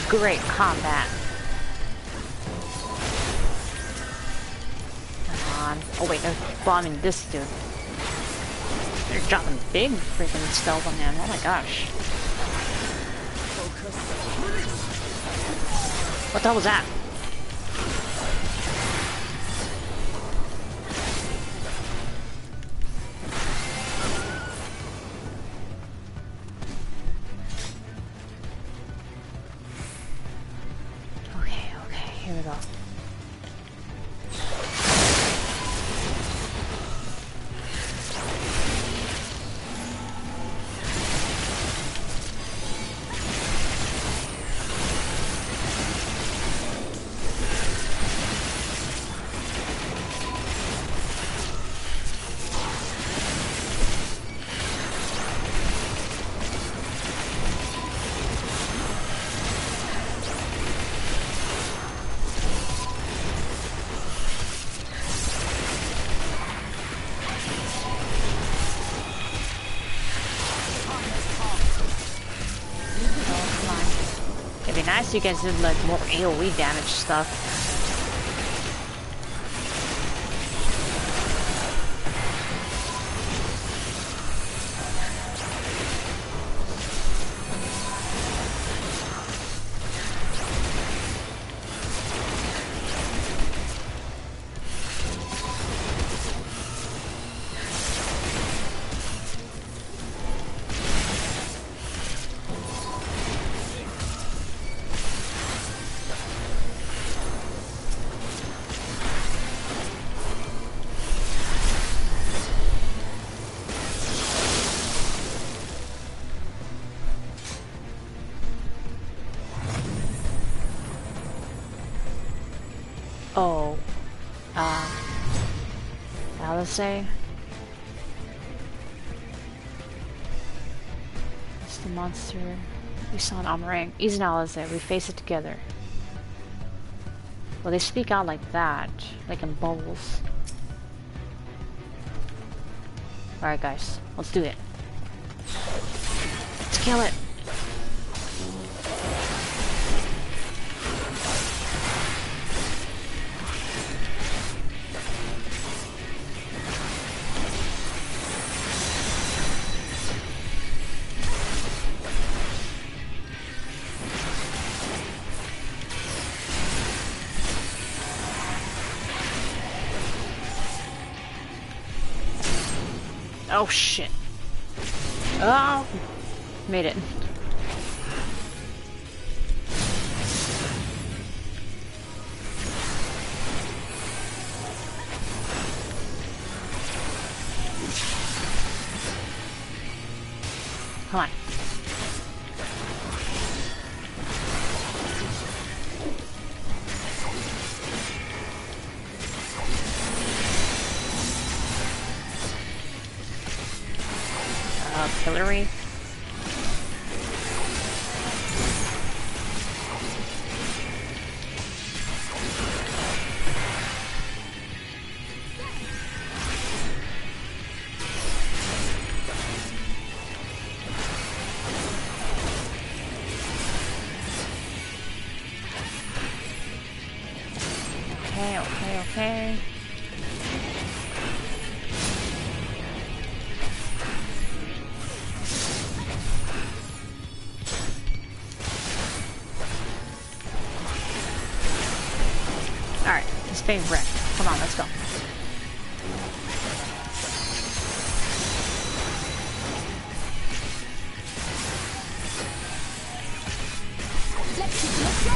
[SPEAKER 1] great combat. Come on. Oh wait, they're bombing this dude. They're dropping big freaking spells on him. Oh my gosh. What the hell was that? Okay, here we go. Nice, you guys did like more AoE damage stuff. Oh, Alizé. It's the monster we saw in Alphinaud. He's an Alizé. We face it together. Well, they speak out like that, like in bubbles. Alright guys, let's do it. Let's kill it! Oh shit. Oh, made it. Come on. Artillery. Okay. Alright, it's being wrecked. Come on, let's go.
[SPEAKER 4] Let's go!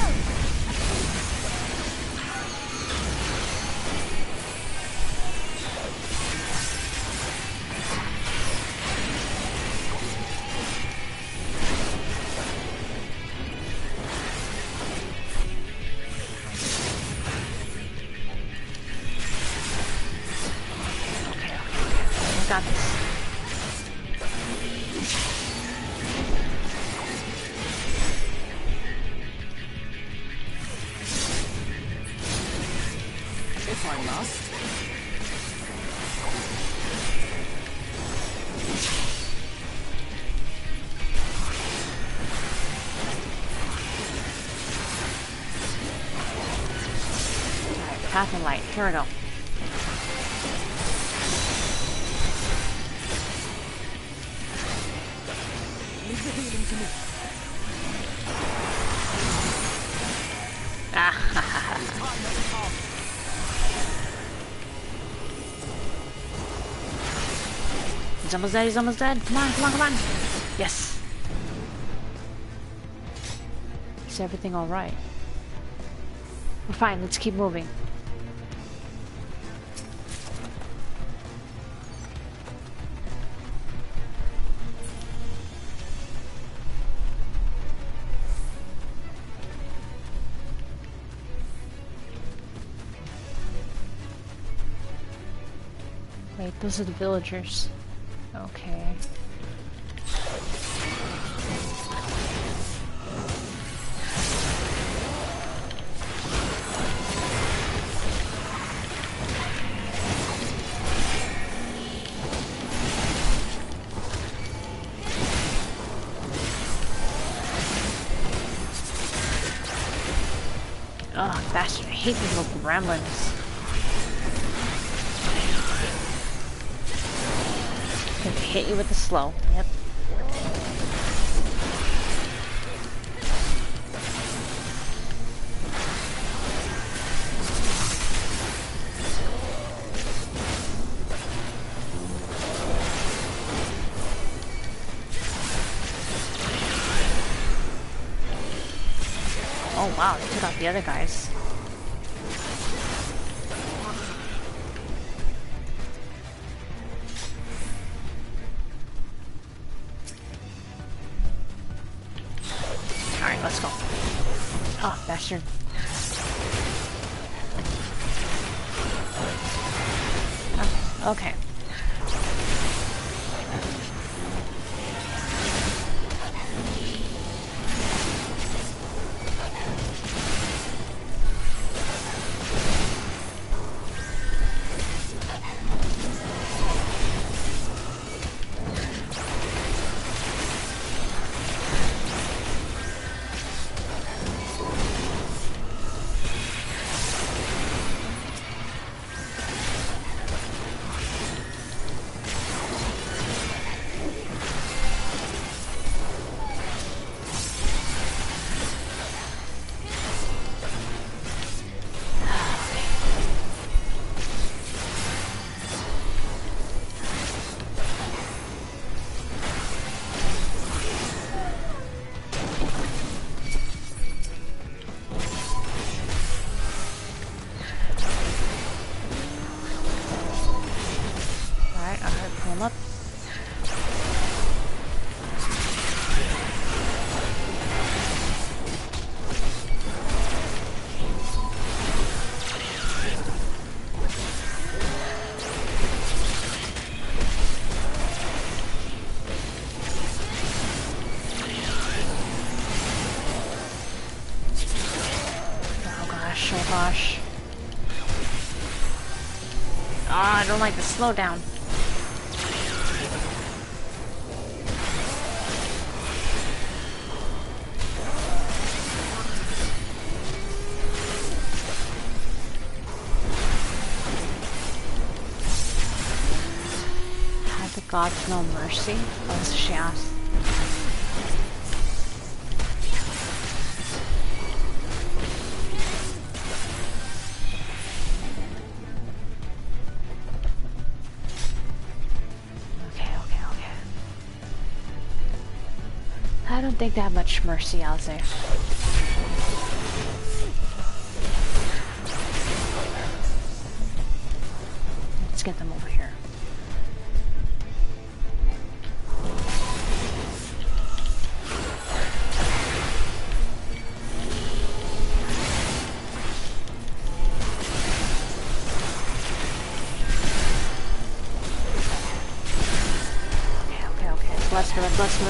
[SPEAKER 1] Got this.
[SPEAKER 5] If I must.
[SPEAKER 1] Path and light. Here we go.
[SPEAKER 5] Leave the healing to me.
[SPEAKER 1] Ah, he's almost dead, he's almost dead. Come on, come on, come on. Yes. Is everything alright? We're fine, let's keep moving. Wait, those are the villagers. Okay. Oh, bastard, I hate these little gremlins. Gonna hit you with the slow. Yep. Oh wow, they took out the other guys. Alright, let's go. Oh, bastard. Oh, okay. Up. Oh gosh, oh gosh. Ah, I don't like the slowdown. God's no mercy? That's she asked. Okay. I don't think they have much mercy out there. Let's get them over here.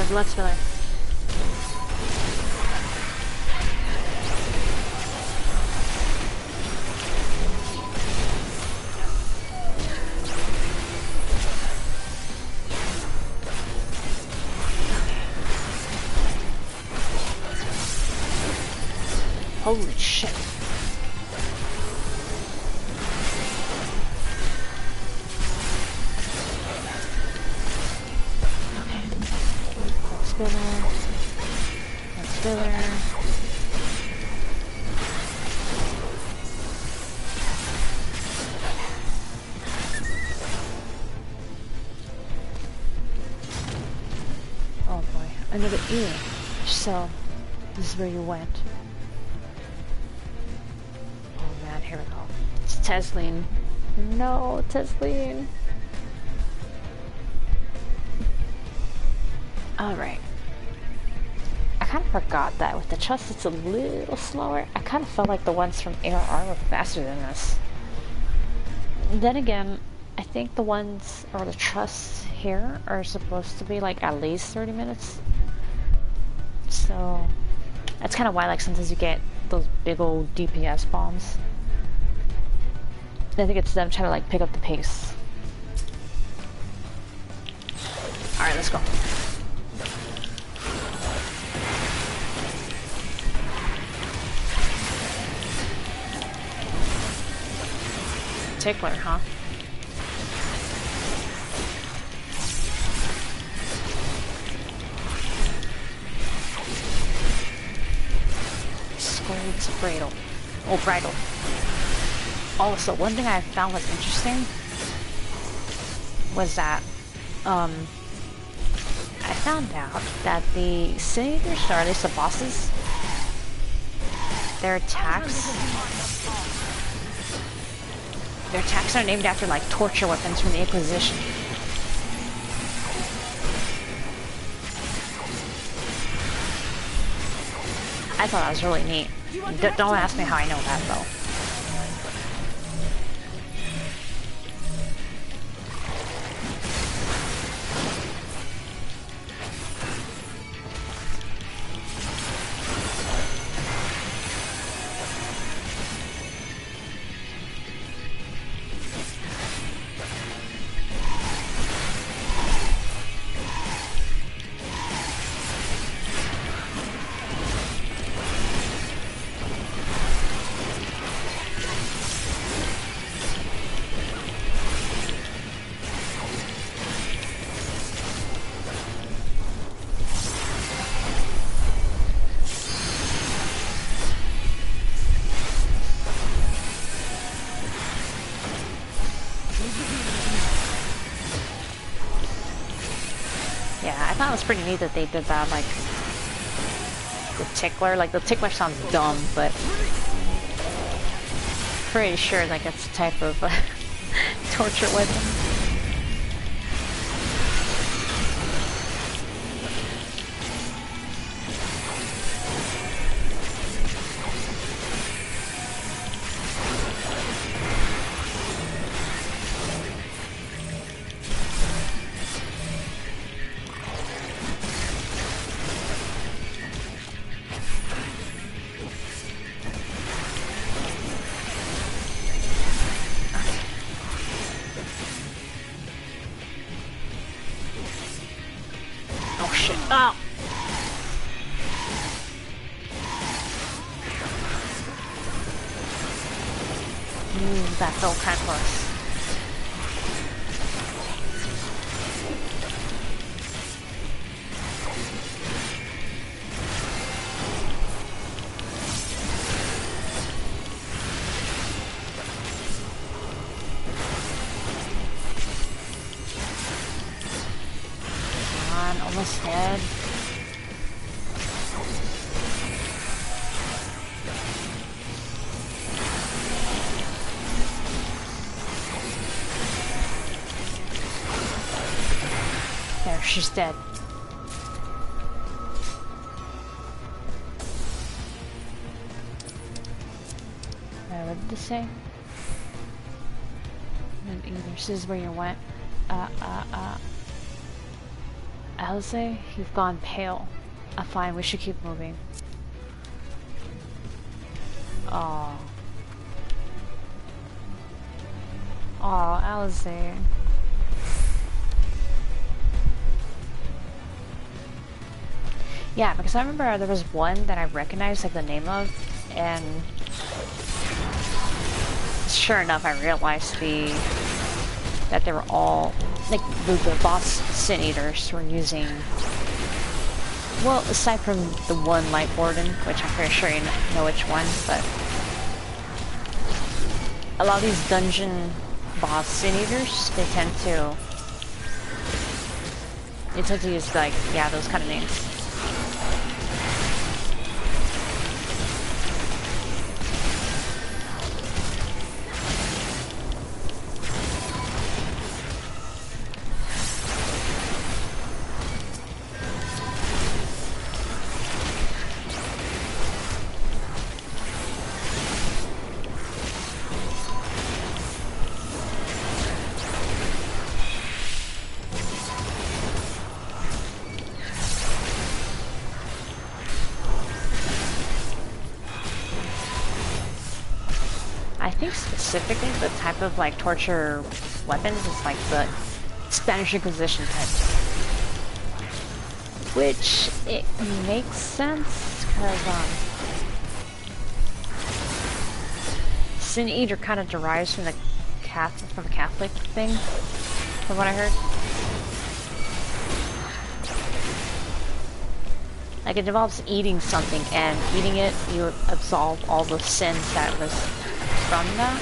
[SPEAKER 1] Blood spiller. Holy shit. through there. Oh boy, another ear. So, this is where you went. Oh man, here we go. It's Tesleen. No, Tesleen. Alright. I kind of forgot that with the chest it's a little slower. I kind of felt like the ones from ARR were faster than this. Then again, I think the ones, or the chests here, are supposed to be like at least 30 minutes. So, that's kind of why like sometimes you get those big old DPS bombs. I think it's them trying to like pick up the pace. Alright, let's go. Tickler, huh? Scold's bridle. Oh, bridle. Also, one thing I found was interesting was that, I found out that the Senators, or at least the bosses, their attacks are named after, like, torture weapons from the Inquisition. I thought that was really neat. Don't ask me how I know that, though. It was pretty neat that they did that, like, the tickler. Like, the tickler sounds dumb, but pretty sure, like, it's a type of torture weapon. Oh! That felt kind of close. Come on, almost dead. There, she's dead. What did this say? This is where you went. Elze, you've gone pale. Fine, we should keep moving. Oh. Oh, Elze. Yeah, because I remember there was one that I recognized, like, the name of, and sure enough, I realized that they were all, like, the boss Sin Eaters were using Well, aside from the one Lightwarden, which I'm pretty sure you know which one, but a lot of these dungeon boss sin eaters, they tend to use like, yeah, those kind of names. I think specifically the type of like torture weapons is like the Spanish Inquisition type, which it makes sense because Sin Eater kind of derives from the Catholic thing, from what I heard. Like it involves eating something, and eating it you absolve all the sins that was from that.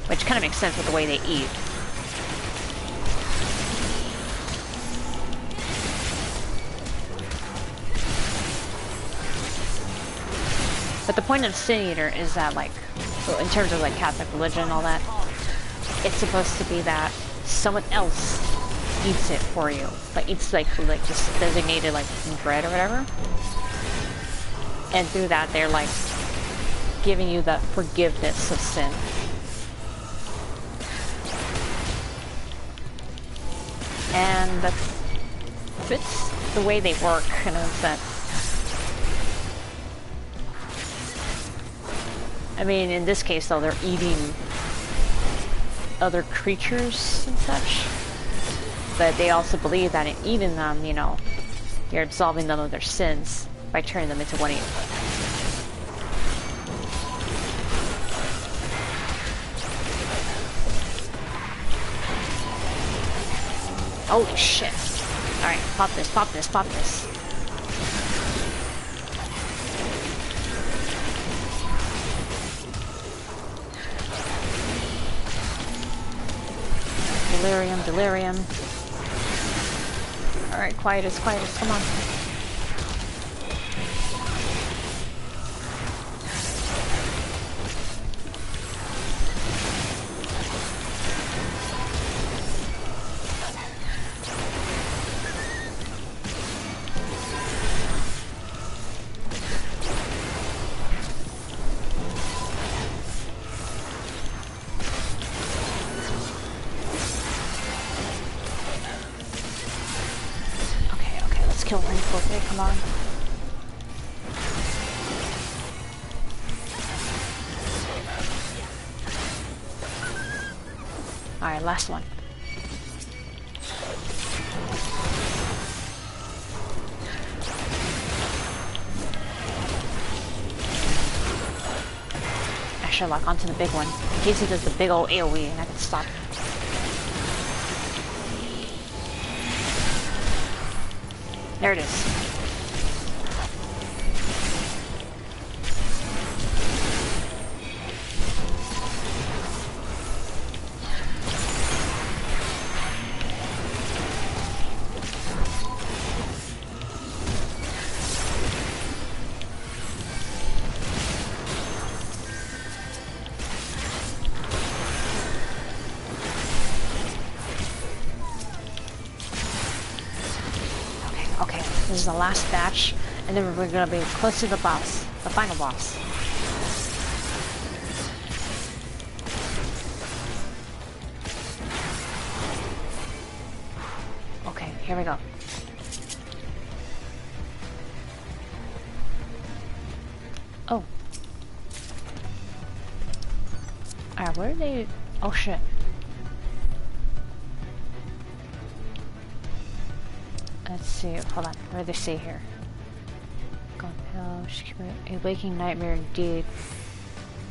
[SPEAKER 1] Which kind of makes sense with the way they eat. But the point of Sin Eater is that, like, in terms of like Catholic religion and all that, it's supposed to be that someone else eats it for you. Like eats like just designated like bread or whatever. And through that, they're like giving you that forgiveness of sin. And that fits the way they work in a sense. I mean, in this case, though, they're eating other creatures and such. But they also believe that in eating them, you know, you're absolving them of their sins by turning them into one of you. Holy shit. Alright, pop this, pop this, pop this. Delirium, delirium. Alright, Quietus, Quietus, come on. Kill him quickly, come on. Alright, last one. I should lock onto the big one, in case he does the big old AoE and I can stop him. There it is. Okay, this is the last batch, and then we're gonna be close to the boss, the final boss. Okay, here we go. Oh. Alright, where are they? Oh shit. Let's see, hold on, what do they say here? Gone pale, a waking nightmare indeed.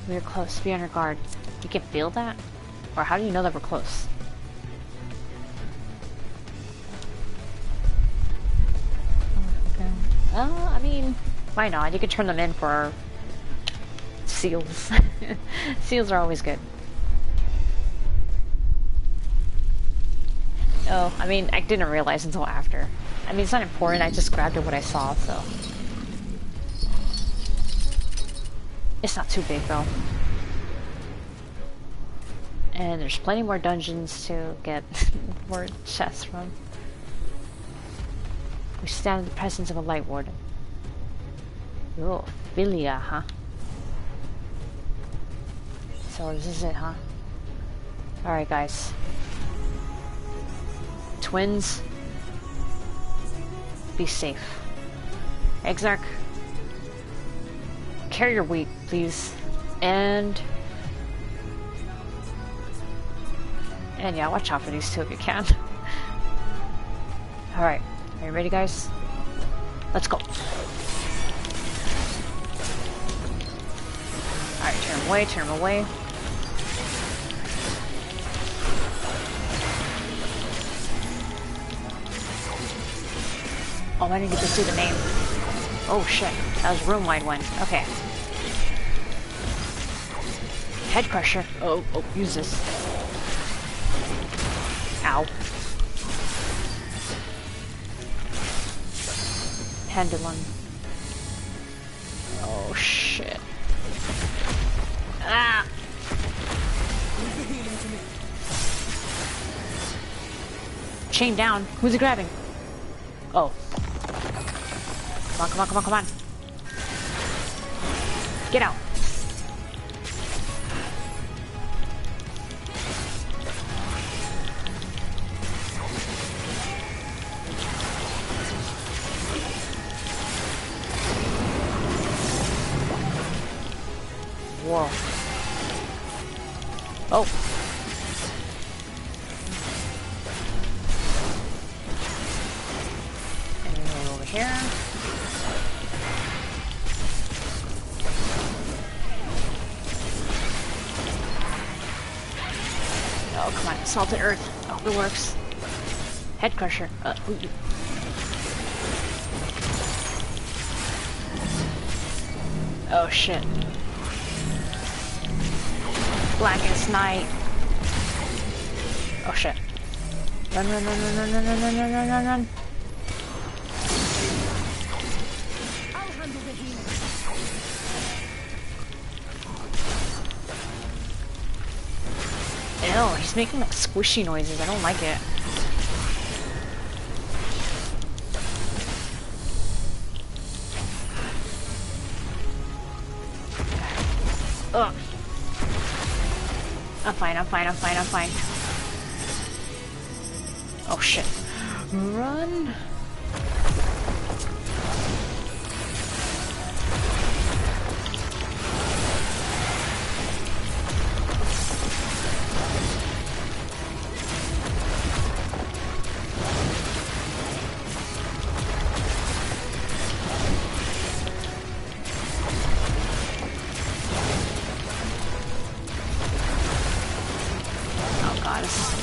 [SPEAKER 1] We are close, be on your guard. You can feel that? Or how do you know that we're close? I mean, why not? You could turn them in for seals. Seals are always good. Oh, I mean, I didn't realize until after. I mean, it's not important, I just grabbed it what I saw, so. It's not too big, though. And there's plenty more dungeons to get more chests from. We stand in the presence of a Lightwarden. Oh, Philia, huh? So this is it, huh? Alright, guys. Twins, be safe. Exarch, carry your weight, please. And yeah, watch out for these two if you can. Alright, are you ready, guys? Let's go. Alright, turn them away, turn them away. Oh, I didn't get to see the name. Oh shit, that was room-wide one. Okay. Head crusher. Oh, use this. Ow. Pendulum. Oh shit. Ah! Chain down. Who's it grabbing? Oh. Come on, come on, come on, come on. Get out. Whoa. Oh. And over here. Oh, come on. Salted earth. Oh, it works. Head crusher. Oh, shit. Blackest night. Oh, shit. Run, run, run, run, run, run, run, run, run, run, run, run.
[SPEAKER 4] I'll handle the healing.
[SPEAKER 1] Ew, he's making like squishy noises. I don't like it. Ugh. I'm fine, I'm fine, I'm fine, I'm fine. Oh shit. Run!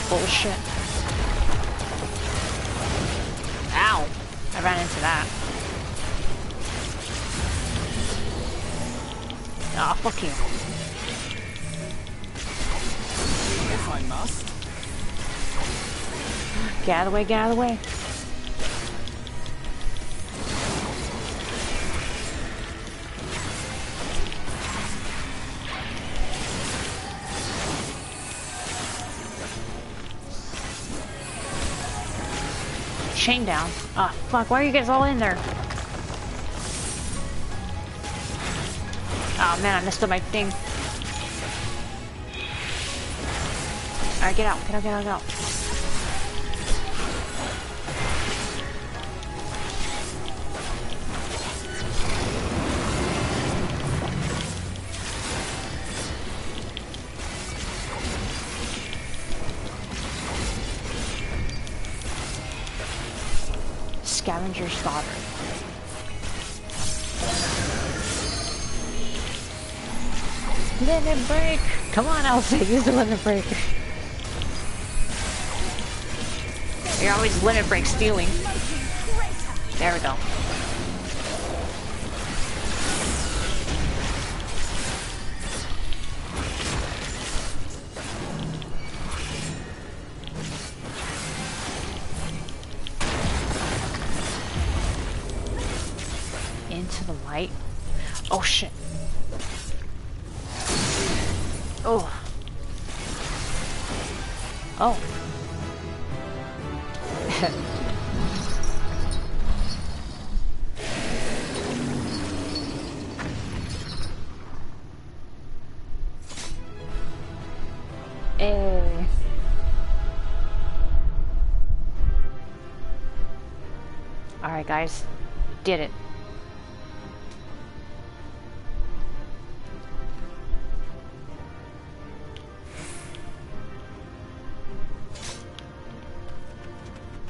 [SPEAKER 1] Bullshit. Ow! I ran into that. Ah, oh, fuck you.
[SPEAKER 5] If I must.
[SPEAKER 1] Get out of the way, get out of the way. Chain down. Ah, oh, fuck, why are you guys all in there? Oh man, I messed up my thing. Alright, get out, get out, get out, get out. Scavenger's daughter. Limit break! Come on, Elsa, use the limit break. You're always limit break stealing. There we go. into the light. Oh shit. Oh. Oh. Hey. Alright guys, did it.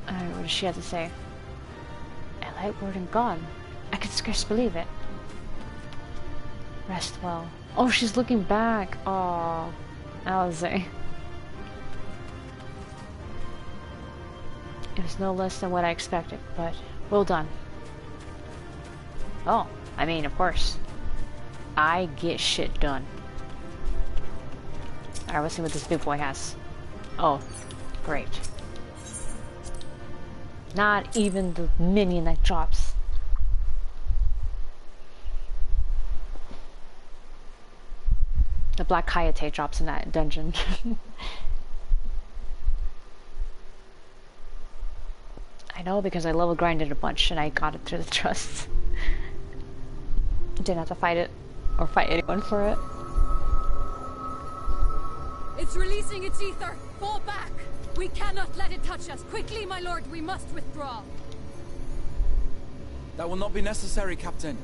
[SPEAKER 1] Alright, what does she have to say? A Lightwarden gone. I can scarce believe it. Rest well. Oh, she's looking back. Oh, Alize. It was no less than what I expected, but well done. Oh, I mean, of course. I get shit done. Alright, let's see what this big boy has. Oh, great. Not even the minion that drops. The black coyote drops in that dungeon. I know because I level grinded a bunch and I got it through the trust. Didn't have to fight it or fight anyone for it.
[SPEAKER 10] It's releasing its ether. Fall back. We cannot let it touch us. Quickly, my lord, we must withdraw.
[SPEAKER 8] That will not be necessary, Captain.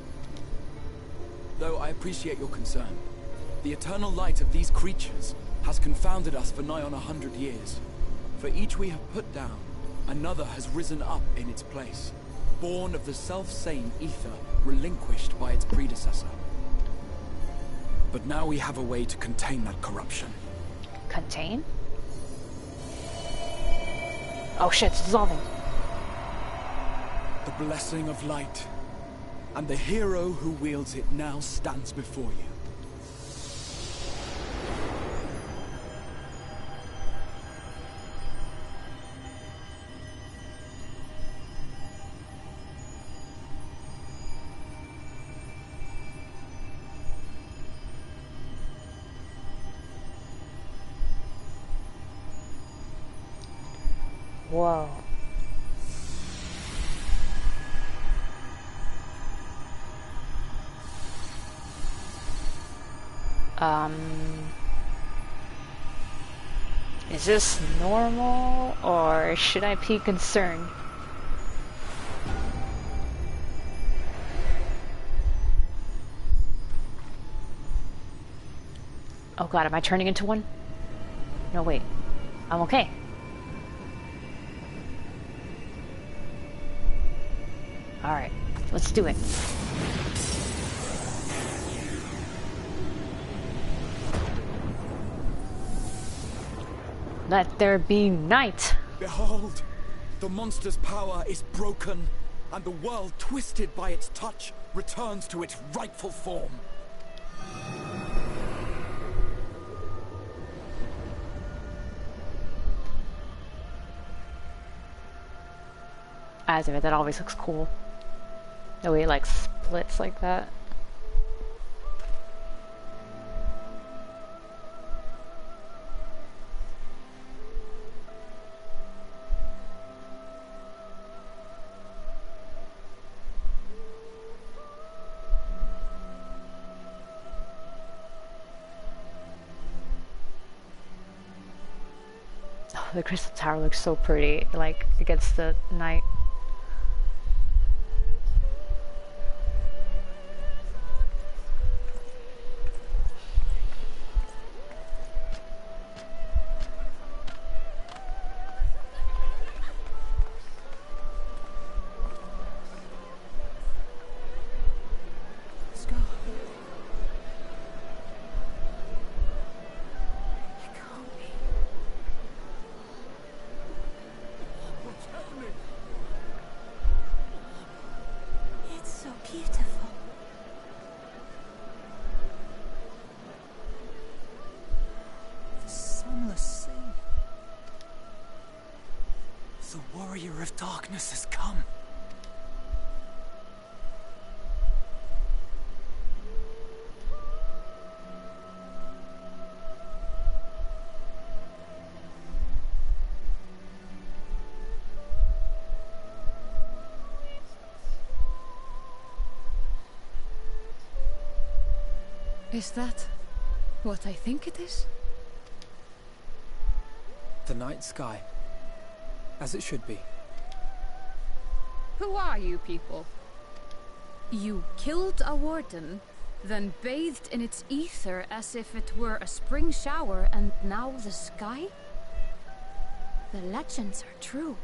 [SPEAKER 8] Though I appreciate your concern. The eternal light of these creatures has confounded us for nigh on 100 years. For each we have put down, another has risen up in its place, born of the self-same ether relinquished by its predecessor. But now we have a way to contain that corruption.
[SPEAKER 1] Contain? Oh shit, it's dissolving.
[SPEAKER 8] The blessing of light, and the hero who wields it now stands before you.
[SPEAKER 1] Whoa. Is this normal, or should I be concerned? Oh god, am I turning into one? No, wait. I'm okay. Alright, let's do it. Let there be night!
[SPEAKER 8] Behold! The monster's power is broken, and the world, twisted by its touch, returns to its rightful form.
[SPEAKER 1] As if that always looks cool. The way it like splits like that. Oh, the crystal tower looks so pretty, like against the night.
[SPEAKER 5] Warrior of darkness has come.
[SPEAKER 10] Is that what I think it is?
[SPEAKER 2] The night sky. As it should be.
[SPEAKER 10] Who are you people? You killed a warden, then bathed in its ether as if it were a spring shower, and now the sky? The legends are true.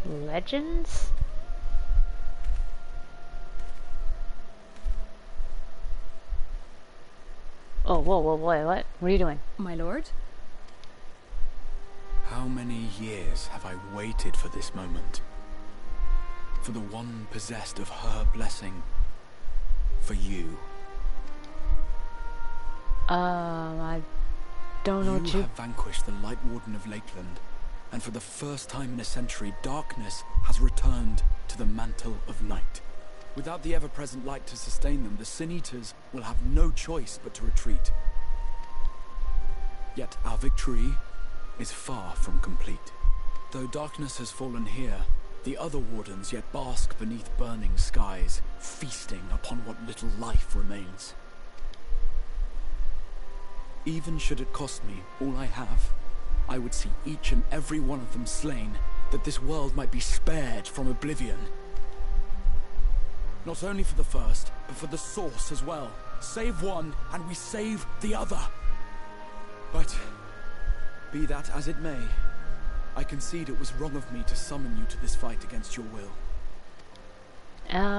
[SPEAKER 1] Legends? Oh, whoa, whoa, whoa, what? What are you doing?
[SPEAKER 10] My lord?
[SPEAKER 8] How many years have I waited for this moment? For the one possessed of her blessing. For you.
[SPEAKER 1] I don't know what
[SPEAKER 8] You have vanquished the Lightwarden of Lakeland, and for the first time in a century, darkness has returned to the mantle of night. Without the ever-present light to sustain them, the Sin-Eaters will have no choice but to retreat. Yet our victory is far from complete. Though darkness has fallen here, the other wardens yet bask beneath burning skies, feasting upon what little life remains. Even should it cost me all I have, I would see each and every one of them slain, that this world might be spared from oblivion. Not only for the first, but for the source as well. Save one, and we save the other. But, be that as it may, I concede it was wrong of me to summon you to this fight against your will.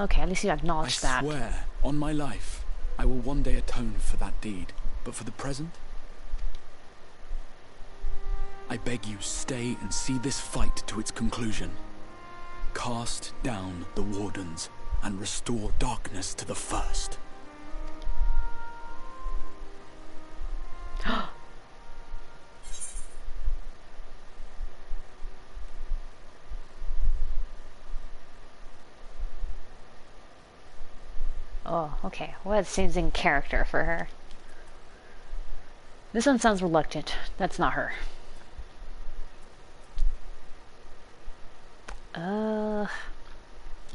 [SPEAKER 1] Okay, at least you acknowledged that.
[SPEAKER 8] I swear, on my life, I will one day atone for that deed. But for the present, I beg you stay and see this fight to its conclusion. Cast down the wardens and restore darkness to the first.
[SPEAKER 1] Oh, okay. Well, it seems in character for her. This one sounds reluctant. That's not her.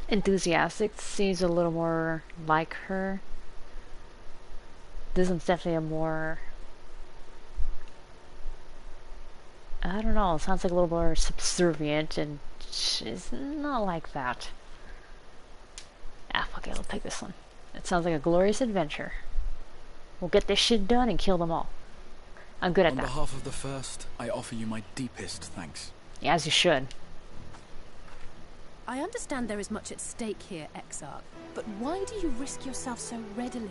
[SPEAKER 1] Enthusiastic seems a little more like her. This one's definitely a more... I don't know, it sounds like a little more subservient, and she's not like that. Ah, fuck it, I'll pick this one. It sounds like a glorious adventure. We'll get this shit done and kill them all. I'm good at that.
[SPEAKER 8] On behalf of the first, I offer you my deepest thanks.
[SPEAKER 1] Yeah, as you should.
[SPEAKER 9] I understand there is much at stake here, Exarch, but why do you risk yourself so readily?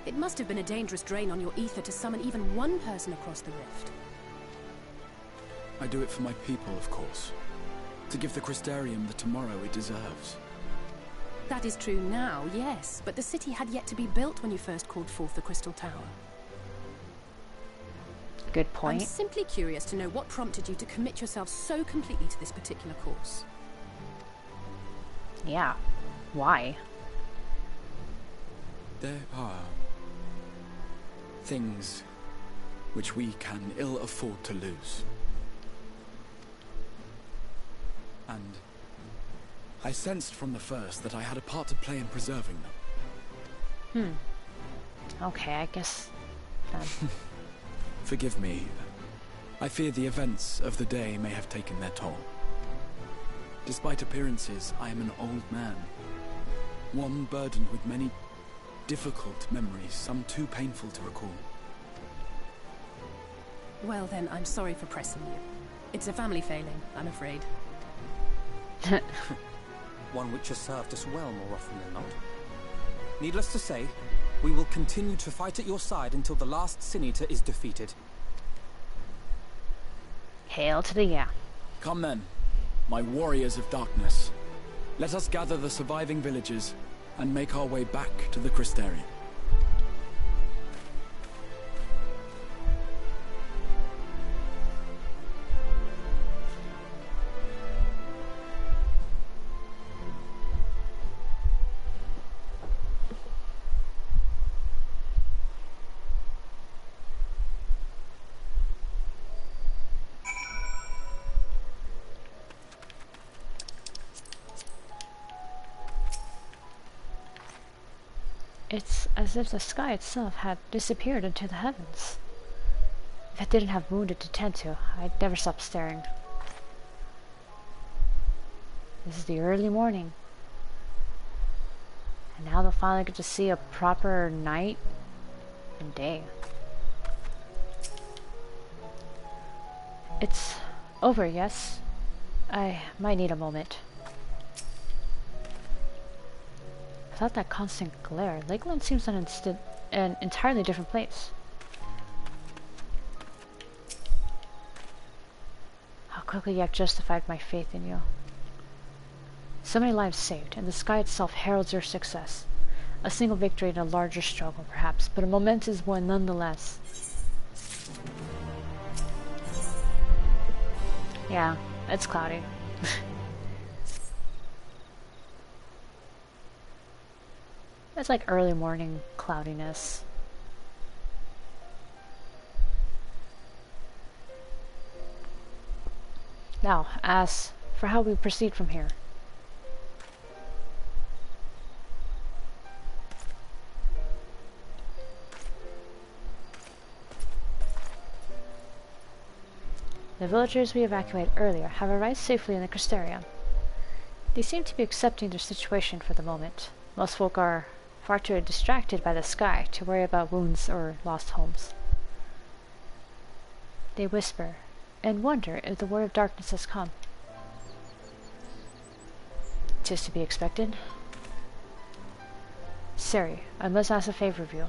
[SPEAKER 9] It must have been a dangerous drain on your ether to summon even one person across the rift.
[SPEAKER 8] I do it for my people, of course. To give the Crystarium the tomorrow it deserves.
[SPEAKER 9] That is true now, yes, but the city had yet to be built when you first called forth the Crystal Tower.
[SPEAKER 1] Good point.
[SPEAKER 9] I'm simply curious to know what prompted you to commit yourself so completely to this particular course.
[SPEAKER 1] Yeah. Why?
[SPEAKER 8] There are things which we can ill afford to lose. And I sensed from the first that I had a part to play in preserving them.
[SPEAKER 1] Okay, I guess...
[SPEAKER 8] Forgive me. I fear the events of the day may have taken their toll. Despite appearances, I am an old man. One burdened with many difficult memories, some too painful to recall.
[SPEAKER 9] Well then, I'm sorry for pressing you. It's a family failing, I'm afraid.
[SPEAKER 2] One which has served us well more often than not. Needless to say, we will continue to fight at your side until the last Sin-Eater is defeated.
[SPEAKER 1] Hail to the yeah.
[SPEAKER 8] Come then, my warriors of darkness. Let us gather the surviving villagers and make our way back to the Crystarium.
[SPEAKER 1] It's as if the sky itself had disappeared into the heavens. If I didn't have wounded to tend to, I'd never stop staring. This is the early morning. And now they'll finally get to see a proper night and day. It's over, yes? I might need a moment. Without that constant glare, Lakeland seems an entirely different place. How quickly you have justified my faith in you. So many lives saved, and the sky itself heralds your success. A single victory in a larger struggle, perhaps, but a momentous one nonetheless. Yeah, it's cloudy. It's like early morning cloudiness. Now, as for how we proceed from here. The villagers we evacuated earlier have arrived safely in the Crystarium. They seem to be accepting their situation for the moment. Most folk are far too distracted by the sky to worry about wounds or lost homes. They whisper and wonder if the word of darkness has come. 'Tis to be expected. Siri, I must ask a favor of you.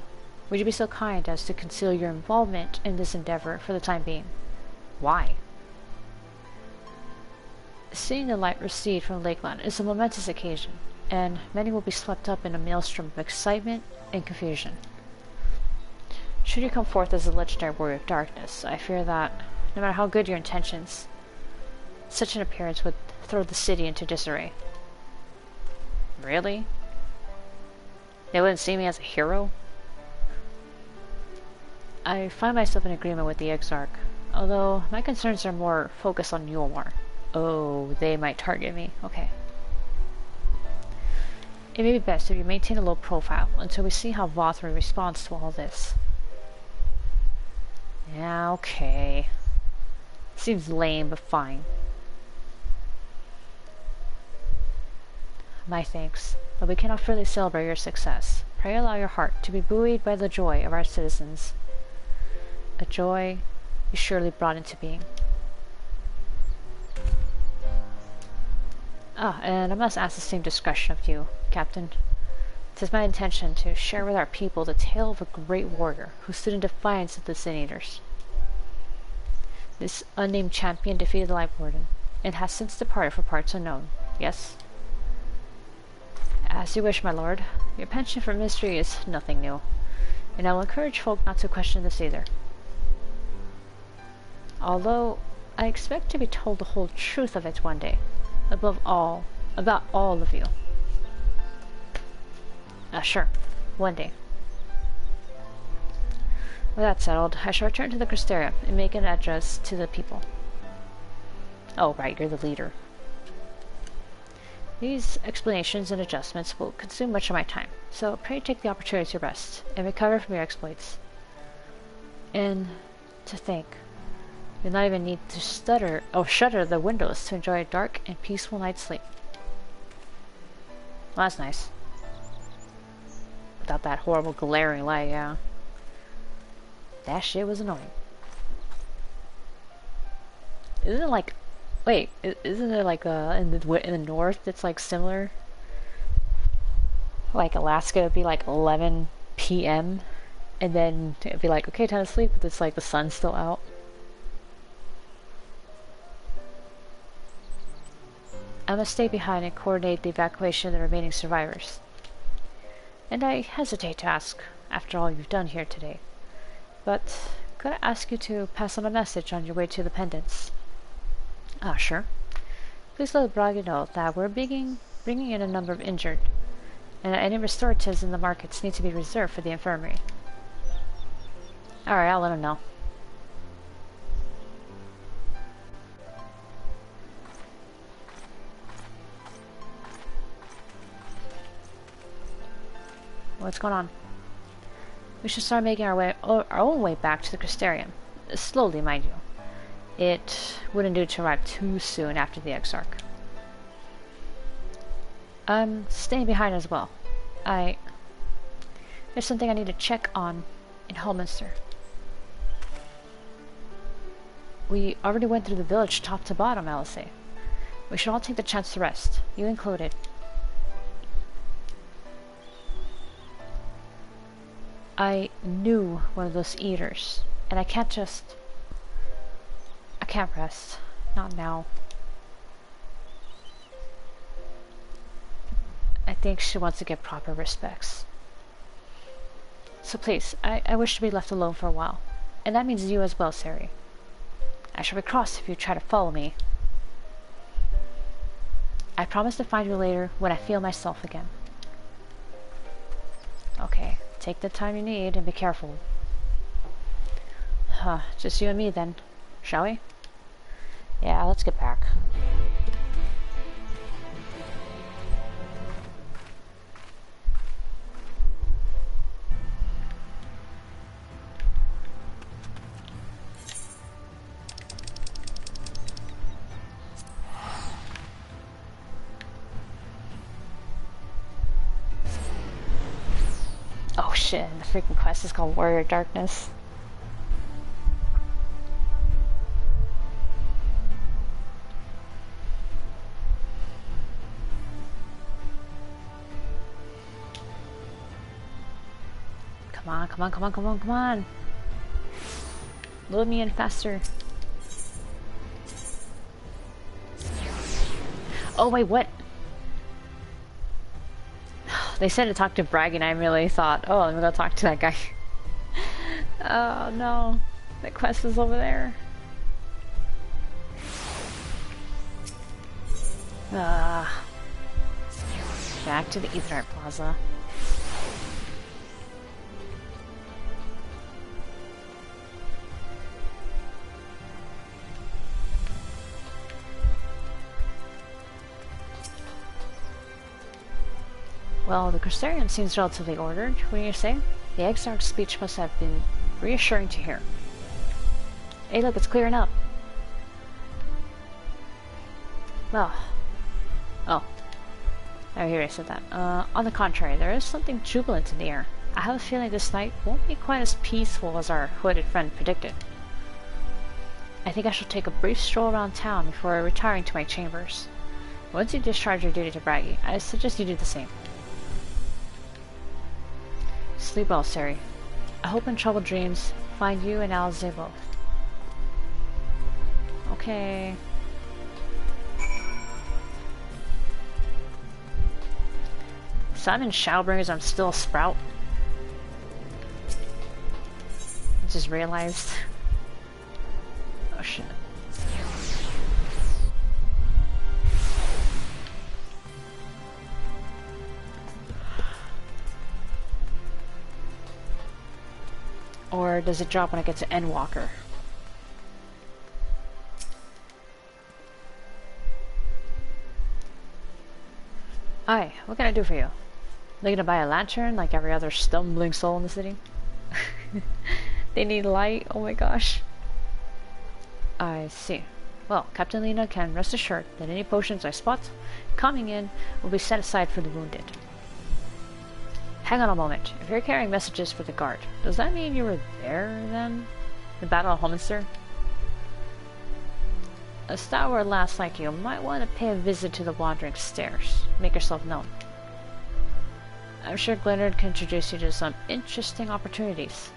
[SPEAKER 1] Would you be so kind as to conceal your involvement in this endeavor for the time being? Why? Seeing the light recede from Lakeland is a momentous occasion, and many will be swept up in a maelstrom of excitement and confusion. Should you come forth as a legendary warrior of darkness, I fear that, no matter how good your intentions, such an appearance would throw the city into disarray. Really? They wouldn't see me as a hero? I find myself in agreement with the Exarch, although my concerns are more focused on Eulmore. Oh, they might target me. Okay. It may be best if you maintain a low profile until we see how Vothra responds to all this. Yeah, okay. Seems lame, but fine. My thanks, but we cannot freely celebrate your success. Pray allow your heart to be buoyed by the joy of our citizens. A joy you surely brought into being. Ah, and I must ask the same discretion of you, Captain. 'Tis my intention to share with our people the tale of a great warrior who stood in defiance of the Sin Eaters. This unnamed champion defeated the Lightwarden, and has since departed for parts unknown. Yes? As you wish, my lord. Your penchant for mystery is nothing new, and I will encourage folk not to question this either. Although I expect to be told the whole truth of it one day. Above all, about all of you. Sure, one day. With that settled, I shall return to the Crystarium and make an address to the people. Oh, right, you're the leader. These explanations and adjustments will consume much of my time, so pray take the opportunity to rest and recover from your exploits. And to think, you'll not even need to shutter the windows to enjoy a dark and peaceful night's sleep. Well, that's nice. Without that horrible glaring light, yeah. That shit was annoying. Isn't it like... Wait, isn't it like in the north it's like similar? Like Alaska would be like 11 p.m. and then it'd be like, okay, time to sleep, but it's like the sun's still out. I must stay behind and coordinate the evacuation of the remaining survivors. And I hesitate to ask, after all you've done here today. But could I ask you to pass on a message on your way to the Pendants? Ah, sure. Please let Braga know that we're bringing in a number of injured, and that any restoratives in the markets need to be reserved for the infirmary. Alright, I'll let him know. what's going on? We should start making our own way back to the Crystarium. Slowly, mind you. It wouldn't do to arrive too soon after the Exarch. I'm staying behind as well. There's something I need to check on in Holminster. We already went through the village top to bottom, Alice. We should all take the chance to rest, you included. I knew one of those eaters, and I can't rest. Not now. I think she wants to get proper respects. So please, I wish to be left alone for a while. And that means you as well, Sari. I shall be cross if you try to follow me. I promise to find you later when I feel myself again. Okay, take the time you need and be careful. Just you and me then, shall we? Yeah, let's get back. Oh shit, the freaking quest is called Warrior Darkness. Come on. Load me in faster. Oh wait, what? They said to talk to Bragg and I really thought, oh, let me go talk to that guy. Oh no, the quest is over there. Back to the Aetherite Plaza. Well, the Crystarium seems relatively ordered. What do you say? The Exarch's speech must have been reassuring to hear. Hey look, it's clearing up. Well. Oh. I hear I said that. On the contrary, there is something jubilant in the air. I have a feeling this night won't be quite as peaceful as our hooded friend predicted. I think I shall take a brief stroll around town before retiring to my chambers. Once you discharge your duty to Braggy, I suggest you do the same. Sleep well, Sari. I hope in troubled dreams find you and Alize both. Okay. So I'm in Shadowbringers, I'm still a Sprout. Just realized. Oh shit. Or does it drop when I get to Endwalker? Hi, what can I do for you? Looking to buy a lantern like every other stumbling soul in the city? They need light, oh my gosh. I see. Well, Captain Lena can rest assured that any potions I spot coming in will be set aside for the wounded. Hang on a moment. If you're carrying messages for the guard, does that mean you were there then? The Battle of Holminster? A stalwart lass like you might want to pay a visit to the Wandering Stairs. Make yourself known. I'm sure Glennard can introduce you to some interesting opportunities.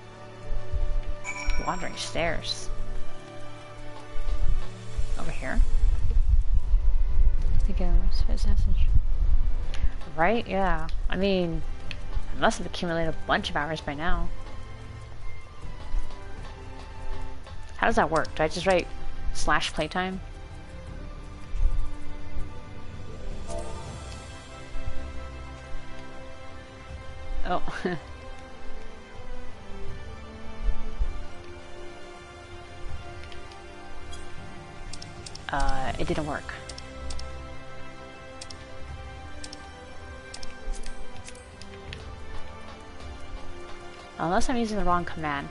[SPEAKER 1] Wandering Stairs. Over here? I think right? Yeah. I mean, I must have accumulated a bunch of hours by now. How does that work? Do I just write /playtime? Oh. It didn't work. Unless I'm using the wrong command.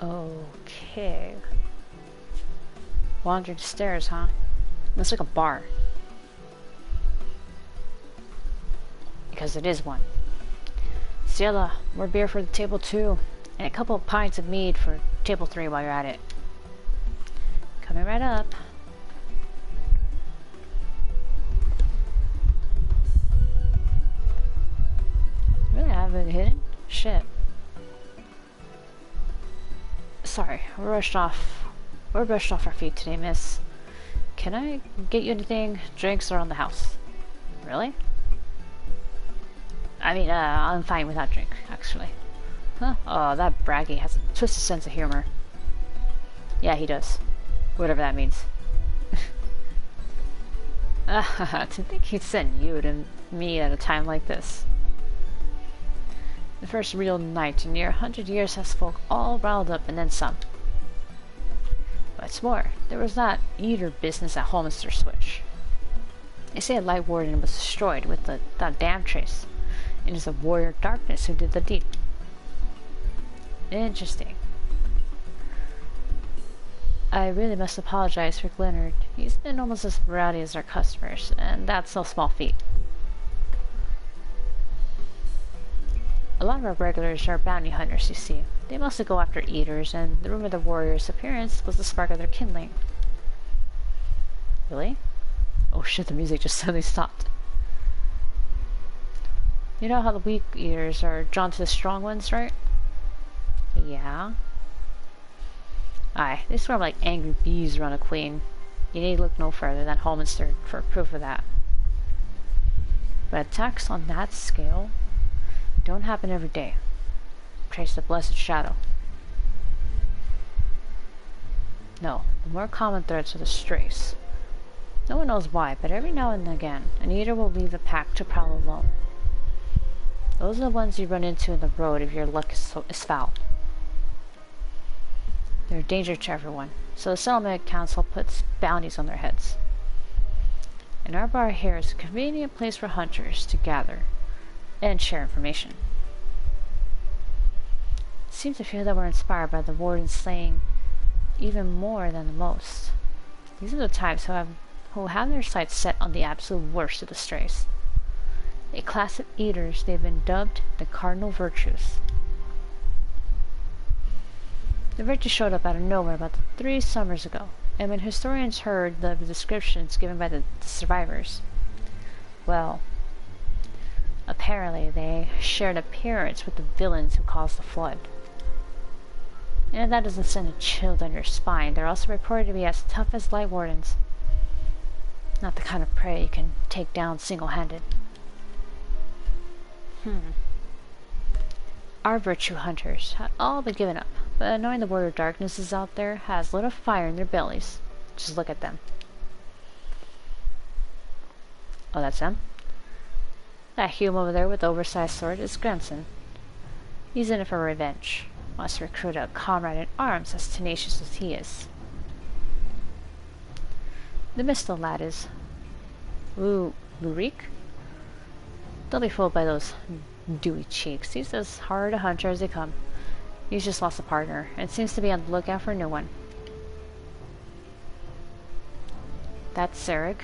[SPEAKER 1] Okay. Wandering stairs, huh? Looks like a bar. Because it is one. Ciela, more beer for table 2, and a couple of pints of mead for table 3 while you're at it. Coming right up. Really, I haven't hidden? Shit. Sorry, we're rushed off our feet today, miss. Can I get you anything? Drinks are on the house. Really? I mean, I'm fine without drink, actually. Huh? Oh, that braggy has a twisted sense of humor. Yeah, he does. Whatever that means. To think he'd send you to me at a time like this. The first real night in near 100 years has folk all riled up and then some. What's more, there was that eater business at Holminster Switch. They say a Lightwarden was destroyed with that damn trace. It is a warrior of darkness who did the deed. Interesting. I really must apologize for Glenard. He's been almost as rowdy as our customers, and that's no small feat. A lot of our regulars are bounty hunters, you see. They mostly go after eaters, and the rumor of the warrior's appearance was the spark of their kindling. Really? Oh shit, the music just suddenly stopped. You know how the weak eaters are drawn to the strong ones, right? Yeah. Aye, they swarm like angry bees around a queen. You need look no further than Holminster for proof of that. But attacks on that scale don't happen every day. Trace the blessed shadow. No, the more common threats are the strays. No one knows why, but every now and again, an eater will leave the pack to prowl alone. Those are the ones you run into in the road if your luck is foul. They're a danger to everyone, so the settlement council puts bounties on their heads. And our bar here is a convenient place for hunters to gather and share information. It seems to feel that we're inspired by the warden slaying even more than the most. These are the types who have their sights set on the absolute worst of the strays. A class of eaters they've been dubbed the cardinal virtues. The virtue showed up out of nowhere about 3 summers ago, and when historians heard the descriptions given by the survivors, well, apparently they shared appearance with the villains who caused the flood. And if that doesn't send a chill down your spine, they're also reported to be as tough as Lightwardens. Not the kind of prey you can take down single-handed. Our virtue hunters had all been given up, but knowing the warrior darkness is out there has lit a fire in their bellies. Just look at them. Oh, that's them? That hume over there with the oversized sword is Granson. He's in it for revenge. Wants to recruit a comrade in arms as tenacious as he is. The Mistle lad is... Lurik? Don't be fooled by those dewy cheeks. He's as hard a hunter as they come. He's just lost a partner, and seems to be on the lookout for a new one. That's Sarek.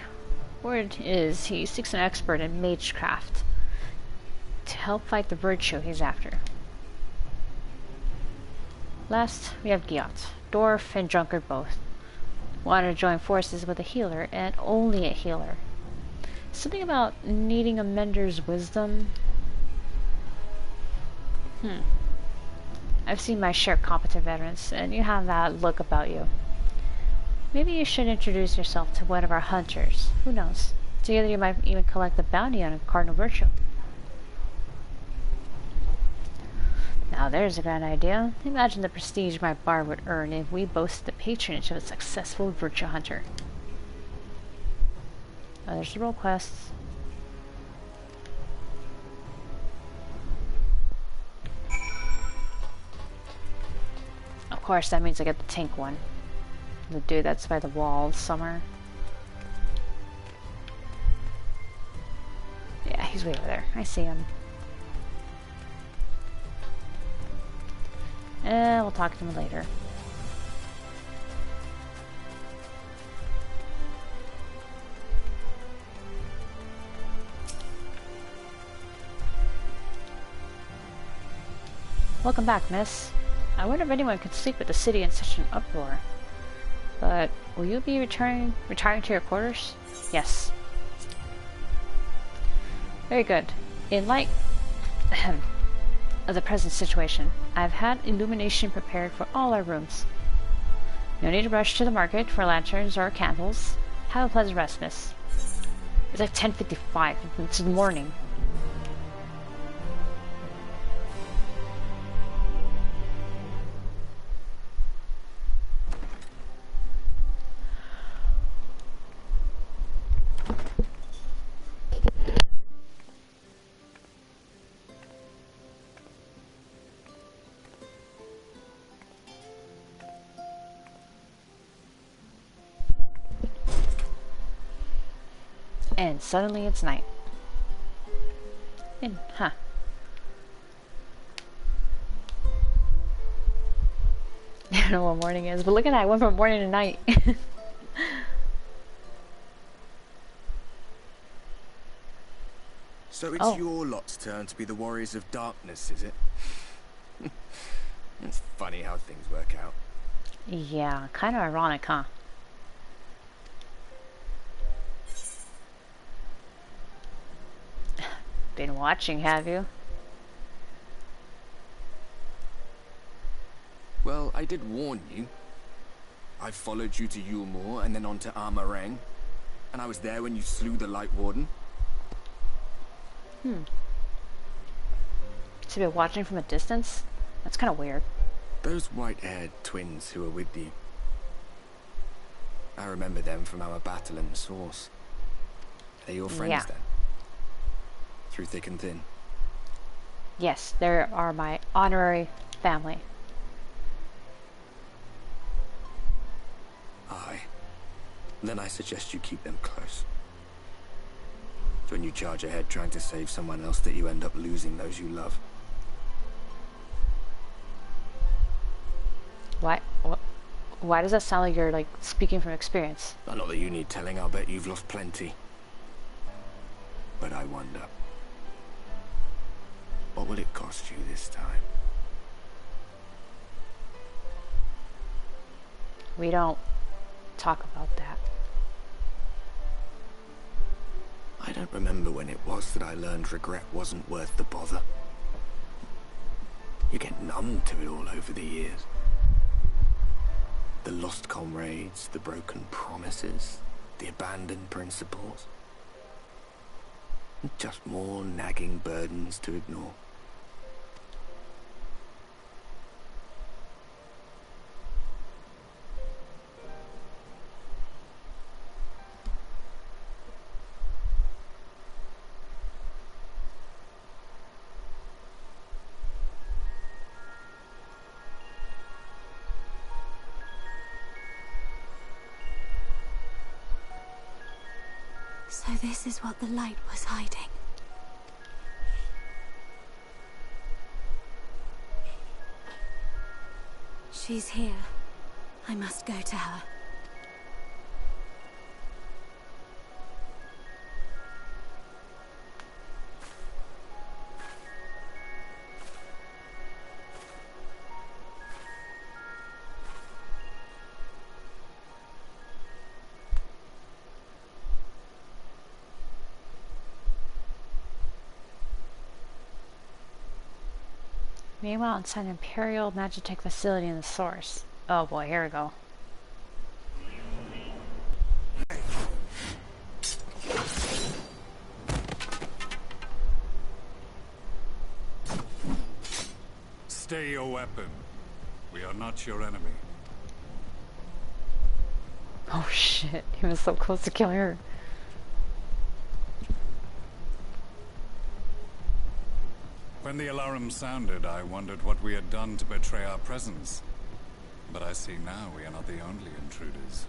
[SPEAKER 1] Word is he seeks an expert in magecraft to help fight the virtue he's after. Last, we have Giot, dwarf and drunkard both. Wanted to join forces with a healer, and only a healer. Something about needing a mentor's wisdom. I've seen my share of competent veterans, and you have that look about you. Maybe you should introduce yourself to one of our hunters. Who knows? Together you might even collect the bounty on a cardinal virtue. Now there's a grand idea. Imagine the prestige my bar would earn if we boasted the patronage of a successful virtue hunter. Oh, there's the role quests. course, that means I get the tank one. The dude that's by the wall somewhere. Yeah, he's way over there. I see him. We'll talk to him later. Welcome back, miss. I wonder if anyone could sleep at the city in such an uproar. But will you be retiring to your quarters? Yes. Very good. In light of the present situation, I've had illumination prepared for all our rooms. No need to rush to the market for lanterns or candles. Have a pleasant rest, miss. It's like 10:55. It's the morning. And suddenly it's night. Huh. I don't know what morning is, but look at that, I went from morning to night.
[SPEAKER 6] So it's your lot's turn to be the warriors of darkness, is it? It's funny how things work out.
[SPEAKER 1] Yeah, kind of ironic, huh? Been watching, have you?
[SPEAKER 6] Well, I did warn you. I followed you to Eulmore and then on to Armarang. And I was there when you slew the Lightwarden.
[SPEAKER 1] So you've been watching from a distance? That's kind of weird.
[SPEAKER 6] Those white-haired twins who were with you. I remember them from our battle in the Source. Are they your friends then? Through thick and thin?
[SPEAKER 1] Yes, they are my honorary family.
[SPEAKER 6] Aye. Then I suggest you keep them close. When you charge ahead trying to save someone else that you end up losing those you love.
[SPEAKER 1] Why does that sound like you're, like, speaking from experience?
[SPEAKER 6] Not that you need telling, I'll bet you've lost plenty. But I wonder, what will it cost you this time?
[SPEAKER 1] We don't talk about that.
[SPEAKER 6] I don't remember when it was that I learned regret wasn't worth the bother. You get numb to it all over the years. The lost comrades, the broken promises, the abandoned principles. Just more nagging burdens to ignore.
[SPEAKER 11] So this is what the light was hiding. She's here. I must go to her.
[SPEAKER 1] Meanwhile, inside an Imperial Magitech facility in the Source. Oh boy, here we go.
[SPEAKER 7] Stay your weapon. We are not your enemy.
[SPEAKER 1] Oh shit, he was so close to killing her.
[SPEAKER 7] When the alarm sounded, I wondered what we had done to betray our presence.
[SPEAKER 12] But I see now we are not the only intruders.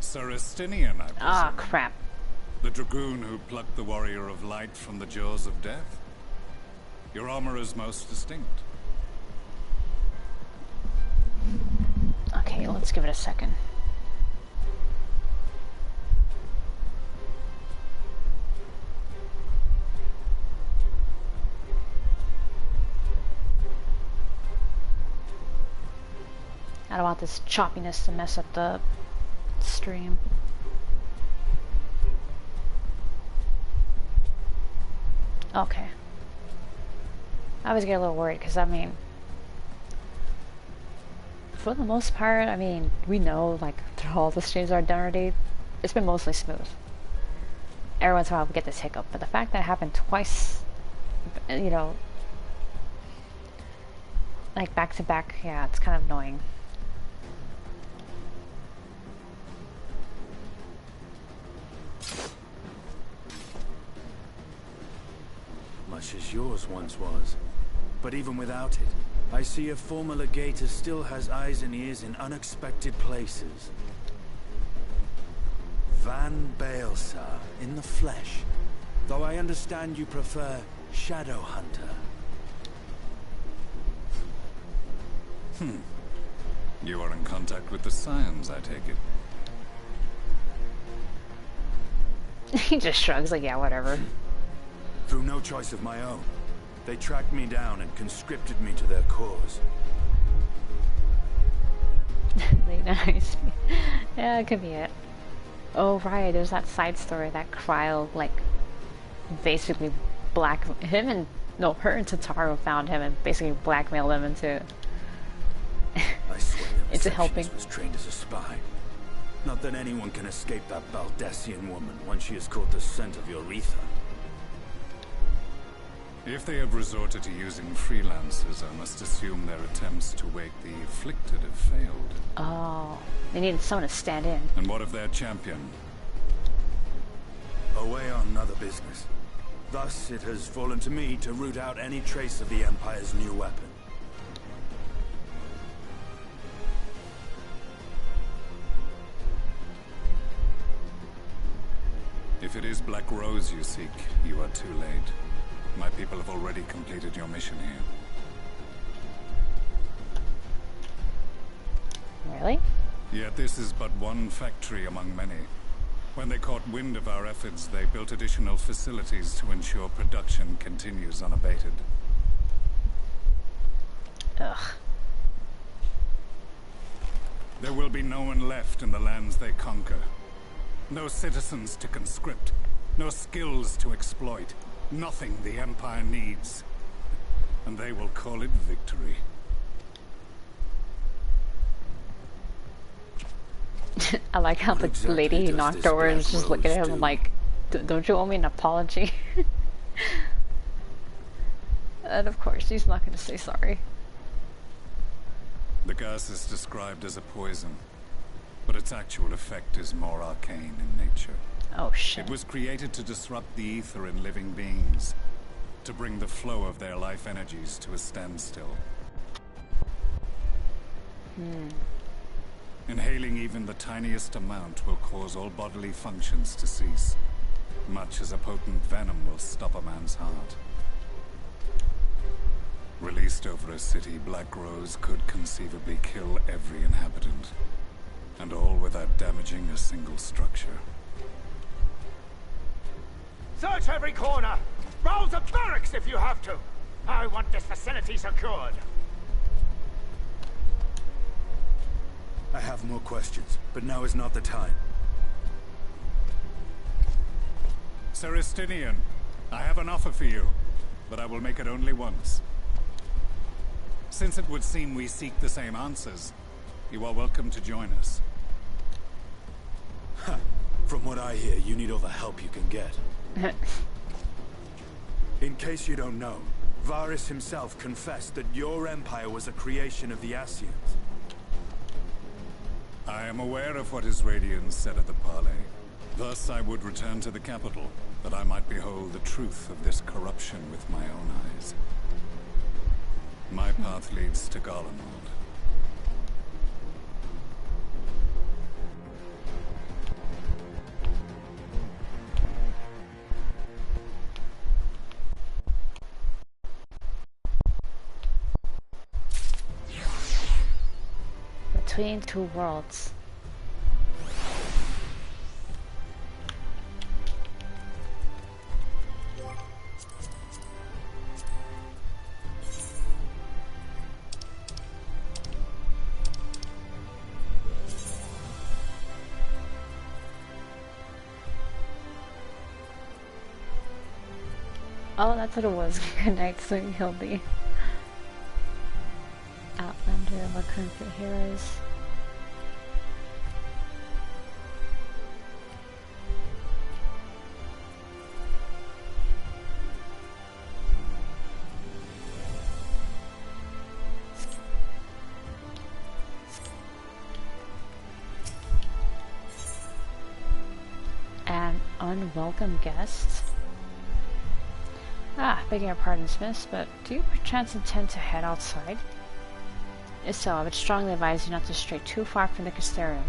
[SPEAKER 12] Sir Estinian, I presume.
[SPEAKER 1] Ah, crap.
[SPEAKER 12] The dragoon who plucked the warrior of light from the jaws of death. Your armor is most distinct.
[SPEAKER 1] Okay, let's give it a second. I don't want this choppiness to mess up the stream. Okay. I always get a little worried because, I mean, for the most part, I mean, we know, like, through all the streams I've done already, it's been mostly smooth. Every once in a while we get this hiccup, but the fact that it happened twice, you know, like back to back, yeah, it's kind of annoying.
[SPEAKER 13] Much as yours once was. But even without it, I see a former legator still has eyes and ears in unexpected places. Van Baelsar, in the flesh. Though I understand you prefer Shadow Hunter.
[SPEAKER 12] You are in contact with the Scions, I take it.
[SPEAKER 1] He just shrugs like, yeah, whatever.
[SPEAKER 13] Through no choice of my own, they tracked me down and conscripted me to their cause.
[SPEAKER 1] They nice. Yeah, it could be it. Oh right, there's that side story that Kryle, like, basically her and Tataru found him and basically blackmailed him into
[SPEAKER 13] I swear the
[SPEAKER 1] into helping.
[SPEAKER 13] was trained as a spy. Not that anyone can escape that Baldassian woman once she has caught the scent of your ether.
[SPEAKER 12] If they have resorted to using freelancers, I must assume their attempts to wake the afflicted have failed.
[SPEAKER 1] Oh, they needed someone to stand in.
[SPEAKER 12] And what of their champion?
[SPEAKER 13] Away on other business. Thus, it has fallen to me to root out any trace of the Empire's new weapon.
[SPEAKER 12] If it is Black Rose you seek, you are too late. My people have already completed your mission here.
[SPEAKER 1] Really?
[SPEAKER 12] Yet this is but one factory among many. When they caught wind of our efforts, they built additional facilities to ensure production continues unabated.
[SPEAKER 1] Ugh.
[SPEAKER 12] There will be no one left in the lands they conquer. No citizens to conscript. No skills to exploit. Nothing the Empire needs. And they will call it victory.
[SPEAKER 1] I like how the lady who knocked over is just looking at him like, don't you owe me an apology? And of course, he's not going to say sorry.
[SPEAKER 12] The gas is described as a poison, but its actual effect is more arcane in nature.
[SPEAKER 1] Oh shit.
[SPEAKER 12] It was created to disrupt the ether in living beings, to bring the flow of their life energies to a standstill. Inhaling even the tiniest amount will cause all bodily functions to cease, much as a potent venom will stop a man's heart. Released over a city, Black Rose could conceivably kill every inhabitant, and all without damaging a single structure.
[SPEAKER 3] Search every corner! Rouse the barracks if you have to! I want this facility secured!
[SPEAKER 13] I have more questions, but now is not the time.
[SPEAKER 12] Sir Estinian, I have an offer for you, but I will make it only once. Since it would seem we seek the same answers, you are welcome to join us.
[SPEAKER 13] From what I hear, you need all the help you can get. In case you don't know, Varys himself confessed that your empire was a creation of the Ascians.
[SPEAKER 12] I am aware of what his Radiance said at the parley. Thus I would return to the capital, that I might behold the truth of this corruption with my own eyes. My path leads to Garlemald,
[SPEAKER 1] between two worlds. Oh, that's what it was. Connect so he'll be Outlander, what country heroes? An unwelcome guest? Ah, begging your pardon, Smith, but do you perchance intend to head outside? If so, I would strongly advise you not to stray too far from the Castellarium.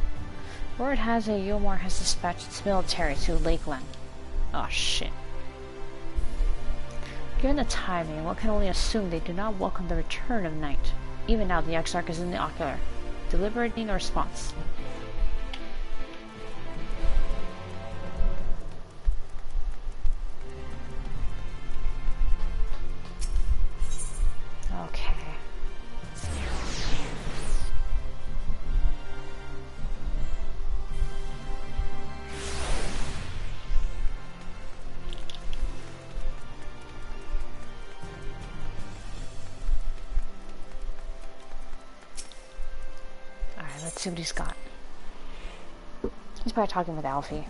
[SPEAKER 1] Word has it Eulmore has dispatched its military to Lakeland. Oh shit. Given the timing, one can only assume they do not welcome the return of night. Even now, the Exarch is in the ocular, deliberating a response. Okay. Alright, let's see what he's got. He's probably talking with Alfie.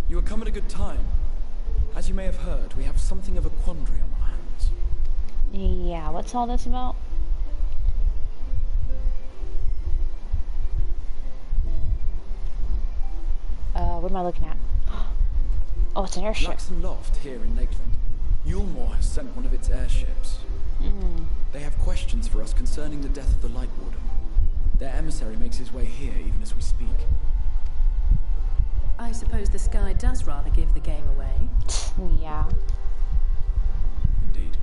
[SPEAKER 8] You have come at a good time. As you may have heard, we have something of a quandary on our hands.
[SPEAKER 1] Yeah, what's all this about? What am I looking at? Oh, it's an airship.
[SPEAKER 8] Laxon Loft here in Lakeland. Eulmore has sent one of its airships. They have questions for us concerning the death of the Lightwarden. Their emissary makes his way here even as we speak.
[SPEAKER 9] I suppose the sky does rather give the game away.
[SPEAKER 1] Yeah.
[SPEAKER 8] Indeed.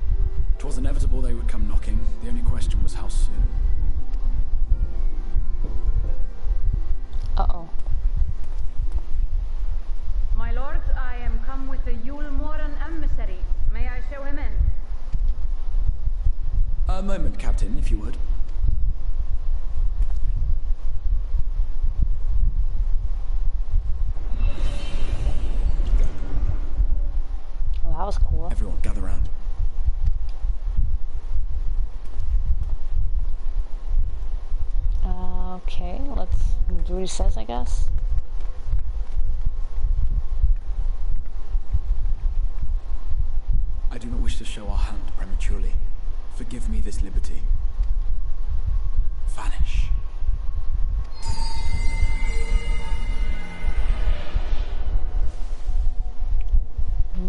[SPEAKER 8] 'Twas inevitable they would come knocking. The only question was how soon.
[SPEAKER 1] Uh-oh.
[SPEAKER 14] My lord, I am come with the Eulmoran emissary. May I show him in?
[SPEAKER 8] A moment, Captain, if you would.
[SPEAKER 1] Well, that was cool.
[SPEAKER 8] Everyone, gather round.
[SPEAKER 1] Okay, let's do what he says, I guess.
[SPEAKER 8] I do not wish to show our hand prematurely. Forgive me this liberty. Vanish.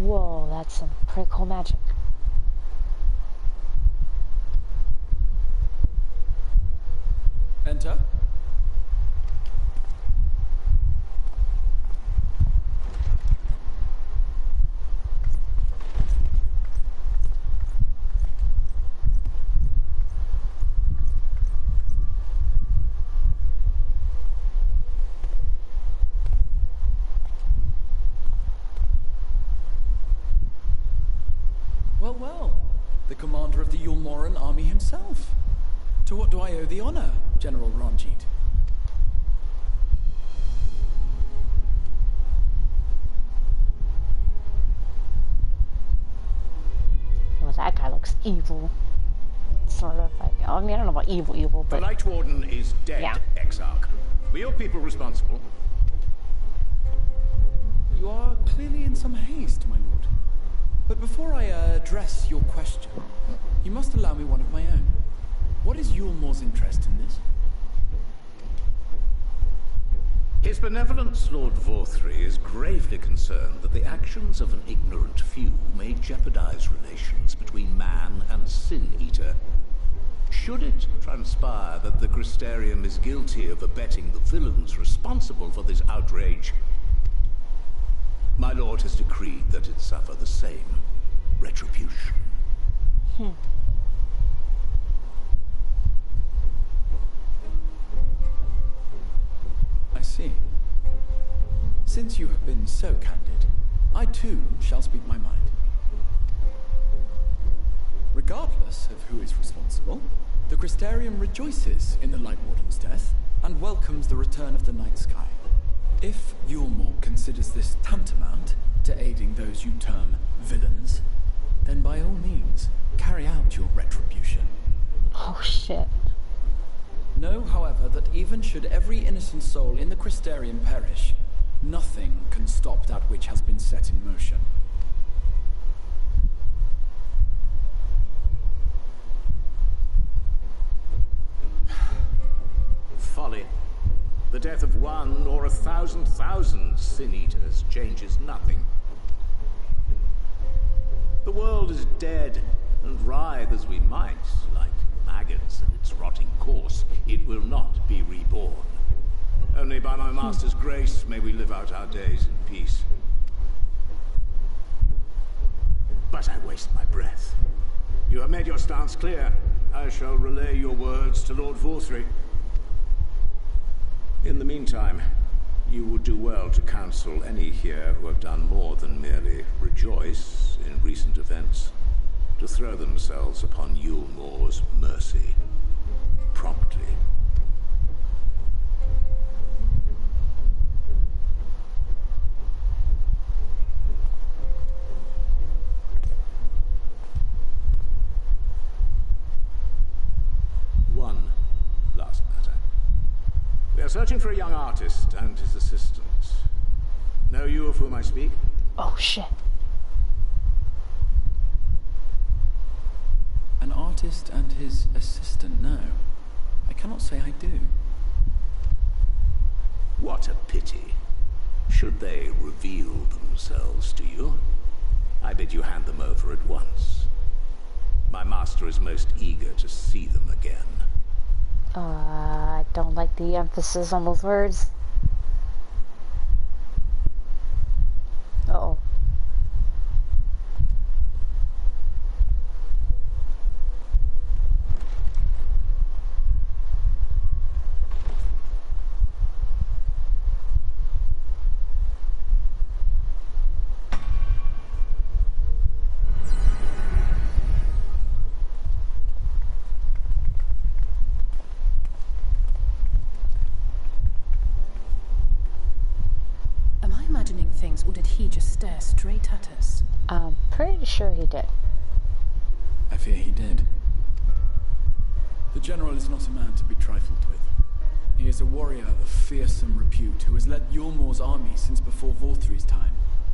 [SPEAKER 1] Whoa, that's some pretty cool magic.
[SPEAKER 8] Enter. Well, well, the commander of the Eulmoran army himself. To what do I owe the honor, General Ranjit?
[SPEAKER 1] Well, that guy looks evil. Sort of like, I mean, I don't know about evil, but...
[SPEAKER 15] The Lightwarden is dead,
[SPEAKER 1] yeah.
[SPEAKER 15] Exarch. Were your people responsible?
[SPEAKER 8] You are clearly in some haste, my lord. But before I address your question, you must allow me one of my own. What is Eulmore's interest in this?
[SPEAKER 15] His benevolence, Lord Vorthry, is gravely concerned that the actions of an ignorant few may jeopardize relations between man and Sin-Eater. Should it transpire that the Crystarium is guilty of abetting the villains responsible for this outrage, my lord has decreed that it suffer the same retribution.
[SPEAKER 8] I see. Since you have been so candid, I too shall speak my mind. Regardless of who is responsible, the Crystarium rejoices in the Lightwarden's death and welcomes the return of the night sky. If Eulmore considers this tantamount to aiding those you term villains, then by all means, carry out your retribution.
[SPEAKER 1] Oh shit.
[SPEAKER 8] Know, however, that even should every innocent soul in the Crystarium perish, nothing can stop that which has been set in motion.
[SPEAKER 15] Folly. The death of one or 1,000,000 sin-eaters changes nothing. The world is dead, and writhe as we might, like maggots in its rotting course, it will not be reborn. Only by my master's grace may we live out our days in peace. But I waste my breath. You have made your stance clear. I shall relay your words to Lord Vorthry. In the meantime, you would do well to counsel any here who have done more than merely rejoice in recent events, to throw themselves upon Eulmore's mercy promptly. One last matter. We are searching for a young artist and his assistant. Know you of whom I speak?
[SPEAKER 1] Oh shit.
[SPEAKER 8] An artist and his assistant, no. I cannot say I do.
[SPEAKER 15] What a pity. Should they reveal themselves to you, I bid you hand them over at once. My master is most eager to see them again.
[SPEAKER 1] I don't like the emphasis on those words. Uh-oh.
[SPEAKER 9] Or did he just stare straight at us?
[SPEAKER 1] I'm pretty sure he did.
[SPEAKER 8] I fear he did. The General is not a man to be trifled with. He is a warrior of fearsome repute who has led Eulmore's army since before Vorthry's time,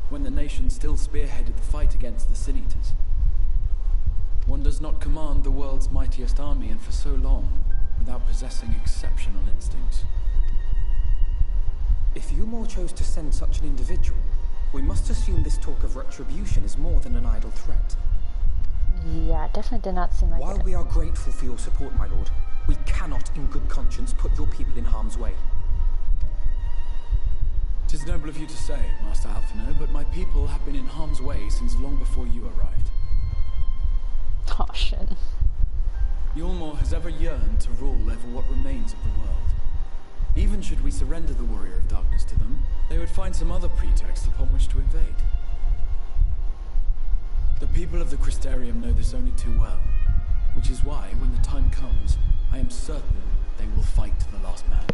[SPEAKER 8] when the nation still spearheaded the fight against the Sin-Eaters. One does not command the world's mightiest army, and for so long, without possessing exceptional instincts.
[SPEAKER 2] If Eulmore chose to send such an individual, we must assume this talk of retribution is more than an idle threat.
[SPEAKER 1] Yeah, it definitely did not seem like
[SPEAKER 2] While
[SPEAKER 1] it.
[SPEAKER 2] we are grateful for your support, my lord, we cannot in good conscience put your people in harm's way.
[SPEAKER 8] 'Tis noble of you to say, Master Alphinaud, but my people have been in harm's way since long before you arrived.
[SPEAKER 1] Oh shit.
[SPEAKER 8] Eulmore has ever yearned to rule over what remains of the world. Even should we surrender the Warrior of Darkness to them, they would find some other pretext upon which to invade. The people of the Crystarium know this only too well, which is why, when the time comes, I am certain they will fight to the last man.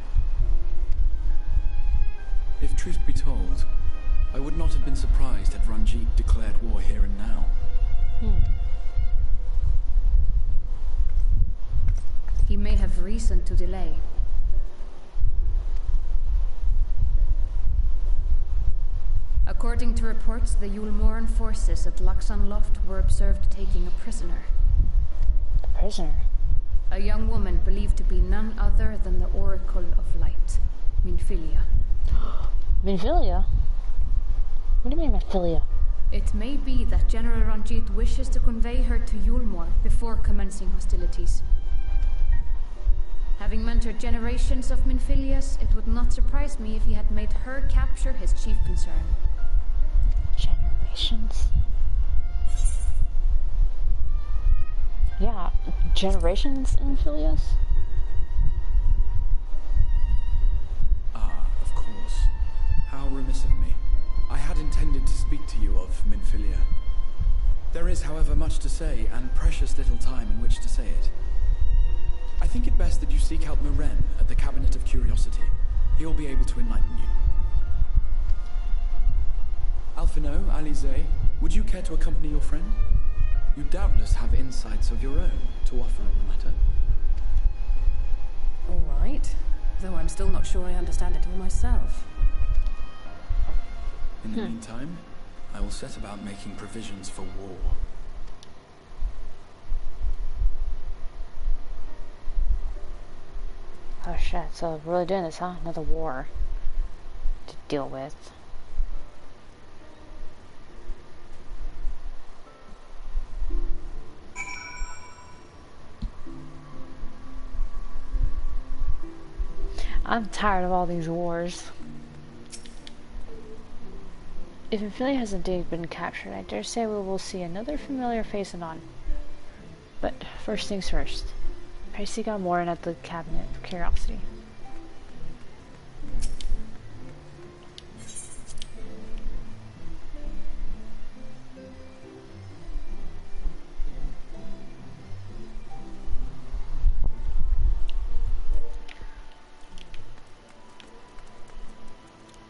[SPEAKER 8] If truth be told, I would not have been surprised had Ranjit declared war here and now.
[SPEAKER 10] He may have reason to delay. According to reports, the Eulmoran forces at Laxan Loft were observed taking a prisoner.
[SPEAKER 1] A prisoner?
[SPEAKER 10] A young woman believed to be none other than the Oracle of Light, Minfilia.
[SPEAKER 1] Minfilia? What do you mean, Minfilia?
[SPEAKER 10] It may be that General Ranjit wishes to convey her to Eulmore before commencing hostilities. Having mentored generations of Minphilias, it would not surprise me if he had made her capture his chief concern.
[SPEAKER 1] Generations? Yeah, generations in Minphilias?
[SPEAKER 8] Ah, of course. How remiss of me. I had intended to speak to you of Minphilia. There is, however, much to say, and precious little time in which to say it. I think it best that you seek out Meren at the Cabinet of Curiosity. He'll be able to enlighten you. Alphinaud, Alizé, would you care to accompany your friend? You doubtless have insights of your own to offer on the matter.
[SPEAKER 9] All right, though I'm still not sure I understand it all myself.
[SPEAKER 8] In the meantime, I will set about making provisions for war.
[SPEAKER 1] Oh shit, so we're really doing this, huh? Another war to deal with. I'm tired of all these wars. If Philia has indeed been captured, I dare say we will see another familiar face anon. But first things first. Pray seek out Morin at the Cabinet of Curiosity.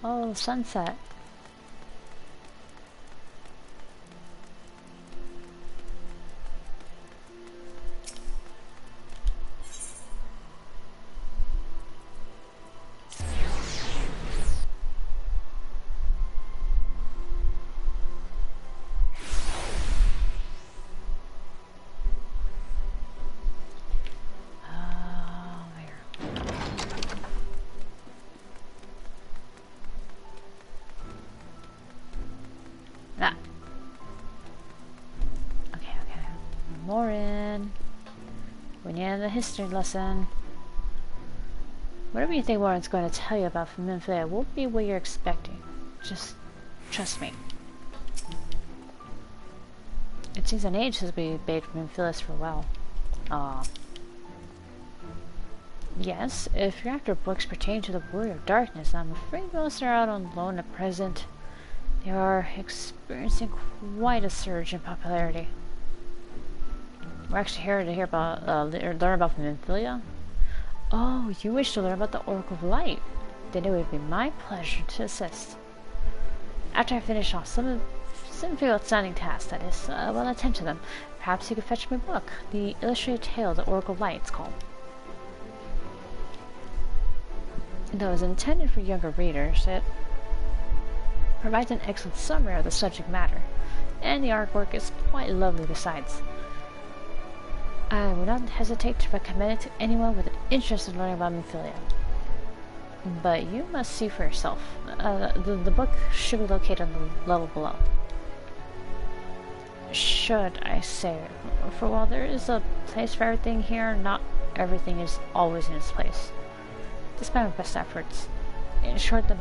[SPEAKER 1] Oh, sunset. Morin, we need a history lesson. Whatever you think Morin's going to tell you about from Minphilia won't be what you're expecting. Just trust me. It seems an age since we bade from Minphilias for a while. Yes, if you're after books pertaining to the Warrior of Darkness, I'm afraid most are out on loan at present. They are experiencing quite a surge in popularity. We're actually here to learn about Minphilia. Oh, you wish to learn about the Oracle of Light? Then it would be my pleasure to assist. After I finish off some few outstanding tasks, that is, I'll attend to them. Perhaps you could fetch my book, the illustrated tale of the Oracle of Light, it's called. Though it's intended for younger readers, it provides an excellent summary of the subject matter, and the artwork is quite lovely besides. I would not hesitate to recommend it to anyone with an interest in learning about Minphilia. But you must see for yourself. The book should be located on the level below. Should I say, for while there is a place for everything here, not everything is always in its place. Despite my best efforts. In short, the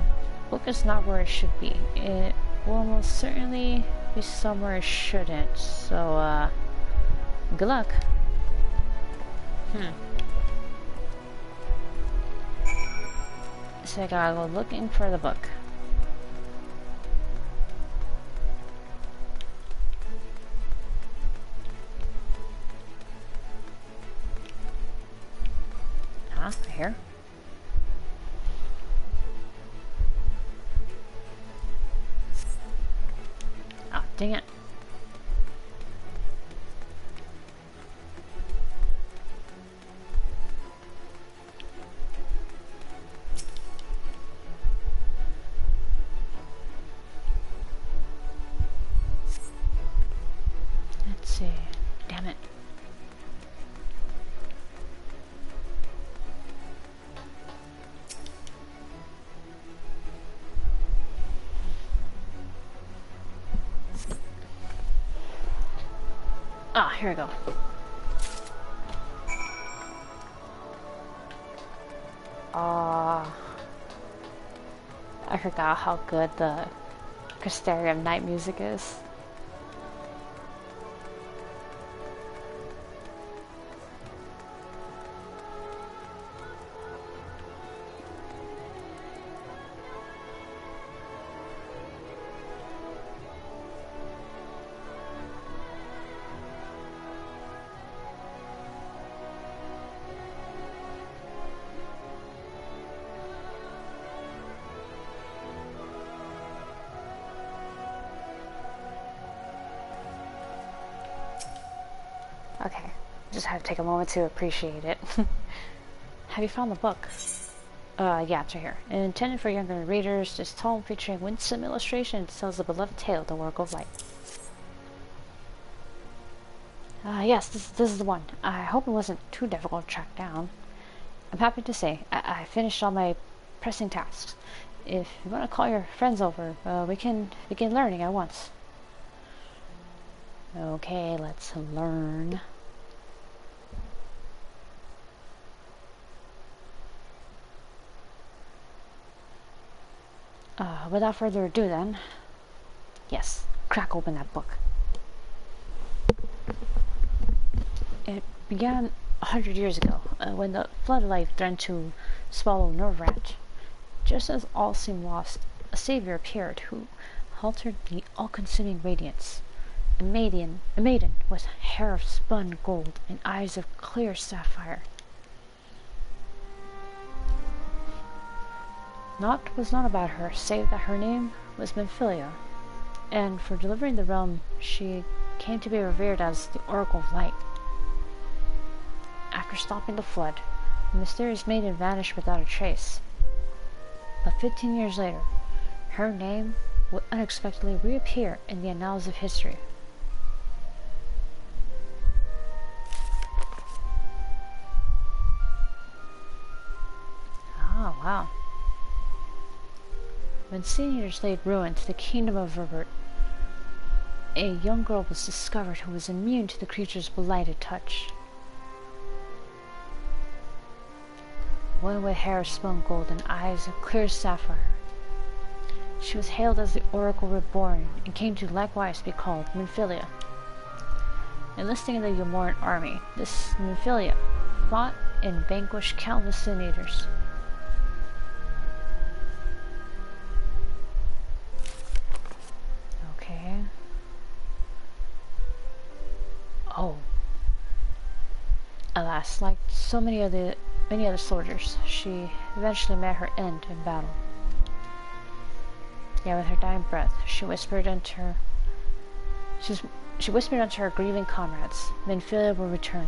[SPEAKER 1] book is not where it should be. It will most certainly be somewhere it shouldn't. So, good luck. So I gotta go looking for the book. Huh? Right here? Oh, dang it. Damn it. Ah, here we go. I forgot how good the Crystarium night music is. Okay, just had to take a moment to appreciate it. Have you found the book? Yeah, it's right here. Intended for younger readers, this tome featuring winsome illustrations tells the beloved tale of the Work of Light. Yes, this is the one. I hope it wasn't too difficult to track down. I'm happy to say I finished all my pressing tasks. If you want to call your friends over, we can begin learning at once. Okay, let's learn. Without further ado then, yes, crack open that book. It began 100 years ago, when the flood of light threatened to swallow Norvrat. Just as all seemed lost, a savior appeared who halted the all-consuming radiance. A maiden with hair of spun gold and eyes of clear sapphire. Naught was known about her, save that her name was Philia, and for delivering the realm she came to be revered as the Oracle of Light. After stopping the flood, the mysterious maiden vanished without a trace. But 15 years later, her name would unexpectedly reappear in the annals of history. Oh, wow. When Seniors laid ruin to the kingdom of Rupert, a young girl was discovered who was immune to the creature's blighted touch. One with hair of spun gold and eyes of clear sapphire. She was hailed as the Oracle Reborn and came to likewise be called Philia. Enlisting in the Eulmore army, this Philia fought and vanquished countless Sin Eaters. Okay. Oh. Alas, like so many other soldiers, she eventually met her end in battle. Yet with her dying breath, she whispered unto her grieving comrades, Philia will return.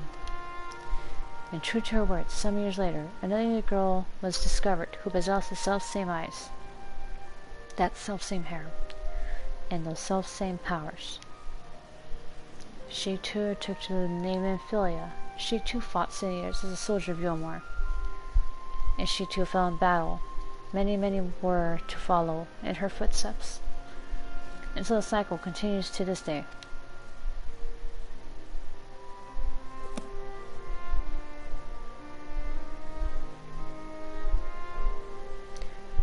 [SPEAKER 1] And true to her words, some years later, another girl was discovered who possessed the self-same eyes, that self-same hair, and those self-same powers. She too took to the name Philia. She too fought Seniors as a soldier of Eulmore. And she too fell in battle. Many were to follow in her footsteps. And so the cycle continues to this day.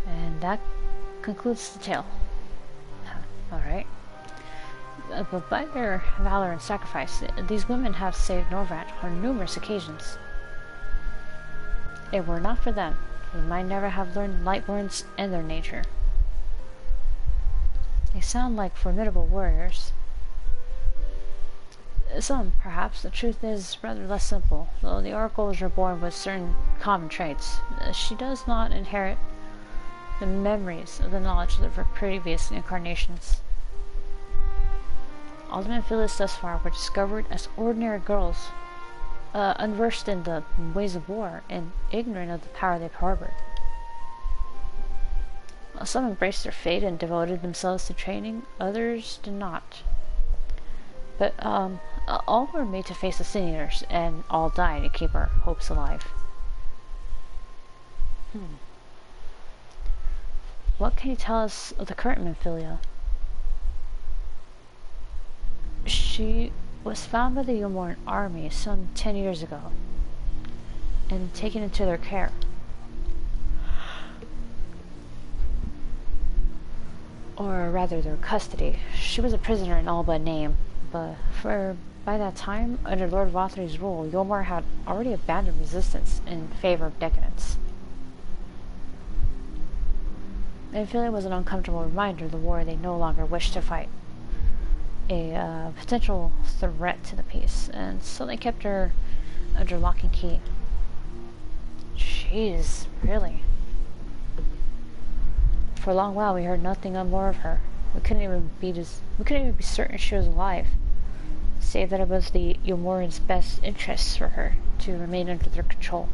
[SPEAKER 1] And that concludes the tale. Alright. But by their valor and sacrifice, these women have saved Norvrat on numerous occasions. If it were not for them, we might never have learned Lightwords and their nature. They sound like formidable warriors. Some, perhaps, the truth is rather less simple, though the Oracle is reborn with certain common traits. She does not inherit the memories of the knowledge of her previous incarnations. All the Philias thus far were discovered as ordinary girls, unversed in the ways of war and ignorant of the power they harbored. While some embraced their fate and devoted themselves to training, others did not. But all were made to face the Sin Eaters, and all died to keep our hopes alive. What can you tell us of the current Philia? She was found by the Eulmore army some 10 years ago, and taken into their care. or rather their custody. She was a prisoner in all but name, but by that time, under Lord Vothry's rule, Eulmore had already abandoned resistance in favor of decadence. And Philia was an uncomfortable reminder of the war they no longer wished to fight. A potential threat to the peace, and so they kept her under lock and key. Jeez, really? For a long while, we heard nothing more of her. We couldn't even be certain she was alive, save that it was the Eulmoreans' best interests for her to remain under their control.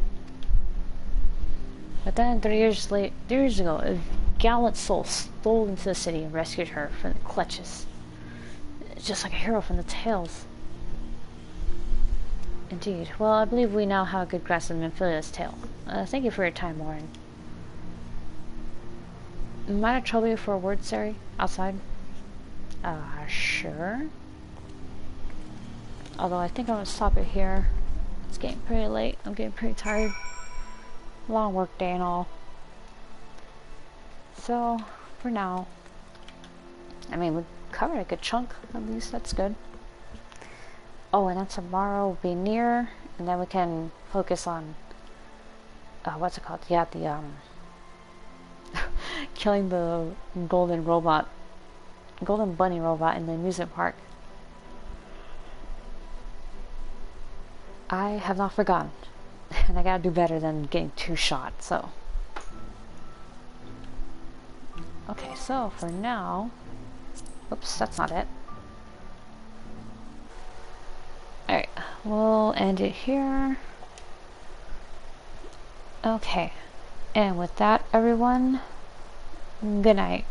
[SPEAKER 1] But then, 3 years ago, a gallant soul stole into the city and rescued her from the clutches. Just like a hero from the tales. Indeed. Well, I believe we now have a good grasp of Philia's tale. Thank you for your time, Lauren. Might I trouble you for a word, Sari? Outside? Sure. Although I think I'm gonna stop it here. It's getting pretty late. I'm getting pretty tired. Long work day and all. So, for now, I mean, we covered a good chunk, at least. That's good. Oh, and then tomorrow will be near, and then we can focus on, what's it called? Yeah, the, killing the golden bunny robot in the amusement park. I have not forgotten, and I gotta do better than getting 2 shot, so. Okay, so for now, oops, that's not it. Alright, we'll end it here. Okay, and with that, everyone, good night.